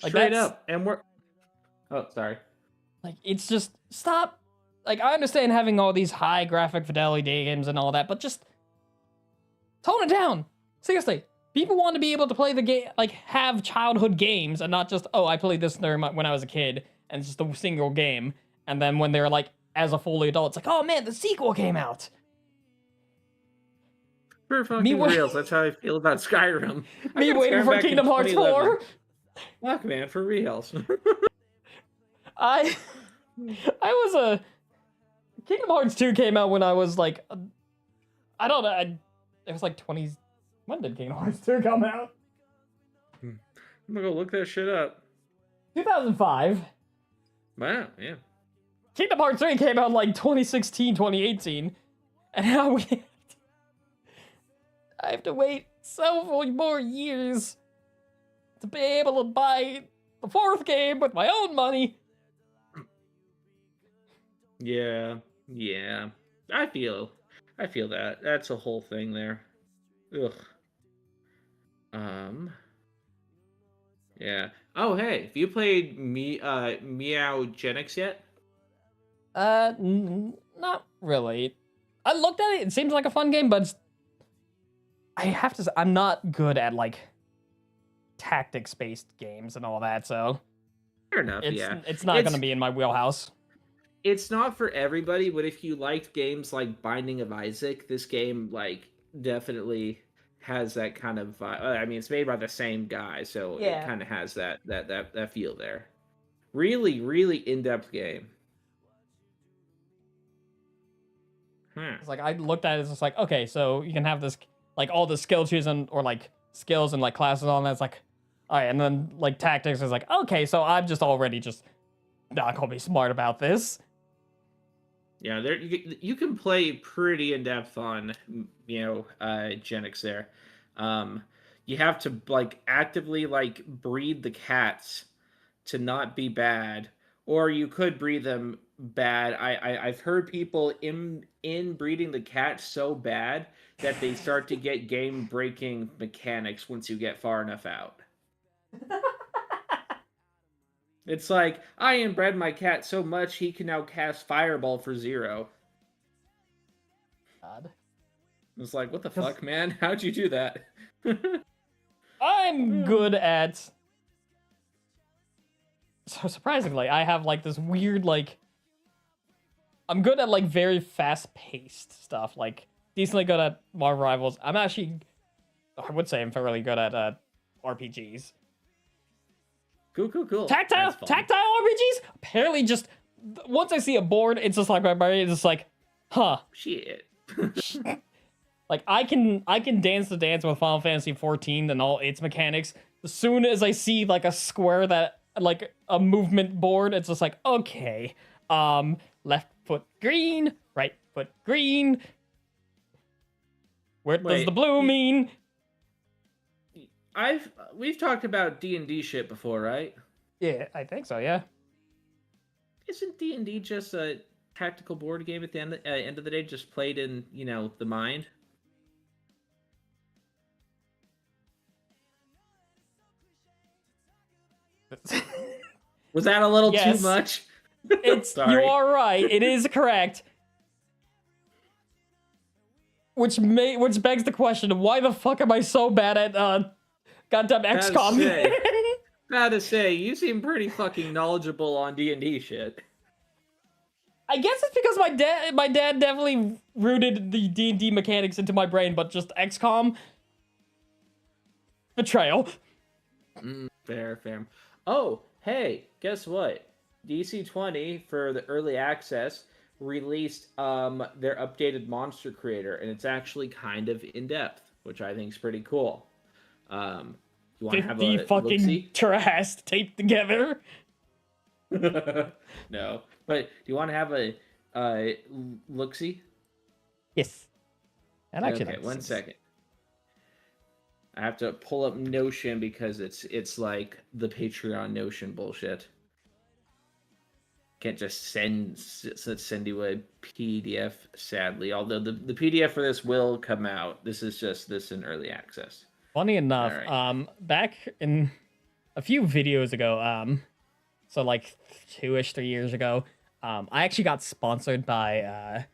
Speaker 1: Like,
Speaker 3: Straight
Speaker 1: that's,
Speaker 3: up. And we're... Oh, sorry.
Speaker 1: like, it's just, stop. Like, I understand having all these high graphic fidelity games and all that, but just tone it down. Seriously. People want to be able to play the game, like, have childhood games and not just, oh, I played this when I was a kid, and it's just a single game. And then when they're, like, as a fully adult, it's like, oh, man, the sequel came out.
Speaker 3: For fucking reals, that's how I feel about Skyrim.
Speaker 1: Me waiting for Kingdom Hearts 4.
Speaker 3: Fuck, man, for reals.
Speaker 1: I was a... Kingdom Hearts 2 came out when I was, like... I don't know, it was, like, 20... When did Kingdom Hearts 2 come out?
Speaker 3: I'm gonna go look that shit up.
Speaker 1: 2005.
Speaker 3: Wow, yeah.
Speaker 1: Kingdom Hearts 3 came out, like, 2016, 2018. And now I have to wait several more years to be able to buy the 4th game with my own money.
Speaker 3: Yeah, yeah. I feel that. That's a whole thing there. Ugh. Yeah. Oh, hey, have you played Meow Genix yet?
Speaker 1: Not really. I looked at it. It seems like a fun game, but I have to say, I'm not good at like tactics-based games and all that, so
Speaker 3: Fair enough.
Speaker 1: it's not going to be in my wheelhouse.
Speaker 3: It's not for everybody, but if you liked games like Binding of Isaac, this game like definitely has that kind of vibe. I mean, it's made by the same guy, so it kind of has that feel there. Really, really in-depth game.
Speaker 1: It's like I looked at it, it's just like, okay, so you can have this like all the skill trees and or like skills and like classes on that. It's like, all right, and then like tactics is like, okay, so I'm just already just not gonna be smart about this.
Speaker 3: Yeah, there you can play pretty in depth on Genix there. You have to like actively like breed the cats to not be bad, or you could breed them bad. I've heard people in breeding the cats so bad that they start to get game breaking mechanics once you get far enough out. It's like, I inbred my cat so much he can now cast Fireball for 0.
Speaker 1: God.
Speaker 3: It's like, what the fuck, man? How'd you do that?
Speaker 1: I'm good at... So surprisingly, I have like this weird like... I'm good at like very fast-paced stuff, like decently good at Marvel Rivals. I'm actually... I would say I'm fairly good at RPGs.
Speaker 3: Cool.
Speaker 1: Tactile RPGs? Apparently just, once I see a board, it's just like my brain is just like, huh.
Speaker 3: Shit.
Speaker 1: Like, I can dance the dance with Final Fantasy 14 and all its mechanics. As soon as I see, like, a square that, like, a movement board, it's just like, okay. Left foot green, right foot green. Where does the blue mean?
Speaker 3: We've talked about D&D shit before, right?
Speaker 1: Yeah, I think so, yeah.
Speaker 3: Isn't D&D just a tactical board game at the end of the day, just played in, the mind? Was that a little too much?
Speaker 1: You are right. It is correct. Which begs the question of why the fuck am I so bad at goddamn XCOM?
Speaker 3: Gotta say, you seem pretty fucking knowledgeable on D&D shit.
Speaker 1: I guess it's because my dad definitely rooted the D&D mechanics into my brain, but just XCOM betrayal.
Speaker 3: Fair. Oh, hey, guess what? DC20 for the early access released their updated monster creator, and it's actually kind of in depth, which I think is pretty cool. You want to have a
Speaker 1: fucking
Speaker 3: look-see?
Speaker 1: trash taped together.
Speaker 3: No, but do you want to have a look-see?
Speaker 1: Yes. And actually,
Speaker 3: okay, 1 second. I have to pull up Notion because it's like the Patreon Notion bullshit. Can't just send you a PDF, sadly. Although the PDF for this will come out. This is just in early access.
Speaker 1: Funny enough,
Speaker 3: right.
Speaker 1: back in a few videos ago, so like 3 years ago, I actually got sponsored by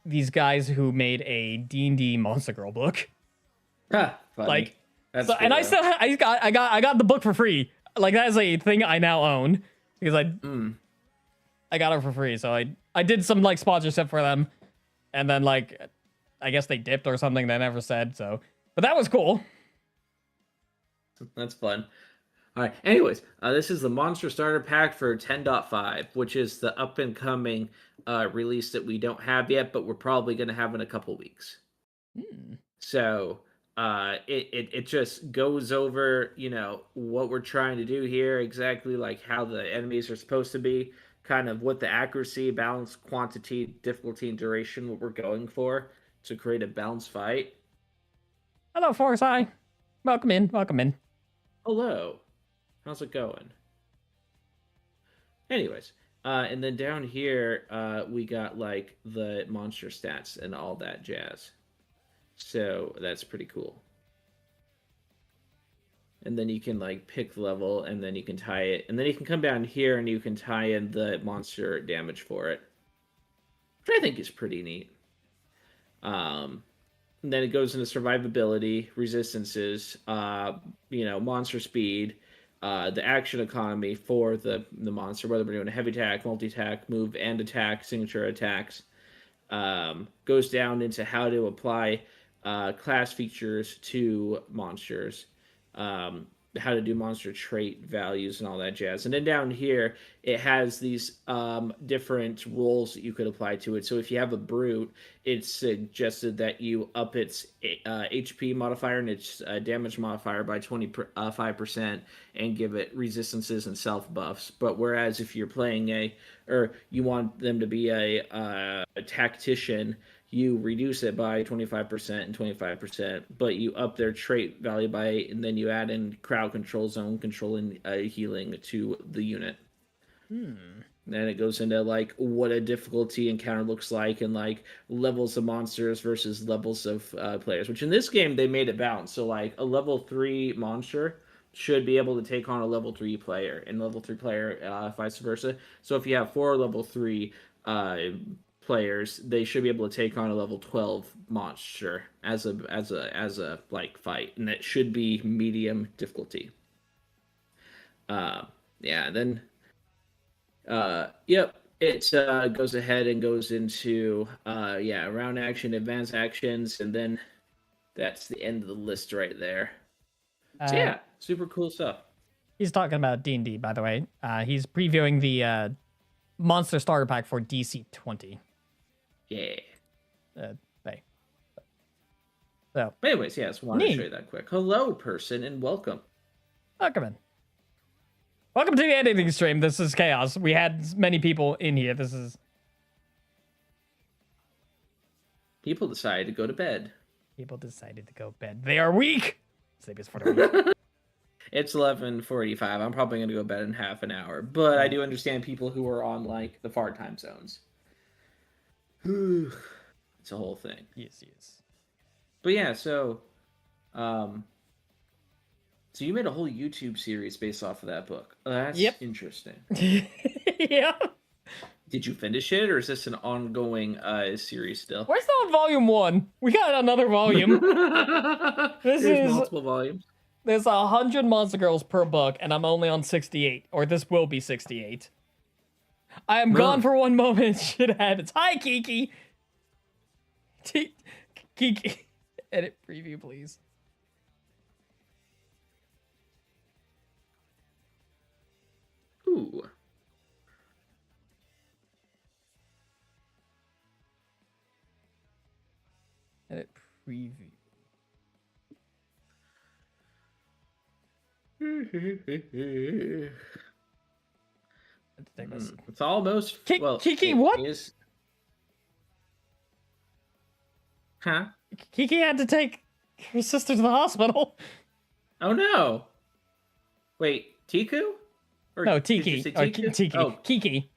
Speaker 1: these guys who made a D&D Monster Girl book.
Speaker 3: Funny.
Speaker 1: Like,
Speaker 3: that's
Speaker 1: so,
Speaker 3: cool,
Speaker 1: and I got the book for free. Like, that is a thing I now own because I got it for free. So I did some like sponsorship for them, and then like I guess they dipped or something. They never said so, but that was cool.
Speaker 3: That's fun. All right. Anyways, this is the Monster Starter Pack for 10.5, which is the up and coming release that we don't have yet, but we're probably going to have in a couple weeks. So it just goes over, what we're trying to do here, exactly like how the enemies are supposed to be, kind of what the accuracy, balance, quantity, difficulty, and duration, what we're going for to create a balanced fight.
Speaker 1: Hello, Forsyth. Welcome in.
Speaker 3: Hello. How's it going? Anyways, and then down here, we got like the monster stats and all that jazz. So that's pretty cool. And then you can like pick the level, and then you can tie it, and then you can come down here and you can tie in the monster damage for it, which I think is pretty neat. And then it goes into survivability, resistances, monster speed, the action economy for the monster, whether we're doing a heavy attack, multi attack, move and attack, signature attacks. Goes down into how to apply class features to monsters, how to do monster trait values and all that jazz. And then down here, it has these different roles that you could apply to it. So if you have a brute, it's suggested that you up its HP modifier and its damage modifier by 25% and give it resistances and self buffs. But whereas if you're playing you want them to be a tactician, you reduce it by 25% and 25%, but you up their trait value by 8, and then you add in crowd control, zone control, and healing to the unit. Then it goes into like what a difficulty encounter looks like, and like levels of monsters versus levels of players, which in this game they made it balanced. So like a level 3 monster should be able to take on a level 3 player, and level 3 player vice versa. So if you have 4 level 3 players, they should be able to take on a level 12 monster as a like fight, and that should be medium difficulty. Then it goes ahead and goes into round action, advanced actions, and then that's the end of the list right there. So super cool stuff.
Speaker 1: He's talking about D&D, by the way. He's previewing the monster starter pack for DC 20.
Speaker 3: Yeah.
Speaker 1: So,
Speaker 3: but anyways, just wanted to show you that quick. Hello, person, and welcome.
Speaker 1: Welcome in. Welcome to the editing stream. This is chaos. We had many people in here.
Speaker 3: People decided to go to bed.
Speaker 1: People decided to go to bed. They are weak. Sleep is for the weak.
Speaker 3: It's 11:45. I'm probably going to go to bed in half an hour, but I do understand people who are on like the far time zones. It's a whole thing.
Speaker 1: Yes.
Speaker 3: But yeah, so you made a whole YouTube series based off of that book. That's interesting.
Speaker 1: Yeah.
Speaker 3: Did you finish it, or is this an ongoing series still?
Speaker 1: We're still on volume 1. We got another volume.
Speaker 3: There's multiple volumes.
Speaker 1: There's 100 Monster Girls per book, and I'm only on 68, or this will be 68. I am gone for one moment. Shit happens. Hi, Kiki. Kiki, edit preview, please.
Speaker 3: Ooh.
Speaker 1: Edit preview.
Speaker 3: It's almost
Speaker 1: Kiki. What?
Speaker 3: Huh?
Speaker 1: Kiki had to take her sister to the hospital.
Speaker 3: Oh no! Wait, Tiku?
Speaker 1: No, Tiki. Tiki.
Speaker 3: Oh,
Speaker 1: Kiki.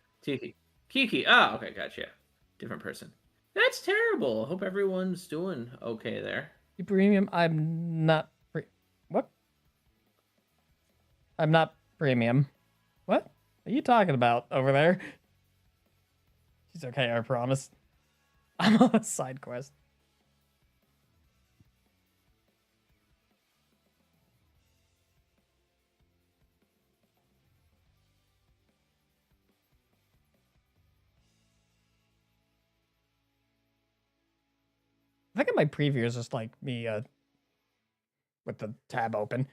Speaker 3: Kiki. Oh, okay, gotcha. Different person. That's terrible. I hope everyone's doing okay there.
Speaker 1: Premium. I'm not. What? I'm not premium. What are you talking about over there? She's okay, I promise. I'm on a side quest. I think my preview is just like me with the tab open.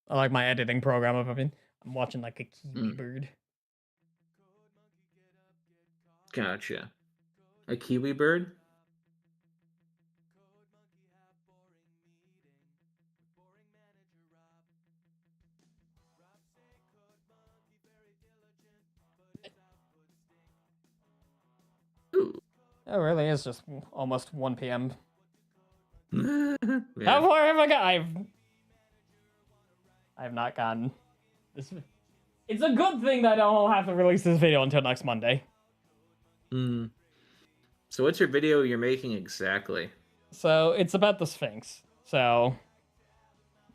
Speaker 1: I like my editing program open. I'm watching like a kiwi bird.
Speaker 3: Gotcha. A kiwi bird? Ooh.
Speaker 1: Oh, really? It's just almost 1 p.m.
Speaker 3: Yeah.
Speaker 1: How far have I got? I've not gotten It's a good thing that I don't have to release this video until next Monday.
Speaker 3: Hmm. So what's your video you're making exactly?
Speaker 1: So it's about the Sphinx. So,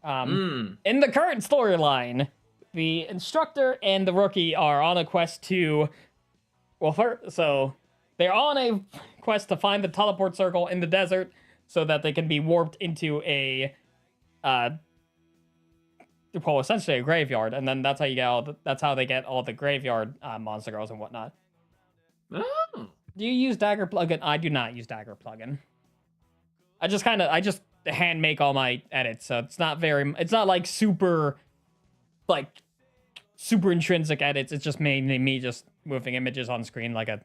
Speaker 1: in the current storyline, the instructor and the rookie are on a quest to, so they're on a quest to find the teleport circle in the desert so that they can be warped into a, essentially a graveyard, and then that's how you get that's how they get all the graveyard monster girls and whatnot.
Speaker 3: Oh.
Speaker 1: Do you use Dagger plugin? I do not use Dagger plugin. I just hand make all my edits, so it's not like super intrinsic edits. It's just mainly me just moving images on screen like a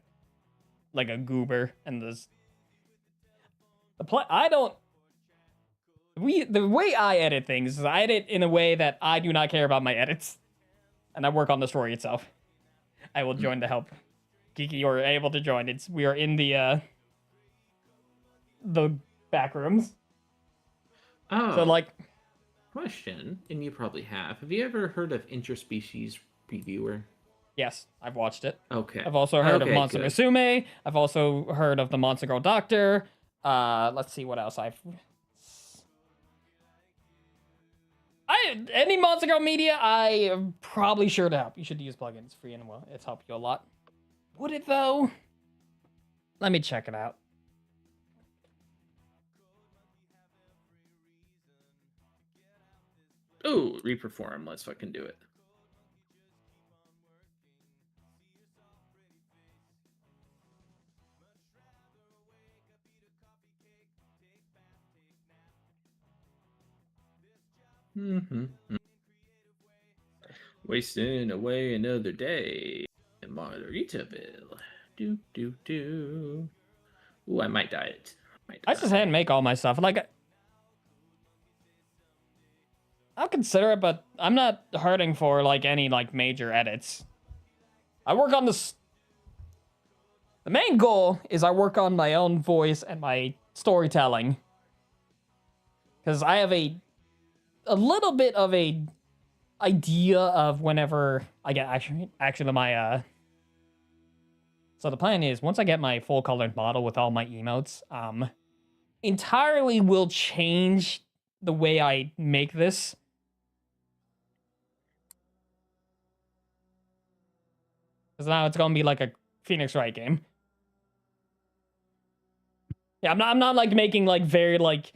Speaker 1: goober, and the way I edit things is I edit in a way that I do not care about my edits, and I work on the story itself. I will join to help. Geeky, you're able to join. We are in the back rooms.
Speaker 3: Oh.
Speaker 1: So like,
Speaker 3: question, and you probably have. Have you ever heard of Interspecies Reviewer?
Speaker 1: yes, I've watched it.
Speaker 3: Okay.
Speaker 1: I've also heard of Monster
Speaker 3: good.
Speaker 1: Musume. I've also heard of the Monster Girl Doctor. Let's see what else any Monster Girl media, I am probably sure to help. You should use plugins. It's free and well, it's helped you a lot. Would it though? Let me check it out.
Speaker 3: Oh, reperform. Let's fucking do it. Wasting away another day in Margaritaville. Do. Ooh, I might diet.
Speaker 1: I just hand make all my stuff. Like, I'll consider it, but I'm not hurting for like any like major edits. I work on this. The main goal is I work on my own voice and my storytelling, because I have a little bit of a idea of whenever I get actually my So the plan is once I get my full colored model with all my emotes, entirely will change the way I make this. Because now it's gonna be like a Phoenix Wright game. Yeah, I'm not like making like very like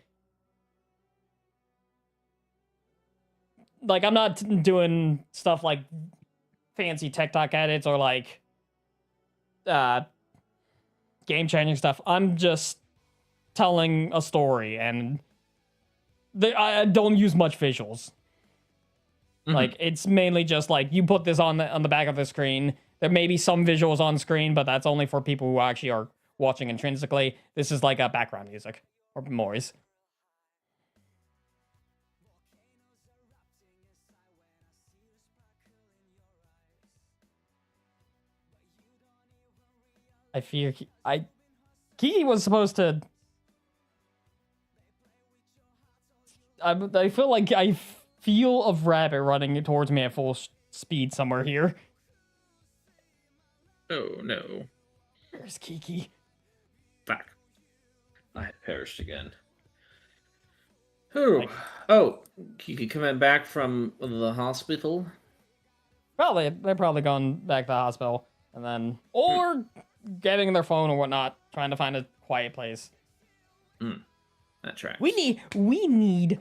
Speaker 1: I'm not doing stuff like fancy TikTok edits or like game changing stuff. I'm just telling a story, and I don't use much visuals. Like, it's mainly just like you put this on the back of the screen. There may be some visuals on screen, but that's only for people who actually are watching intrinsically. This is like a background music or noise. I fear Kiki was supposed to. I feel like I feel a rabbit running towards me at full speed somewhere here.
Speaker 3: Oh no.
Speaker 1: Where's Kiki?
Speaker 3: Fuck. I had perished again. Oh, Kiki coming back from the hospital?
Speaker 1: They're probably going back to the hospital, and then or getting their phone or whatnot, trying to find a quiet place.
Speaker 3: That tracks.
Speaker 1: We need.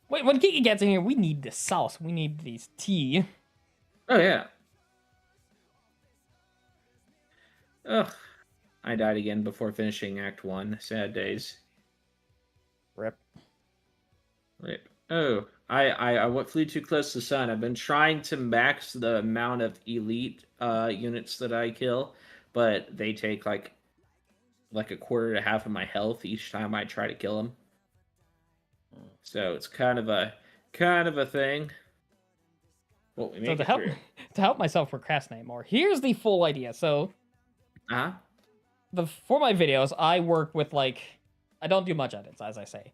Speaker 1: Wait, when Kiki gets in here, we need the sauce. We need these tea.
Speaker 3: Oh yeah. Ugh. I died again before finishing Act 1. Sad days.
Speaker 1: Rip.
Speaker 3: Oh, I flew too close to the sun. I've been trying to max the amount of elite units that I kill, but they take like a quarter to half of my health each time I try to kill them. So it's kind of a thing. Well, we make
Speaker 1: So to help myself procrastinate more, here's the full idea. So, for my videos, I work with like I don't do much edits, as I say.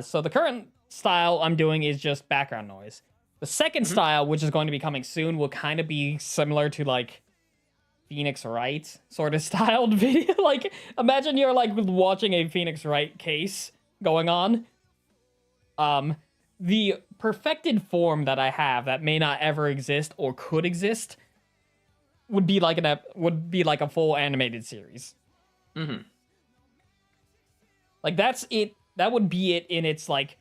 Speaker 1: So the current style I'm doing is just background noise. The second style, which is going to be coming soon, will kind of be similar to like Phoenix Wright sort of styled video. Like, imagine you're like watching a Phoenix Wright case going on. The perfected form that I have that may not ever exist or could exist would be like a full animated series.
Speaker 3: Mm-hmm.
Speaker 1: Like, that's it. That would be it in its like,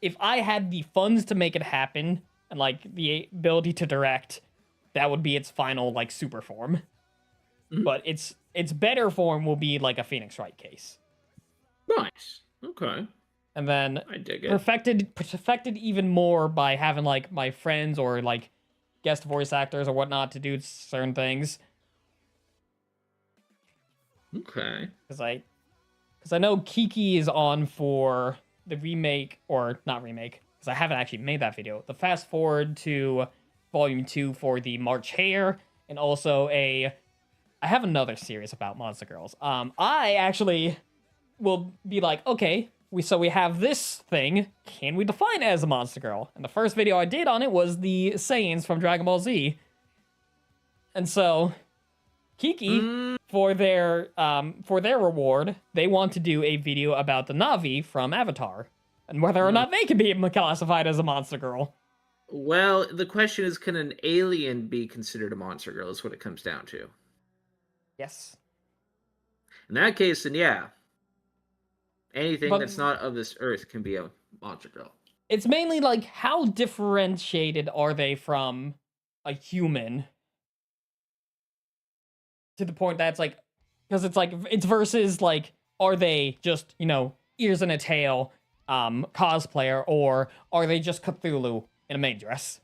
Speaker 1: if I had the funds to make it happen and like the ability to direct, that would be its final like super form.
Speaker 3: Mhm.
Speaker 1: But its better form will be like a Phoenix Wright case.
Speaker 3: Nice. Okay.
Speaker 1: And then
Speaker 3: I dig it.
Speaker 1: perfected even more by having like my friends or like guest voice actors or whatnot to do certain things.
Speaker 3: Okay.
Speaker 1: Because I know Kiki is on for the remake, or not remake, because I haven't actually made that video. The fast forward to Volume 2 for the March Hare, and also I have another series about Monster Girls. I actually will be like, okay, we have this thing. Can we define it as a monster girl? And the first video I did on it was the Saiyans from Dragon Ball Z. And so Kiki, for their reward, they want to do a video about the Navi from Avatar and whether or not they can be classified as a monster girl.
Speaker 3: Well, the question is, can an alien be considered a monster girl? Is what it comes down to.
Speaker 1: Yes.
Speaker 3: In that case, then yeah. Anything
Speaker 1: But-
Speaker 3: that's not of this earth can be a monster girl.
Speaker 1: It's mainly like, how differentiated are they from a human? To the point that's like, because it's versus like, are they just, ears and a tail cosplayer, or are they just Cthulhu in a maid dress?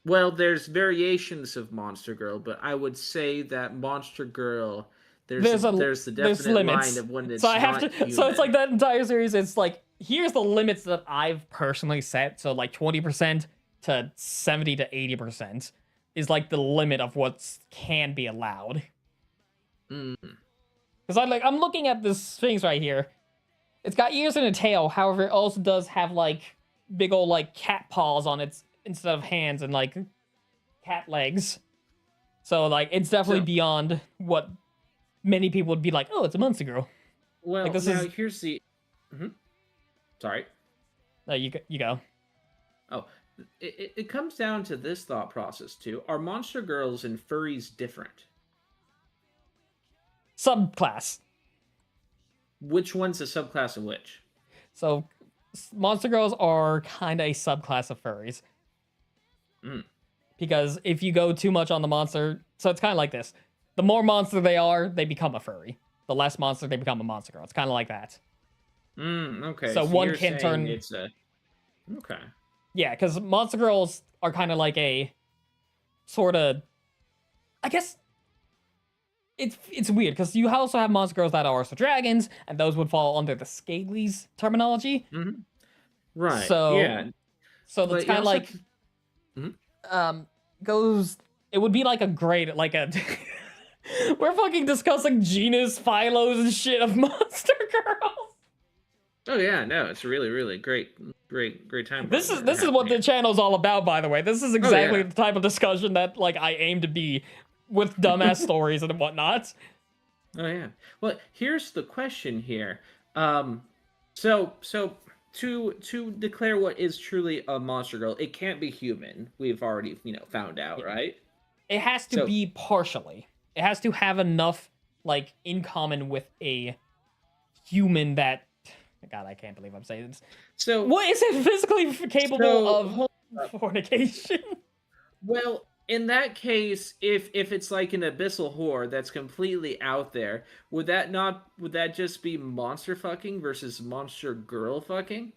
Speaker 3: Well, there's variations of monster girl, but I would say that monster girl, there's the definite
Speaker 1: limits.
Speaker 3: line of when it's
Speaker 1: So I have
Speaker 3: not
Speaker 1: to. So it's like
Speaker 3: human.
Speaker 1: that entire series. It's like, here's the limits that I've personally set. So like 20% to 70 to 80% is like the limit of what can be allowed. Because I'm looking at this Sphinx right here. It's got ears and a tail. However, it also does have like big old like cat paws on its instead of hands, and like cat legs. So like it's definitely beyond what many people would be like, oh, it's a monster girl.
Speaker 3: Well,
Speaker 1: like, this
Speaker 3: now
Speaker 1: is-
Speaker 3: here's the. Sorry.
Speaker 1: No, you go.
Speaker 3: Oh, it comes down to this thought process too. Are monster girls and furries different?
Speaker 1: Subclass.
Speaker 3: Which one's a subclass of which?
Speaker 1: So monster girls are kind of a subclass of furries. Because if you go too much on the monster, so it's kind of like this. The more monster they are, they become a furry. The less monster, they become a monster girl. It's kind of like that.
Speaker 3: Okay.
Speaker 1: So one
Speaker 3: you're
Speaker 1: can
Speaker 3: saying
Speaker 1: turn-
Speaker 3: It's a. Okay.
Speaker 1: Yeah, because monster girls are kind of like a sort of, I guess it's weird because you also have monster girls that are also dragons, and those would fall under the Scalies terminology.
Speaker 3: Right.
Speaker 1: So-
Speaker 3: yeah.
Speaker 1: So
Speaker 3: But
Speaker 1: that's
Speaker 3: you
Speaker 1: kind of
Speaker 3: also
Speaker 1: like
Speaker 3: have-
Speaker 1: goes. It would be like a grade, like a. We're fucking discussing genus, phylos, and shit of monster girls.
Speaker 3: Oh yeah, no, it's a really, really great time.
Speaker 1: This is what the channel's all about, by the way. This is exactly the type of discussion that like I aim to be with dumbass stories and whatnot.
Speaker 3: Oh yeah. Well, here's the question here. So to declare what is truly a monster girl, it can't be human. We've already found out, right?
Speaker 1: It has to
Speaker 3: So-
Speaker 1: be partially. It has to have enough like in common with a human that. God, I can't believe I'm saying this.
Speaker 3: So
Speaker 1: What is it physically capable
Speaker 3: So,
Speaker 1: of
Speaker 3: hold
Speaker 1: fornication?
Speaker 3: well, in that case, if it's like an abyssal whore that's completely out there, would that just be monster fucking versus monster girl fucking?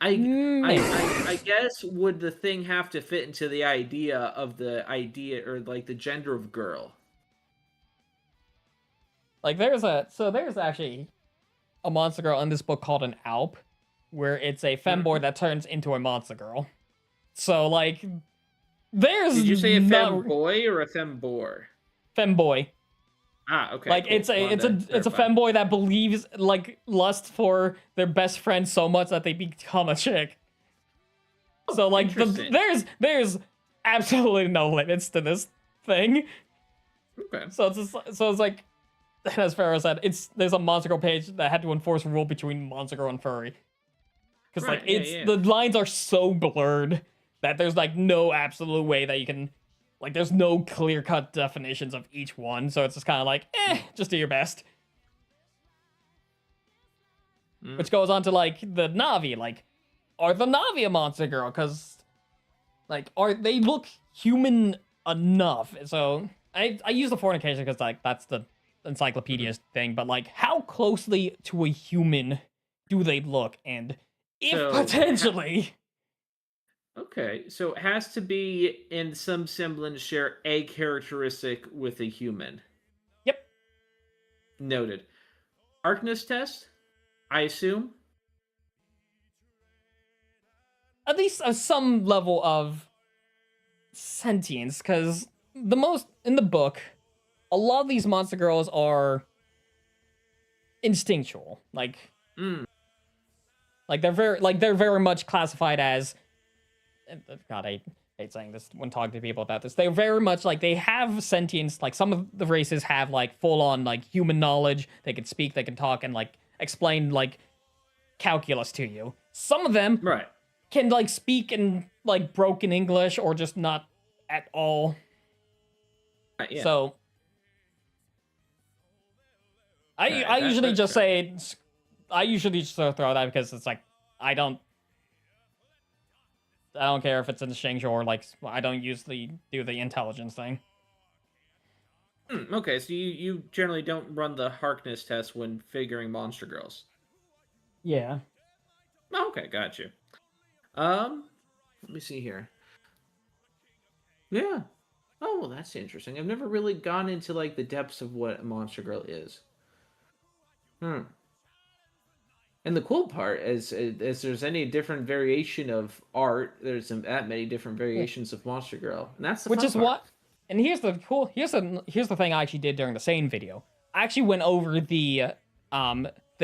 Speaker 3: I guess would the thing have to fit into the idea or like the gender of girl?
Speaker 1: Like there's actually a monster girl in this book called an Alp, where it's a femboy that turns into a monster girl. So like, there's
Speaker 3: Did you say a
Speaker 1: not-
Speaker 3: femboy or a femboar?
Speaker 1: femboy?
Speaker 3: Ah, okay.
Speaker 1: Like
Speaker 3: cool.
Speaker 1: it's a
Speaker 3: Wanted to clarify.
Speaker 1: femboy that believes like lust for their best friend so much that they become a chick. So like
Speaker 3: Interesting.
Speaker 1: there's absolutely no limits to this thing.
Speaker 3: Okay.
Speaker 1: So it's like, as Pharaoh said, there's a Monster Girl page that had to enforce a rule between Monster Girl and furry. Because
Speaker 3: Right,
Speaker 1: like
Speaker 3: yeah.
Speaker 1: the lines are so blurred that there's like no absolute way that you can, like, there's no clear cut definitions of each one. So it's just kind of like, just do your best.
Speaker 3: Mm.
Speaker 1: Which goes on to like the Navi, like, are the Navi a Monster Girl? Because like, they look human enough? So I use the fornication because like that's the encyclopedia thing, but like, how closely to a human do they look? And if
Speaker 3: So,
Speaker 1: potentially,
Speaker 3: Okay, so it has to be in some semblance share a characteristic with a human.
Speaker 1: yep,
Speaker 3: Noted. Darkness test, I assume.
Speaker 1: at least some level of sentience, because the most in the book, a lot of these monster girls are instinctual, like
Speaker 3: Mm.
Speaker 1: they're very much classified as, God, I hate saying this when talking to people about this. They're very much like, they have sentience. Like, some of the races have like full on like human knowledge. They can speak, they can talk, and like explain like calculus to you. Some of them
Speaker 3: Right.
Speaker 1: can like speak in like broken English or just not at all.
Speaker 3: Yeah.
Speaker 1: So
Speaker 3: Right,
Speaker 1: I usually
Speaker 3: that's
Speaker 1: just
Speaker 3: fair.
Speaker 1: say, I usually just throw that because it's like, I don't care if it's in the Shingjo or like, I don't usually do the intelligence thing.
Speaker 3: Okay, so you generally don't run the Harkness test when figuring monster girls.
Speaker 1: Yeah.
Speaker 3: Okay, got you. Let me see here. Yeah. Oh, well, that's interesting. I've never really gone into like the depths of what a monster girl is. Hmm. And the cool part is there's any different variation of art, there's that many different variations of monster girl, and that's the
Speaker 1: Which
Speaker 3: fun
Speaker 1: is
Speaker 3: part.
Speaker 1: what, and here's the thing I actually did during the same video. I actually went over the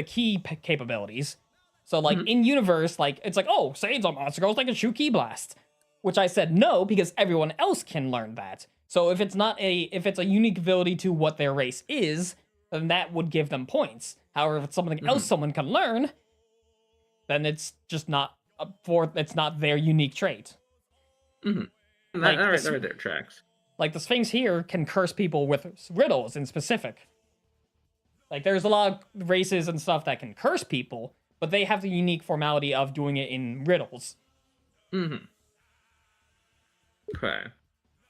Speaker 1: key capabilities. So like in universe, like it's like, oh, Saiyans are monster girls, they can shoot key blast. Which I said no, because everyone else can learn that. So if it's a unique ability to what their race is, then that would give them points. However, if it's something else someone can learn, then it's just not it's not their unique trait.
Speaker 3: Like, that right there tracks.
Speaker 1: Like the Sphinx here can curse people with riddles in specific. Like there's a lot of races and stuff that can curse people, but they have the unique formality of doing it in riddles.
Speaker 3: Okay.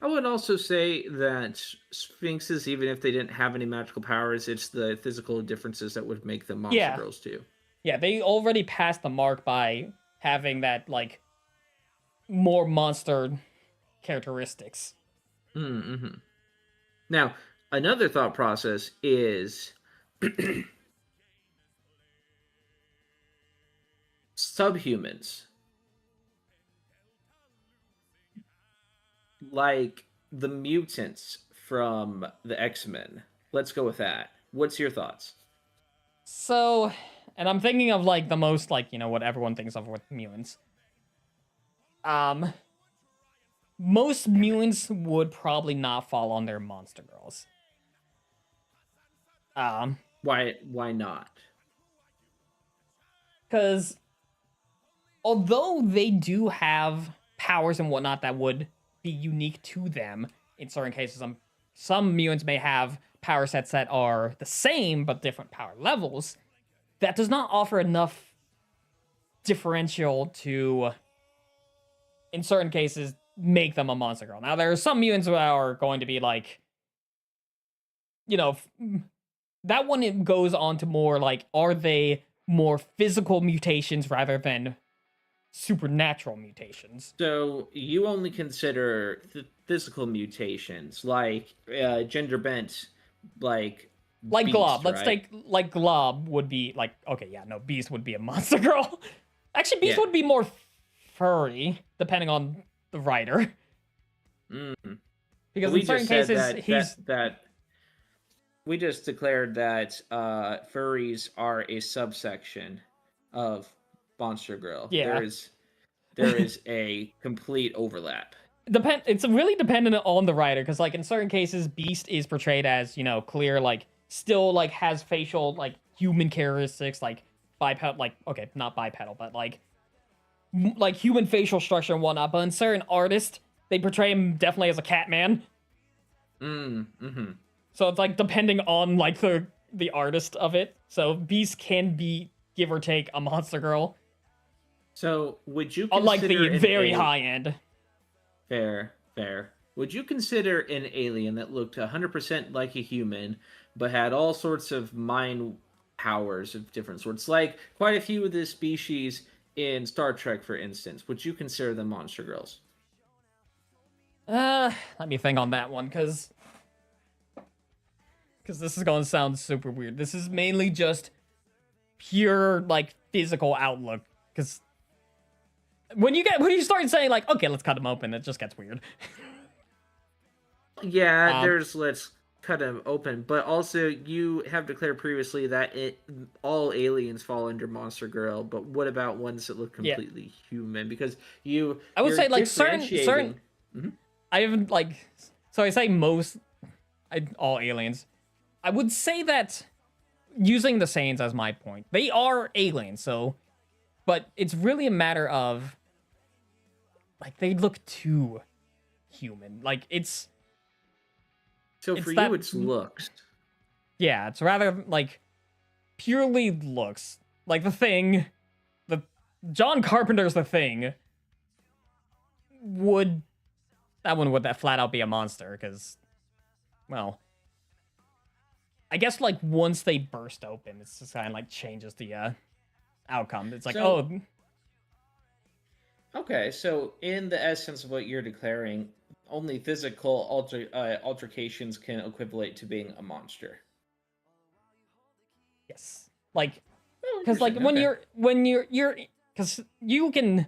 Speaker 3: I would also say that Sphinxes, even if they didn't have any magical powers, it's the physical differences that would make them monster girls too.
Speaker 1: Yeah, they already passed the mark by having that, like, more monster characteristics.
Speaker 3: Now, another thought process is subhumans. Like the mutants from the X-Men. Let's go with that. What's your thoughts?
Speaker 1: So, and I'm thinking of, like, the most, like, you know, what everyone thinks of with mutants. Most mutants would probably not fall on their monster girls.
Speaker 3: Why not?
Speaker 1: Because although they do have powers and whatnot that would be unique to them in certain cases, some mutants may have power sets that are the same but different power levels. That does not offer enough differential to, in certain cases, make them a monster girl. Now, there are some mutants that are going to be like, you know, that one, it goes on to more like, are they more physical mutations rather than supernatural mutations?
Speaker 3: So you only consider physical mutations, like gender bent, like
Speaker 1: Like
Speaker 3: Beast,
Speaker 1: Glob. Let's
Speaker 3: right?
Speaker 1: take, like, Glob would be like, okay, yeah, no, Beast would be a monster girl. Actually, Beast
Speaker 3: Yeah.
Speaker 1: would be more furry, depending on the writer. Because
Speaker 3: we
Speaker 1: in certain
Speaker 3: just said
Speaker 1: cases,
Speaker 3: that we just declared that furries are a subsection of monster girl.
Speaker 1: Yeah.
Speaker 3: there is a complete overlap.
Speaker 1: It's really dependent on the writer, because like in certain cases, Beast is portrayed as, you know, clear, like still like has facial like human characteristics, like bipedal, like okay, not bipedal, but like like human facial structure and whatnot. But in certain artists, they portray him definitely as a cat man.
Speaker 3: Mm-hmm.
Speaker 1: So it's like depending on like the artist of it. So Beast can be, give or take, a monster girl.
Speaker 3: So would you
Speaker 1: Unlike
Speaker 3: consider
Speaker 1: the very high end.
Speaker 3: Fair. Would you consider an alien that looked 100% like a human, but had all sorts of mind powers of different sorts, like quite a few of the species in Star Trek, for instance? Would you consider them monster girls?
Speaker 1: Let me think on that one, because this is going to sound super weird. This is mainly just pure like physical outlook, because when you start saying like, okay, let's cut them open, it just gets weird.
Speaker 3: Yeah, let's cut them open, but also you have declared previously that all aliens fall under monster girl. But what about ones that look completely human? Because
Speaker 1: I would say like certain
Speaker 3: Mm-hmm.
Speaker 1: I haven't like, so I say all aliens. I would say that using the Saiyans as my point, they are aliens, so, but it's really a matter of like they look too human. Like it's
Speaker 3: for
Speaker 1: that,
Speaker 3: you, it's looks.
Speaker 1: Yeah, it's rather like purely looks. Like the Thing, the John Carpenter's The Thing would that flat out be a monster? Because, well, I guess like once they burst open, it's just kind of like changes the outcome. It's like,
Speaker 3: Okay, so in the essence of what you're declaring, only physical altercations can equivalent to being a monster.
Speaker 1: yes, like, because like when you're because you can,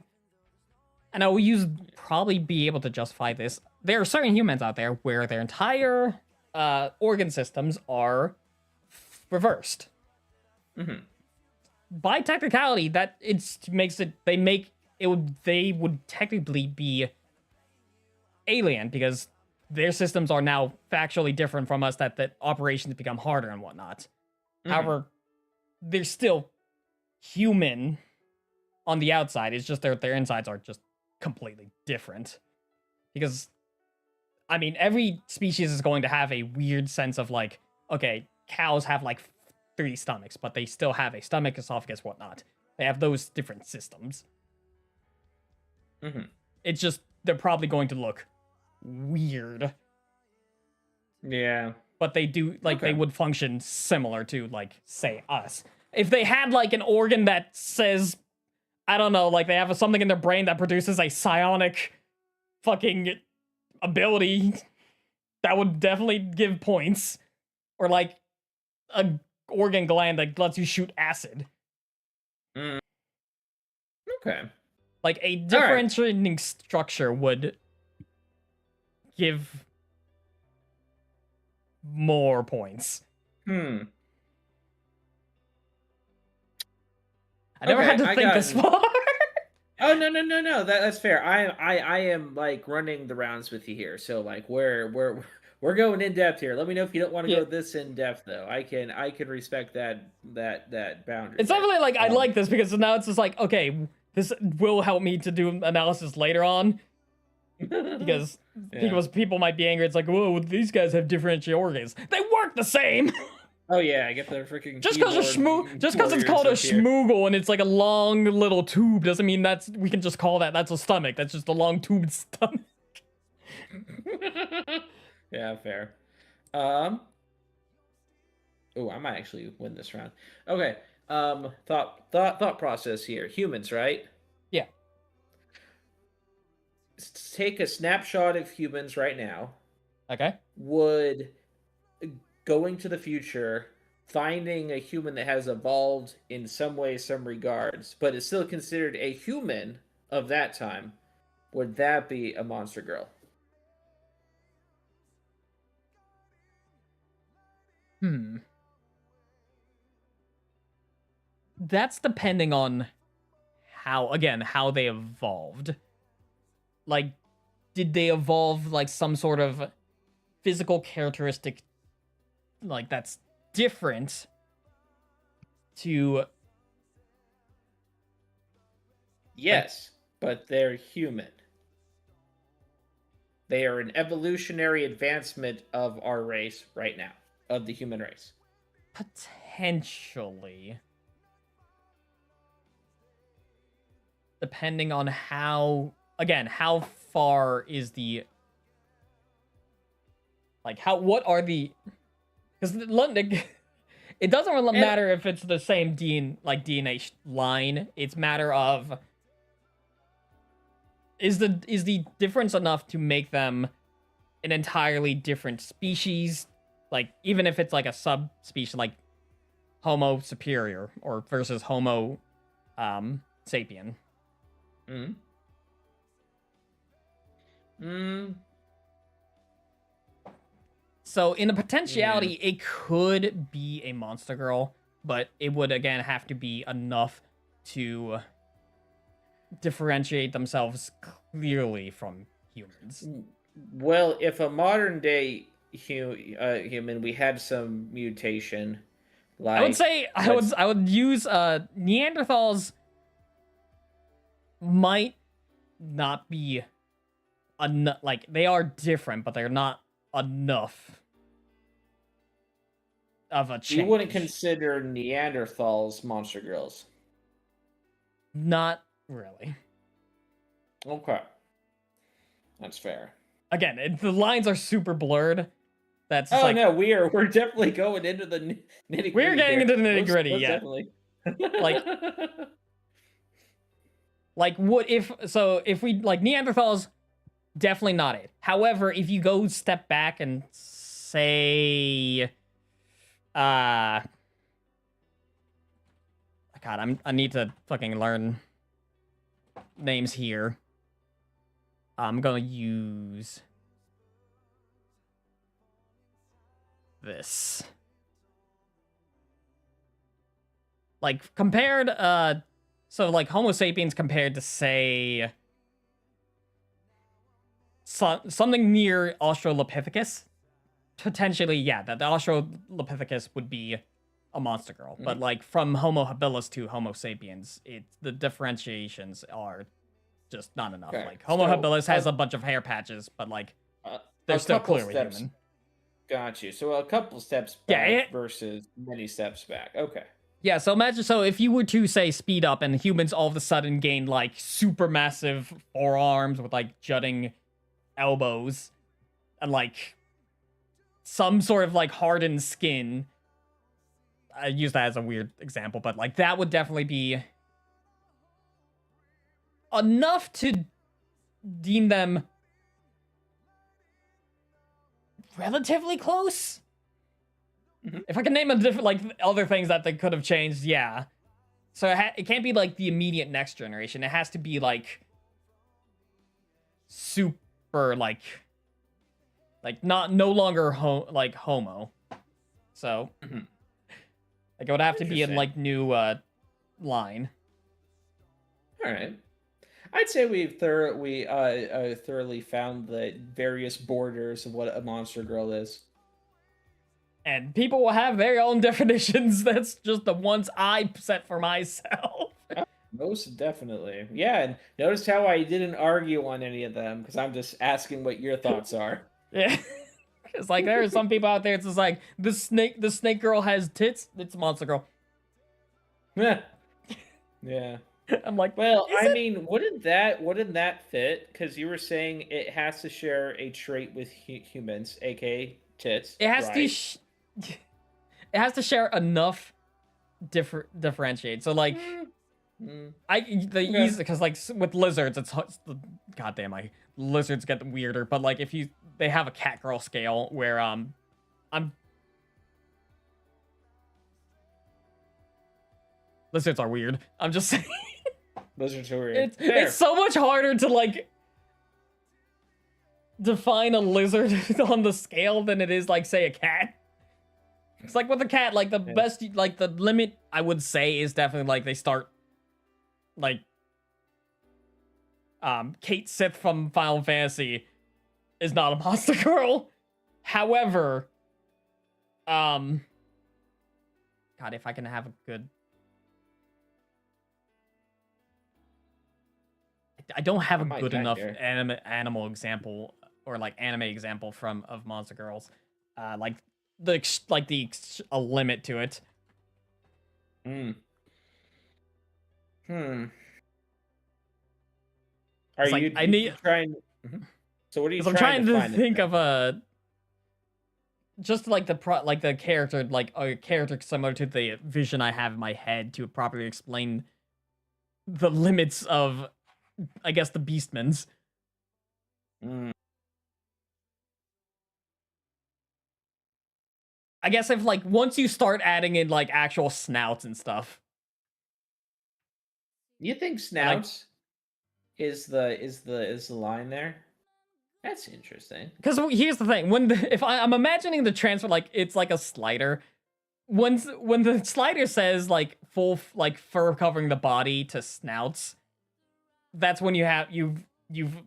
Speaker 1: and I will probably be able to justify this. There are certain humans out there where their entire organ systems are reversed.
Speaker 3: Mm-hmm.
Speaker 1: By technicality, that they would technically be alien, because their systems are now factually different from us, that operations become harder and whatnot.
Speaker 3: Mm-hmm.
Speaker 1: However, they're still human on the outside. It's just their insides are just completely different. Because, I mean, every species is going to have a weird sense of like, okay, cows have like 3 stomachs, but they still have a stomach, esophagus, whatnot. They have those different systems.
Speaker 3: Mm-hmm.
Speaker 1: It's just, they're probably going to look weird.
Speaker 3: Yeah.
Speaker 1: But they do, like, they would function similar to, like, say, us. If they had, like, an organ that says, I don't know, like, they have something in their brain that produces a psionic fucking ability, that would definitely give points. Or, like, a organ gland that lets you shoot acid.
Speaker 3: Mm. Okay.
Speaker 1: Like, a differentiating structure would give more points.
Speaker 3: I
Speaker 1: never had to think this far.
Speaker 3: Oh no. That's fair. I am like running the rounds with you here. So like we're going in depth here. Let me know if you don't want to go this in depth though. I can respect that boundary.
Speaker 1: It's definitely like I like this, because now it's just like, okay, this will help me to do analysis later on. Because people might be angry. It's like, whoa, these guys have differential organs. They work the same.
Speaker 3: Oh yeah, I get the freaking
Speaker 1: just because it's called a schmoogle and it's like a long little tube doesn't mean we can just call that's a stomach. That's just a long tube stomach.
Speaker 3: Yeah, fair. Oh, I might actually win this round. Okay. Thought process here. Humans, right?
Speaker 1: Yeah.
Speaker 3: Take a snapshot of humans right now.
Speaker 1: Okay.
Speaker 3: Would going to the future, finding a human that has evolved in some way, some regards, but is still considered a human of that time, would that be a monster girl?
Speaker 1: That's depending on how they evolved. Like, did they evolve like some sort of physical characteristic like that's different to
Speaker 3: Yes, but they're human. They are an evolutionary advancement of our race right now, of the human race.
Speaker 1: potentially, depending on how far is the like how what are the because it doesn't really matter if it's the same DNA line. It's matter of is the difference enough to make them an entirely different species, like even if it's like a subspecies like Homo superior or versus Homo sapien. So in the potentiality, it could be a monster girl, but it would again have to be enough to differentiate themselves clearly from humans.
Speaker 3: Well, if a modern day human, we had some mutation, like
Speaker 1: I would say I would use Neanderthals might not be enough. Like they are different, but they're not enough of a change.
Speaker 3: You wouldn't consider Neanderthals monster girls.
Speaker 1: Not really.
Speaker 3: Okay, that's fair.
Speaker 1: Again, the lines are super blurred. That's
Speaker 3: Oh no, we're definitely going into the nitty gritty.
Speaker 1: We're getting into the nitty gritty,
Speaker 3: most
Speaker 1: yeah.
Speaker 3: Definitely.
Speaker 1: Like what if we like Neanderthals, definitely not it. However, if you go step back and say God, I need to fucking learn names here. I'm gonna use this. Like compared so like Homo sapiens compared to say something near Australopithecus, potentially that the Australopithecus would be a monster girl. But like from Homo habilis to Homo sapiens, the differentiations are just not enough.
Speaker 3: Okay,
Speaker 1: Like Homo habilis has a bunch of hair patches, but like they're still clearly human.
Speaker 3: Got you. So a couple steps back versus many steps back. Okay.
Speaker 1: Yeah, so imagine, if you were to, say, speed up and humans all of a sudden gain, like, super massive forearms with, like, jutting elbows and, like, some sort of, like, hardened skin. I use that as a weird example, but, like, that would definitely be enough to deem them relatively close. If I can name a different, like, other things that they could have changed, yeah. So it can't be, like, the immediate next generation. It has to be, like, super, like no longer, Homo. So, like, it would have to be in, like, new, line.
Speaker 3: All right. I'd say we've thoroughly found the various borders of what a monster girl is.
Speaker 1: And people will have their own definitions. That's just the ones I set for myself.
Speaker 3: Most definitely. Yeah, and notice how I didn't argue on any of them, because I'm just asking what your thoughts are.
Speaker 1: Yeah. It's like there are some people out there, it's just like, the snake girl has tits, it's a monster girl.
Speaker 3: Yeah.
Speaker 1: I'm like,
Speaker 3: well, I mean, wouldn't that fit? Because you were saying it has to share a trait with humans, aka tits.
Speaker 1: It has to it has to share enough differentiate. So like easy, because like with lizards it's goddamn, lizards get weirder, but like if they have a cat girl scale where lizards are weird. I'm just saying.
Speaker 3: Lizards are weird.
Speaker 1: It's so much harder to like define a lizard on the scale than it is like say a cat. It's like with a cat, like the best, like the limit I would say is definitely like they start like Kate Sith from Final Fantasy is not a monster girl. However, God, if I can have a good, I don't have a
Speaker 3: might
Speaker 1: good
Speaker 3: die
Speaker 1: enough
Speaker 3: here.
Speaker 1: animal example or like anime example of monster girls. Like a limit to it.
Speaker 3: Hmm. Are
Speaker 1: It's like,
Speaker 3: you
Speaker 1: I need,
Speaker 3: trying? So what are you
Speaker 1: because I'm
Speaker 3: trying
Speaker 1: trying to
Speaker 3: find?
Speaker 1: think of a just like the character, like a character similar to the vision I have in my head to properly explain the limits of, I guess, the Beastmans.
Speaker 3: Mm.
Speaker 1: I guess if like once you start adding in like actual snouts and stuff.
Speaker 3: You think snouts is the line there? That's interesting.
Speaker 1: Because here's the thing: if I'm imagining the transfer like it's like a slider. When the slider says like full like fur covering the body to snouts, that's when you've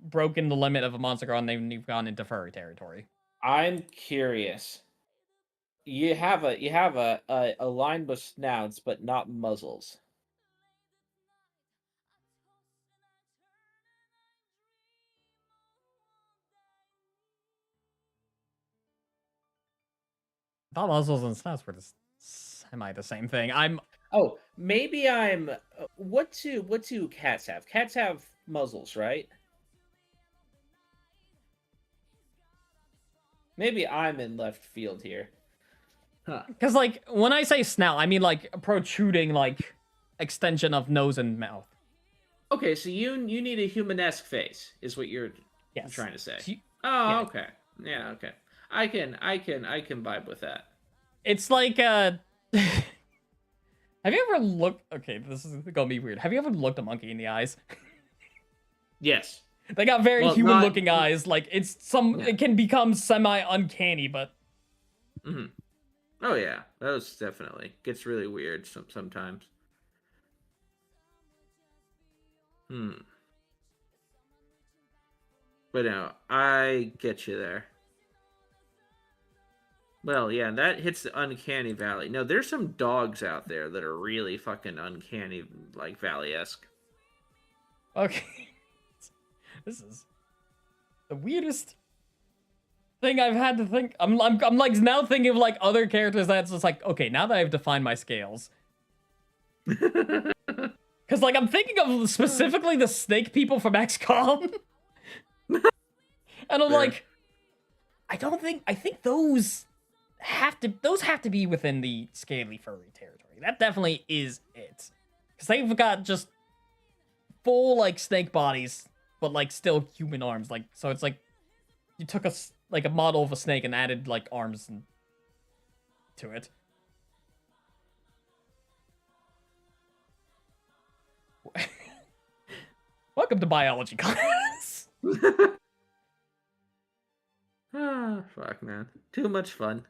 Speaker 1: broken the limit of a monster girl and then you've gone into furry territory.
Speaker 3: I'm curious. You have a line with snouts, but not muzzles.
Speaker 1: I thought muzzles and snouts were semi the same thing.
Speaker 3: Oh, maybe I'm. What do cats have? Cats have muzzles, right? Maybe I'm in left field here. Huh.
Speaker 1: Because like when I say snout, I mean like a protruding like extension of nose and mouth.
Speaker 3: Okay, so you need a humanesque face, is what you're
Speaker 1: Yes.
Speaker 3: trying to say.
Speaker 1: Yeah.
Speaker 3: Oh, okay. Yeah, okay. I can vibe with that.
Speaker 1: It's like have you ever looked? Okay, this is gonna be weird. Have you ever looked a monkey in the eyes?
Speaker 3: Yes.
Speaker 1: They got very
Speaker 3: Well,
Speaker 1: human-looking eyes. Like
Speaker 3: Yeah.
Speaker 1: it can become semi-uncanny, but
Speaker 3: Hmm. Oh yeah, that definitely gets really weird sometimes. But no, I get you there. Well, yeah, that hits the uncanny valley. No, there's some dogs out there that are really fucking uncanny, like valley-esque.
Speaker 1: okay. This is the weirdest thing I've had to think. I'm like now thinking of like other characters that's just like, okay, now that I've defined my scales. Because like I'm thinking of specifically the snake people from XCOM. And I'm
Speaker 3: Fair.
Speaker 1: like, I think those have to be within the scaly furry territory. That definitely is it. Because they've got just full like snake bodies, but like still human arms. Like so it's like you took a model of a snake and added like arms to it. Welcome to biology class.
Speaker 3: Ah, fuck, man. Too much fun.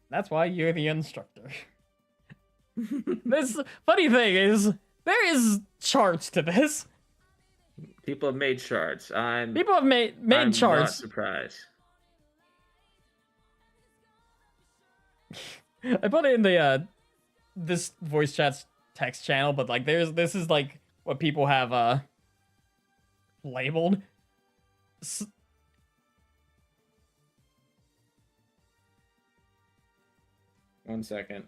Speaker 1: That's why you're the instructor. This funny thing is there is charts to this.
Speaker 3: People have made charts.
Speaker 1: People have made
Speaker 3: I'm not
Speaker 1: charts.
Speaker 3: surprised.
Speaker 1: I put it in the this voice chat's text channel, but like this is like what people have labeled.
Speaker 3: One second.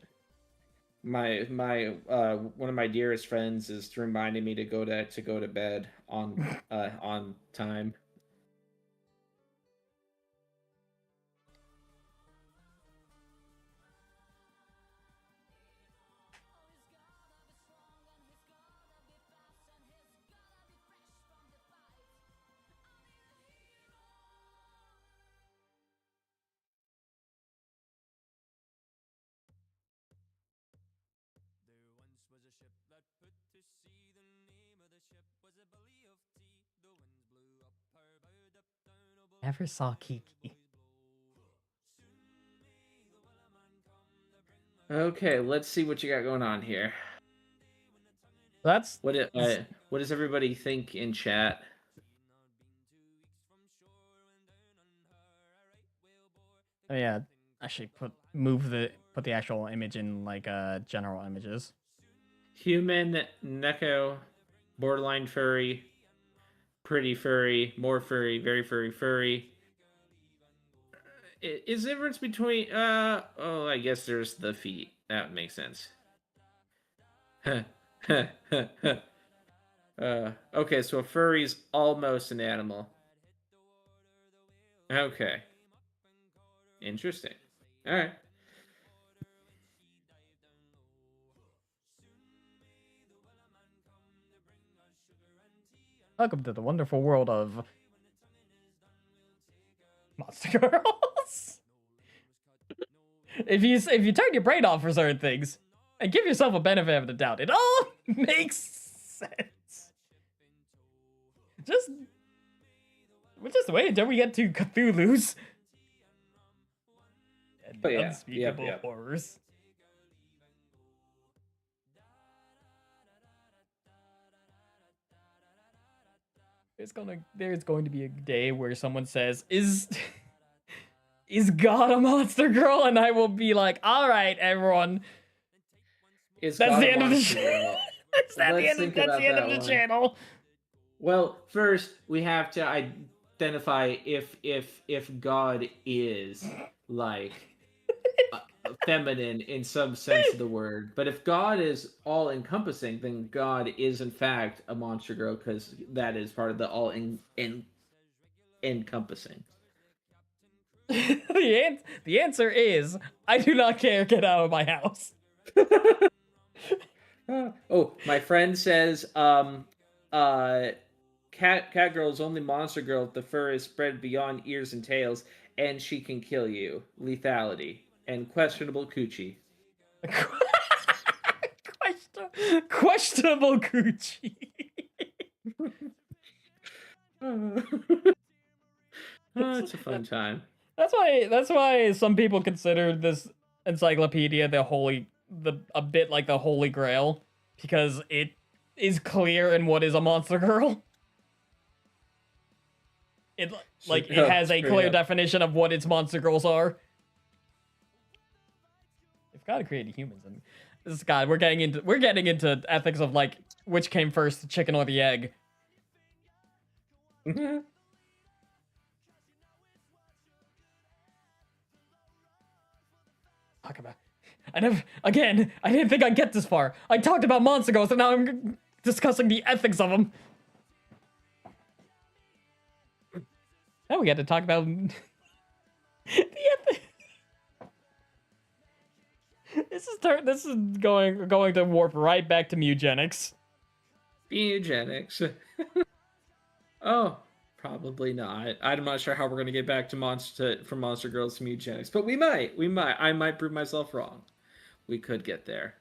Speaker 3: My one of my dearest friends is reminding me to go to bed on time.
Speaker 1: Never saw Kiki.
Speaker 3: Okay, let's see what you got going on here.
Speaker 1: That's
Speaker 3: What does everybody think in chat?
Speaker 1: oh yeah. Actually, put the actual image in like general images.
Speaker 3: Human, Neko, borderline furry, pretty furry, more furry, very furry, furry. Is the difference between I guess there's the feet. That makes sense. Okay, so a furry's almost an animal. Okay. Interesting. All right.
Speaker 1: Welcome to the wonderful world of Monster Girls. if you turn your brain off for certain things and give yourself a benefit of the doubt, it all makes sense. Just wait until we get to Cthulhu's and
Speaker 3: Oh, yeah.
Speaker 1: unspeakable
Speaker 3: Yep.
Speaker 1: horrors. There's going to be a day where someone says, "Is God a monster girl?" And I will be like, "All right, everyone,
Speaker 3: Is
Speaker 1: that's
Speaker 3: God
Speaker 1: the
Speaker 3: a
Speaker 1: end of the
Speaker 3: monster girl?
Speaker 1: that's the
Speaker 3: Let's
Speaker 1: end
Speaker 3: think
Speaker 1: that's
Speaker 3: about
Speaker 1: the end of
Speaker 3: that
Speaker 1: the
Speaker 3: one.
Speaker 1: channel."
Speaker 3: Well, first we have to identify if God is like feminine in some sense of the word. But if God is all encompassing, then God is in fact a monster girl because that is part of the all encompassing.
Speaker 1: The answer is I do not care. Get out of my house.
Speaker 3: Oh, my friend says, cat girl is only monster girl if the fur is spread beyond ears and tails, and she can kill you. Lethality and questionable coochie.
Speaker 1: Questionable coochie.
Speaker 3: Oh, it's a fun time.
Speaker 1: That's why some people consider this encyclopedia a bit like the Holy Grail, because it is clear in what is a monster girl. It has a clear definition of what its monster girls are. If God created humans, and this God, we're getting into ethics of like which came first, the chicken or the egg. Talk about. I didn't think I'd get this far. I talked about monster girls, and now I'm discussing the ethics of them. Now we got to talk about the ethics. This is going to warp right back to eugenics.
Speaker 3: Eugenics. Oh, probably not. I'm not sure how we're gonna get back to from monster girls to eugenics, but we might. I might prove myself wrong. We could get there.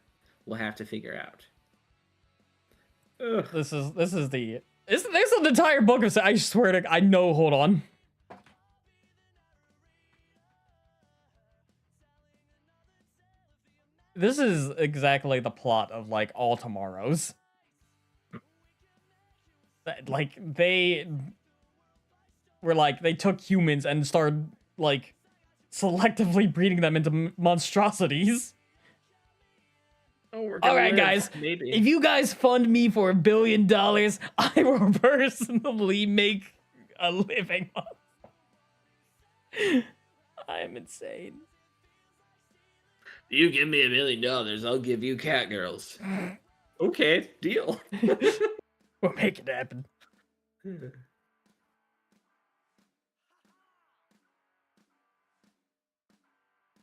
Speaker 3: We'll have to figure out. Ugh.
Speaker 1: This is an entire book of. I swear to. I know. Hold on. This is exactly the plot of like All Tomorrows. Like they took humans and started like selectively breeding them into monstrosities.
Speaker 3: Oh,
Speaker 1: all right, guys.
Speaker 3: Maybe. If
Speaker 1: you guys fund me for $1 billion, I will personally make a living on. I am insane.
Speaker 3: You give me $1 million, I'll give you cat girls. Okay, deal.
Speaker 1: We'll make it happen.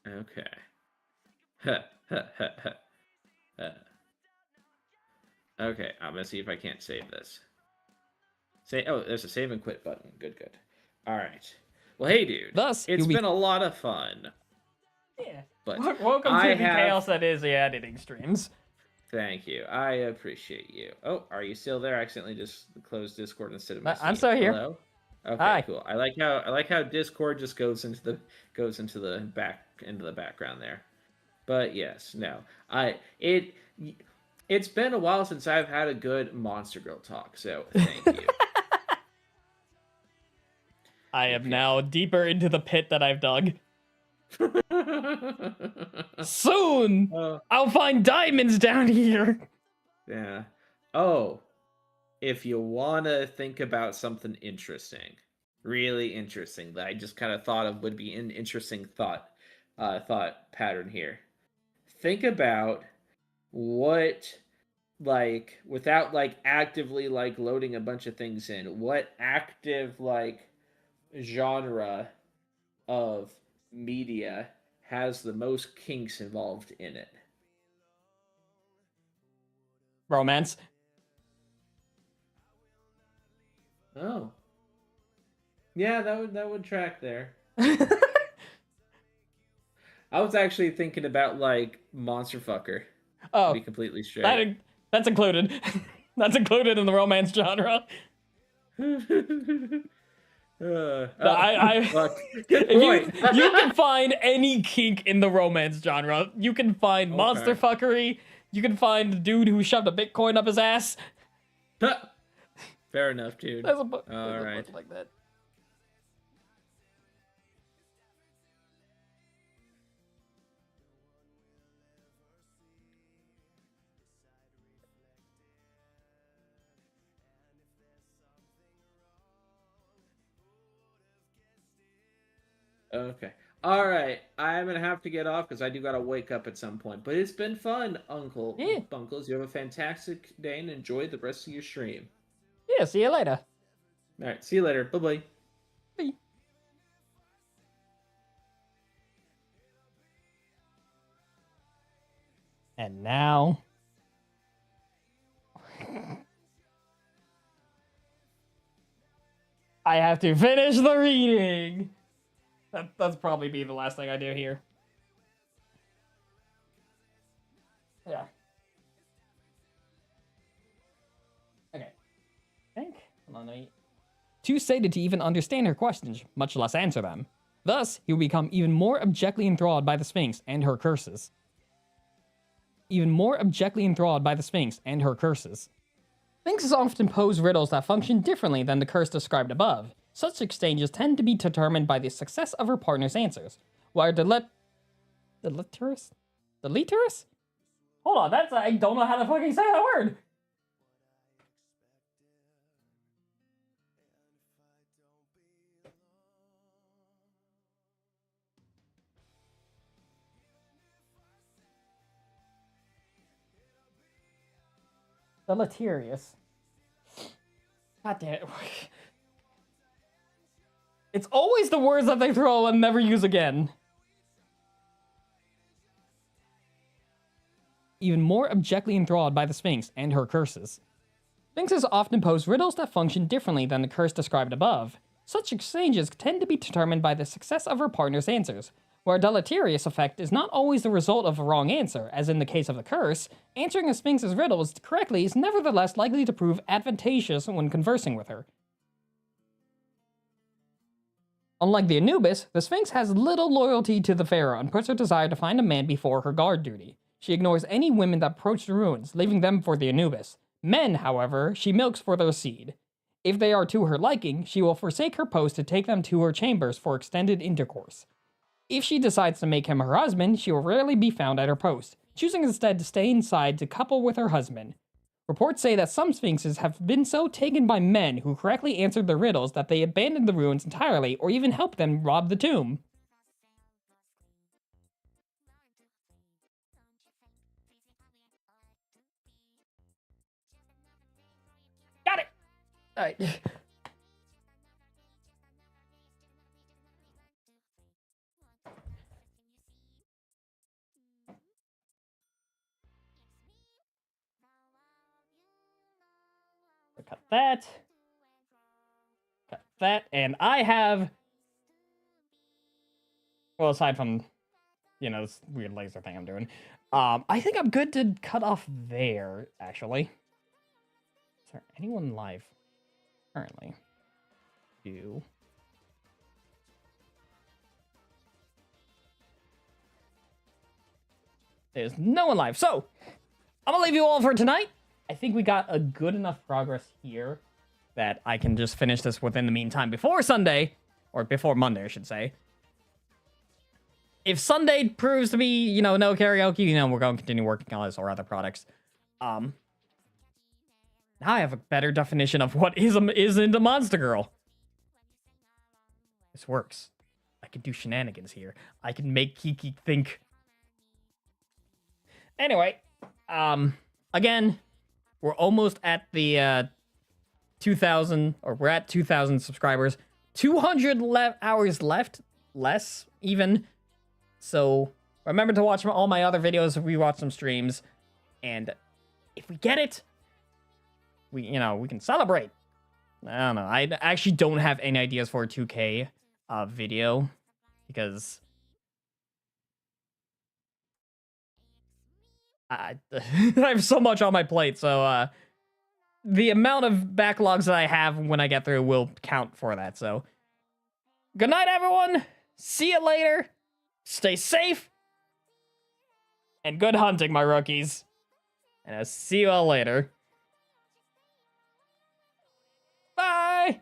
Speaker 3: Okay. Okay, I'm gonna see if I can't save this. There's a save and quit button. Good. All right. Well, hey, dude. It's been a lot of fun.
Speaker 1: Yeah.
Speaker 3: But
Speaker 1: welcome to the chaos that is the editing streams.
Speaker 3: Thank you. I appreciate you. Oh, are you still there? I accidentally just closed Discord instead of
Speaker 1: I'm
Speaker 3: messaging
Speaker 1: still
Speaker 3: you.
Speaker 1: here.
Speaker 3: Hello? Okay,
Speaker 1: Hi.
Speaker 3: cool. I like how Discord just goes into the background there. But yes, no. It's been a while since I've had a good Monster Girl talk, so thank you.
Speaker 1: I am
Speaker 3: Okay.
Speaker 1: now deeper into the pit that I've dug. Soon, I'll find diamonds down here.
Speaker 3: Yeah. Oh, if you want to think about something interesting, really interesting, that I just kind of thought of would be an interesting thought pattern here. Think about what, like, without like actively like loading a bunch of things in, what active like genre of media has the most kinks involved in it?
Speaker 1: Romance.
Speaker 3: Oh. Yeah, that would track there. I was actually thinking about like Monster Fucker, to
Speaker 1: Oh,
Speaker 3: be completely straight.
Speaker 1: that's included. That's included in the romance genre.
Speaker 3: Fuck. Good
Speaker 1: If
Speaker 3: point.
Speaker 1: you can find any kink in the romance genre. You can find monster
Speaker 3: Okay.
Speaker 1: fuckery. You can find the dude who shoved a Bitcoin up his ass.
Speaker 3: Fair enough, dude.
Speaker 1: There's a book
Speaker 3: Right.
Speaker 1: like that.
Speaker 3: Okay. All right. I'm gonna have to get off because I do gotta wake up at some point. But it's been fun, Uncle
Speaker 1: Yeah.
Speaker 3: Bunkles. You have a fantastic day and enjoy the rest of your stream.
Speaker 1: Yeah, see you later.
Speaker 3: All right. See you later. Bye bye.
Speaker 1: Bye. And now I have to finish the reading. That's probably be the last thing I do here. Yeah. Okay. I think. Hold on, let me. Too sated to even understand her questions, much less answer them. Thus, he will become even more abjectly enthralled by the Sphinx and her curses. Sphinxes often pose riddles that function differently than the curse described above. Such exchanges tend to be determined by the success of her partner's answers, while deleterious? Hold on, I don't know how to fucking say that word. Deleterious. God damn it. It's always the words that they throw and never use again. Even more abjectly enthralled by the Sphinx and her curses. Sphinxes often pose riddles that function differently than the curse described above. Such exchanges tend to be determined by the success of her partner's answers, where a deleterious effect is not always the result of a wrong answer, as in the case of the curse. Answering a Sphinx's riddles correctly is nevertheless likely to prove advantageous when conversing with her. Unlike the Anubis, the Sphinx has little loyalty to the pharaoh and puts her desire to find a man before her guard duty. She ignores any women that approach the ruins, leaving them for the Anubis. Men, however, she milks for their seed. If they are to her liking, she will forsake her post to take them to her chambers for extended intercourse. If she decides to make him her husband, she will rarely be found at her post, choosing instead to stay inside to couple with her husband. Reports say that some Sphinxes have been so taken by men who correctly answered their riddles that they abandoned the ruins entirely or even helped them rob the tomb. Got it! Alright. Cut that. Cut that. And I have... Well, aside from you know, this weird laser thing I'm doing. I think I'm good to cut off there, actually. Is there anyone live currently? There's no one live. So, I'm gonna leave you all for tonight. I think we got a good enough progress here that I can just finish this within the meantime before Sunday, or before Monday, I should say. If Sunday proves to be, you know, no karaoke, you know, we're going to continue working on this or other products. Now I have a better definition of what is into Monster Girl. This works. I can do shenanigans here. I can make Kiki think. Anyway, again, we're almost at the 2,000, or we're at 2,000 subscribers. 200 hours left, less even. So remember to watch all my other videos, rewatch some streams, and if we get it, we can celebrate. I don't know. I actually don't have any ideas for a 2K video because I have so much on my plate. So the amount of backlogs that I have when I get through will count for that. So good night, everyone. See you later. Stay safe. And good hunting, my rookies. And I'll see you all later. Bye.